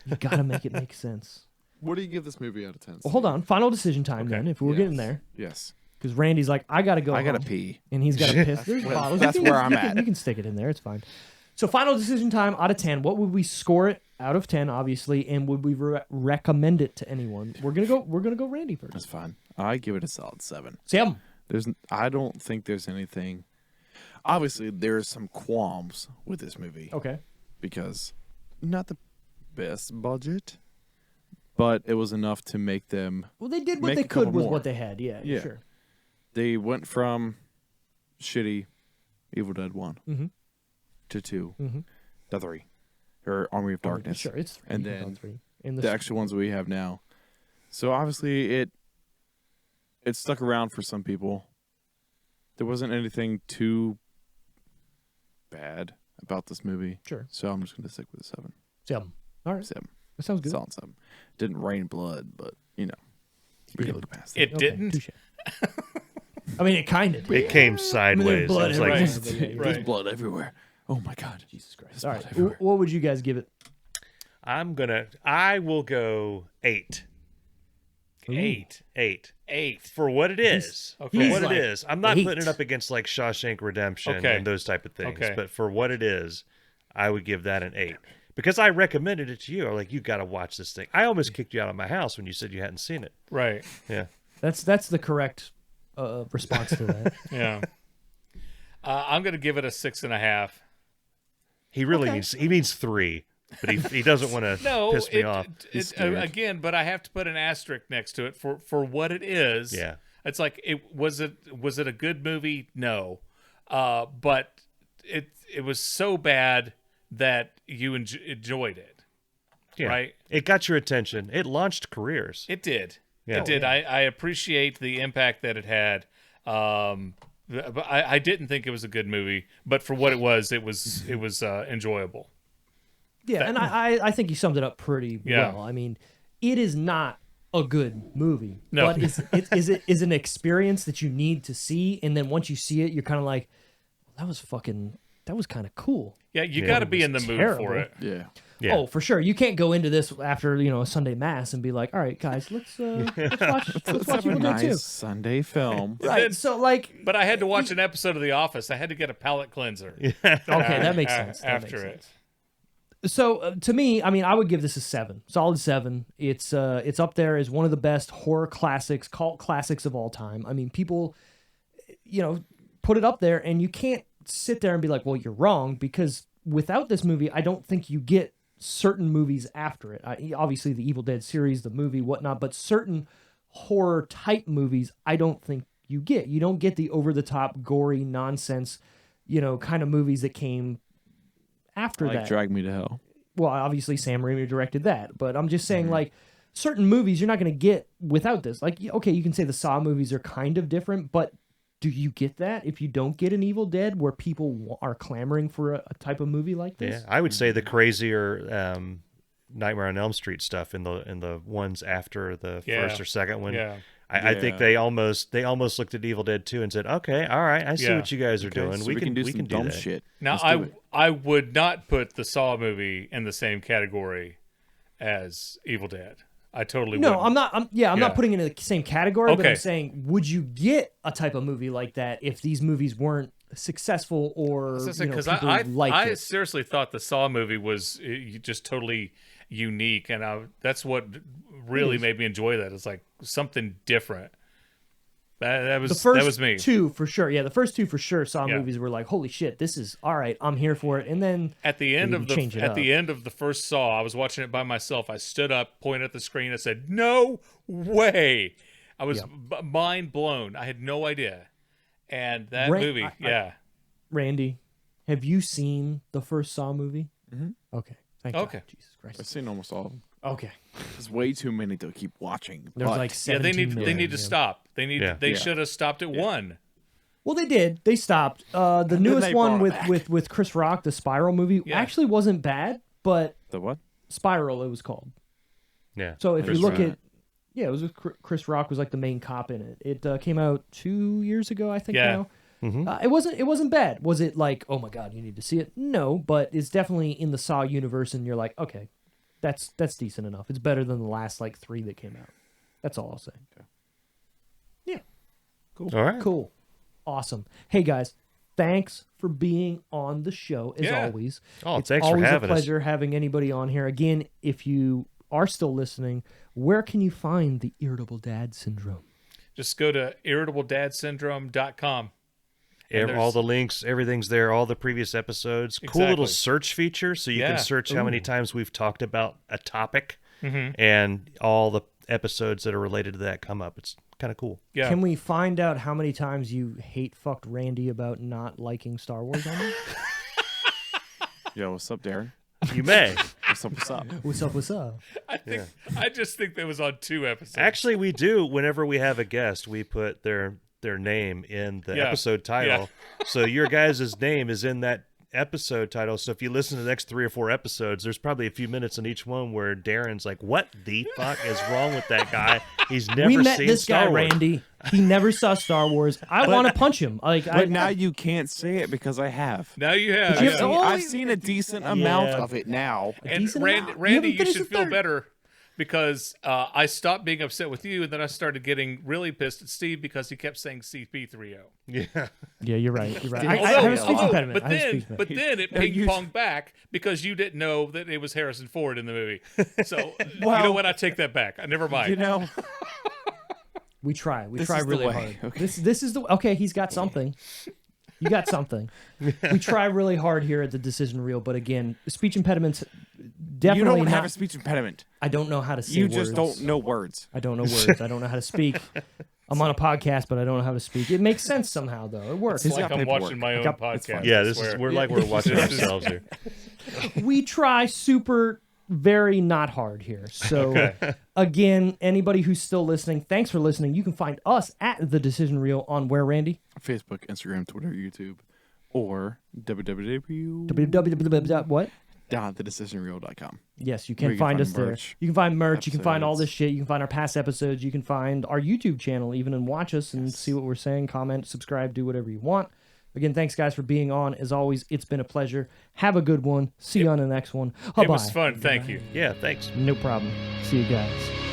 Speaker 3: You gotta make it make sense.
Speaker 7: What do you give this movie out of 10?
Speaker 3: Well, hold on. Final decision time then. If we're getting there,
Speaker 4: Yes.
Speaker 3: because Randy's like, I gotta go.
Speaker 4: I gotta
Speaker 3: home.
Speaker 4: pee.
Speaker 3: And he's got to piss. There's bottles.
Speaker 4: that's
Speaker 3: You can-
Speaker 4: where I'm
Speaker 3: you can-
Speaker 4: at.
Speaker 3: You can stick it in there. It's fine. So final decision time out of 10. What would we score it out of 10? Obviously, and would we recommend it to anyone? We're gonna go Randy first.
Speaker 4: That's fine. I give it a solid 7.
Speaker 3: Sam.
Speaker 4: I don't think there's anything. Obviously, there's some qualms with this movie
Speaker 3: Okay.
Speaker 4: because not the best budget, but it was enough to make them.
Speaker 3: Well, they did what
Speaker 4: Make
Speaker 3: they
Speaker 4: a couple
Speaker 3: could with
Speaker 4: more.
Speaker 3: what they had. Yeah.
Speaker 4: Yeah.
Speaker 3: Sure.
Speaker 4: They went from shitty Evil Dead 1
Speaker 3: Mhm.
Speaker 4: to 2
Speaker 3: Mhm.
Speaker 4: to 3, or Army of Darkness.
Speaker 3: Sure. It's 3.
Speaker 4: And
Speaker 3: You've
Speaker 4: then
Speaker 3: done 3. In
Speaker 4: the actual ones we have now. So obviously it stuck around for some people. There wasn't anything too bad about this movie.
Speaker 3: Sure.
Speaker 4: So I'm just gonna stick with a 7.
Speaker 3: Sam. All right.
Speaker 4: 7.
Speaker 3: That sounds good.
Speaker 4: Solid 7. Didn't rain blood, but we can look past that.
Speaker 5: It
Speaker 3: Okay,
Speaker 5: didn't.
Speaker 3: touche. I mean, it kind of did.
Speaker 6: It came
Speaker 3: I mean,
Speaker 6: sideways.
Speaker 3: there's blood
Speaker 6: It was like,
Speaker 3: everywhere, but yeah, you're
Speaker 4: There's
Speaker 3: right.
Speaker 4: blood everywhere. Oh my god.
Speaker 3: Jesus Christ.
Speaker 4: There's
Speaker 3: All
Speaker 4: blood
Speaker 3: right.
Speaker 4: everywhere.
Speaker 3: What would you guys give it?
Speaker 6: I will go 8.
Speaker 3: Ooh.
Speaker 6: 8 for what it is.
Speaker 5: okay.
Speaker 6: For
Speaker 3: He's
Speaker 6: what
Speaker 3: like
Speaker 6: it is. I'm not
Speaker 3: 8.
Speaker 6: putting it up against like Shawshank Redemption
Speaker 5: Okay.
Speaker 6: and those type of things.
Speaker 5: Okay.
Speaker 6: But for what it is, I would give that an 8. Because I recommended it to you. I'm like, you got to watch this thing. I almost kicked you out of my house when you said you hadn't seen it.
Speaker 5: Right.
Speaker 6: Yeah.
Speaker 3: That's the correct response to that.
Speaker 5: Yeah. I'm gonna give it a 6.5.
Speaker 6: He really means 3, but he doesn't want to
Speaker 5: No,
Speaker 6: piss me off.
Speaker 4: He's scared.
Speaker 5: again, but I have to put an asterisk next to it for what it is.
Speaker 6: Yeah.
Speaker 5: It's like was it a good movie? No, but it was so bad that you enjoyed it.
Speaker 6: Yeah.
Speaker 5: Right?
Speaker 6: It got your attention. It launched careers.
Speaker 5: It did.
Speaker 6: Yeah.
Speaker 5: It did. I appreciate the impact that it had. But I didn't think it was a good movie, but for what it was enjoyable.
Speaker 3: Yeah, and I think you summed it up pretty
Speaker 5: Yeah.
Speaker 3: well. I mean, it is not a good movie,
Speaker 5: No.
Speaker 3: but it is an experience that you need to see, and then once you see it, you're kind of like, that was kind of cool.
Speaker 5: Yeah, you got to be in the mood
Speaker 3: terrible.
Speaker 5: for it.
Speaker 4: Yeah.
Speaker 6: Yeah.
Speaker 3: Oh, for sure. You can't go into this after a Sunday mass and be like, all right, guys, let's watch
Speaker 4: Have a
Speaker 3: Evil Dead 2.
Speaker 4: nice Sunday film.
Speaker 3: Right. So like,
Speaker 5: But I had to watch an episode of The Office. I had to get a palate cleanser.
Speaker 3: okay, that makes sense. That
Speaker 5: After
Speaker 3: makes
Speaker 5: it.
Speaker 3: sense. So to me, I mean, I would give this a 7, solid 7. It's up there as one of the best horror classics, cult classics of all time. I mean, people, put it up there, and you can't sit there and be like, well, you're wrong, because without this movie, I don't think you get certain movies after it. Obviously, the Evil Dead series, the movie, whatnot, but certain horror type movies, I don't think you get. You don't get the over the top, gory nonsense, kind of movies that came after
Speaker 4: Like
Speaker 3: that.
Speaker 4: Drag Me to Hell.
Speaker 3: Well, obviously Sam Raimi directed that, but I'm just saying like certain movies you're not going to get without this. Like, okay, you can say the Saw movies are kind of different, but do you get that if you don't get an Evil Dead where people are clamoring for a type of movie like this?
Speaker 6: Yeah, I would say the crazier Nightmare on Elm Street stuff in the ones after the first or second one.
Speaker 5: Yeah.
Speaker 6: I think they almost looked at Evil Dead 2 and said, "Okay, all right, I see
Speaker 5: Yeah.
Speaker 6: what you guys are doing.
Speaker 4: So
Speaker 6: we can do
Speaker 4: some dumb
Speaker 6: that."
Speaker 4: shit.
Speaker 5: Now,
Speaker 4: Let's do it.
Speaker 5: I would not put the Saw movie in the same category as Evil Dead. I totally
Speaker 3: No,
Speaker 5: wouldn't.
Speaker 3: I'm not. I'm
Speaker 5: Yeah.
Speaker 3: not putting it in the same category, but I'm
Speaker 5: Okay.
Speaker 3: saying, would you get a type of movie like that if these movies weren't successful or
Speaker 5: Because
Speaker 3: people
Speaker 5: I
Speaker 3: liked it?
Speaker 5: seriously thought the Saw movie was just totally unique, and that's what really made me enjoy that. It's like something different. That was me.
Speaker 3: Two for sure. Yeah, the first two for sure. Saw
Speaker 5: Yeah.
Speaker 3: movies were like, holy shit, this is all right. I'm here for it. And then
Speaker 5: At the end
Speaker 3: you
Speaker 5: of
Speaker 3: change it up.
Speaker 5: the end of the first Saw, I was watching it by myself. I stood up, pointed at the screen, and said, "No way!" I was mind blown. I had no idea. And that movie,
Speaker 3: Randy, have you seen the first Saw movie? Mm-hmm. Okay. Thank
Speaker 5: Okay.
Speaker 3: God. Jesus Christ.
Speaker 4: I've seen almost all of them.
Speaker 3: Okay.
Speaker 4: There's way too many to keep watching.
Speaker 3: There's
Speaker 4: but
Speaker 3: like
Speaker 5: they
Speaker 3: 17
Speaker 5: need
Speaker 3: million,
Speaker 5: to
Speaker 3: yeah.
Speaker 5: stop. They
Speaker 6: Yeah.
Speaker 5: should have stopped at one.
Speaker 3: Well, they did. They stopped. The newest
Speaker 4: they
Speaker 3: one
Speaker 4: brought it
Speaker 3: with Chris Rock, the Spiral movie,
Speaker 5: Yeah.
Speaker 3: actually wasn't bad, but
Speaker 4: The what?
Speaker 3: Spiral it was called.
Speaker 6: Yeah.
Speaker 3: So if
Speaker 6: Chris
Speaker 3: you look
Speaker 6: Rock.
Speaker 3: at, it was with Chris Rock was like the main cop in it. It came out 2 years ago, I think.
Speaker 5: Yeah.
Speaker 3: Now. It wasn't bad. Was it like, oh my god, you need to see it? No, but it's definitely in the Saw universe, and you're like, okay, that's decent enough. It's better than the last like 3 that came out. That's all I'll say. Yeah.
Speaker 6: All right.
Speaker 3: Cool. Awesome. Hey guys, thanks for being on the show as
Speaker 5: Yeah.
Speaker 3: always.
Speaker 6: Oh,
Speaker 3: It's
Speaker 6: thanks for
Speaker 3: always
Speaker 6: having
Speaker 3: a
Speaker 6: us.
Speaker 3: pleasure having anybody on here. Again, if you are still listening, where can you find the Irritable Dad Syndrome?
Speaker 5: Just go to irritabledadsyndrome.com. And
Speaker 6: All
Speaker 5: there's-
Speaker 6: the links, everything's there, all the previous episodes. Cool little
Speaker 5: Exactly.
Speaker 6: search feature so you
Speaker 5: Yeah.
Speaker 6: can search how many times we've talked about a topic and all the episodes that are related to that come up. It's kind of cool.
Speaker 5: Yeah.
Speaker 3: Can we find out how many times you hate fucked Randy about not liking Star Wars on there?
Speaker 4: Yo, what's up, Darren?
Speaker 6: You may.
Speaker 4: What's up? What's up?
Speaker 3: What's up? What's up?
Speaker 5: I just think that was on 2 episodes.
Speaker 6: Actually, we do. Whenever we have a guest, we put their name in the
Speaker 5: Yeah.
Speaker 6: episode title. So your guys' name is in that episode title. So if you listen to the next 3 or 4 episodes, there's probably a few minutes in each one where Darren's like, "What the fuck is wrong with that guy? He's never
Speaker 3: We met
Speaker 6: seen
Speaker 3: this
Speaker 6: Star
Speaker 3: guy,
Speaker 6: Wars."
Speaker 3: Randy. He never saw Star Wars. I want to punch him.
Speaker 4: But now you can't say it because I have.
Speaker 5: now you have.
Speaker 3: you
Speaker 5: yeah.
Speaker 3: have-
Speaker 4: See,
Speaker 3: Oh,
Speaker 4: I've seen a decent amount of it now.
Speaker 5: And
Speaker 3: decent
Speaker 5: Randy,
Speaker 3: amount. You
Speaker 5: Randy,
Speaker 3: haven't
Speaker 5: you
Speaker 3: finished
Speaker 5: should
Speaker 3: the
Speaker 5: feel
Speaker 3: third.
Speaker 5: better because I stopped being upset with you, and then I started getting really pissed at Steve because he kept saying CP30.
Speaker 6: Yeah.
Speaker 3: Yeah, you're right. You're right. I
Speaker 5: Although-
Speaker 3: have a speech
Speaker 5: although-
Speaker 3: impediment.
Speaker 5: But
Speaker 3: I have a
Speaker 5: then,
Speaker 3: speech
Speaker 5: but
Speaker 3: impediment.
Speaker 5: then it ping ponged back because you didn't know that it was Harrison Ford in the movie. So you know
Speaker 4: Well,
Speaker 5: what? I take that back. Never mind.
Speaker 4: You know,
Speaker 3: We try. We
Speaker 4: This
Speaker 3: try
Speaker 4: is the
Speaker 3: really
Speaker 4: way,
Speaker 3: hard.
Speaker 4: okay.
Speaker 3: This is the okay. He's got something. You got something. We try really hard here at the Decision Reel, but again, speech impediments
Speaker 4: you
Speaker 3: definitely
Speaker 4: don't
Speaker 3: not.
Speaker 4: have a speech impediment.
Speaker 3: I don't know how to say
Speaker 4: You
Speaker 3: words.
Speaker 4: just don't know words.
Speaker 3: I don't know words. I don't know how to speak. I'm on a podcast, but I don't know how to speak. It makes sense somehow, though. It works.
Speaker 5: It's like
Speaker 4: got
Speaker 5: I'm
Speaker 4: paperwork.
Speaker 5: watching my own
Speaker 3: got-
Speaker 4: it's
Speaker 5: podcast.
Speaker 4: fine.
Speaker 6: Yeah,
Speaker 5: I
Speaker 6: this is
Speaker 5: swear.
Speaker 6: we're watching ourselves here.
Speaker 3: We try super very not hard here. So again, anybody who's still listening, thanks for listening. You can find us at The Decision Reel on where, Randy?
Speaker 4: Facebook, Instagram, Twitter, YouTube, or www.
Speaker 3: What?
Speaker 4: .thedecisionreel.com.
Speaker 3: Yes, you
Speaker 4: Where
Speaker 3: can
Speaker 4: you can
Speaker 3: find
Speaker 4: find
Speaker 3: us there.
Speaker 4: merch,
Speaker 3: You can find merch. You can find all
Speaker 4: episodes.
Speaker 3: this shit. You can find our past episodes. You can find our YouTube channel even and watch us and see what we're saying. Comment, subscribe, do whatever you want. Again, thanks guys for being on. As always, it's been a pleasure. Have a good one. See you on the next one. Bye-bye.
Speaker 5: It was fun. Thank you.
Speaker 6: Yeah, thanks.
Speaker 3: No problem. See you guys.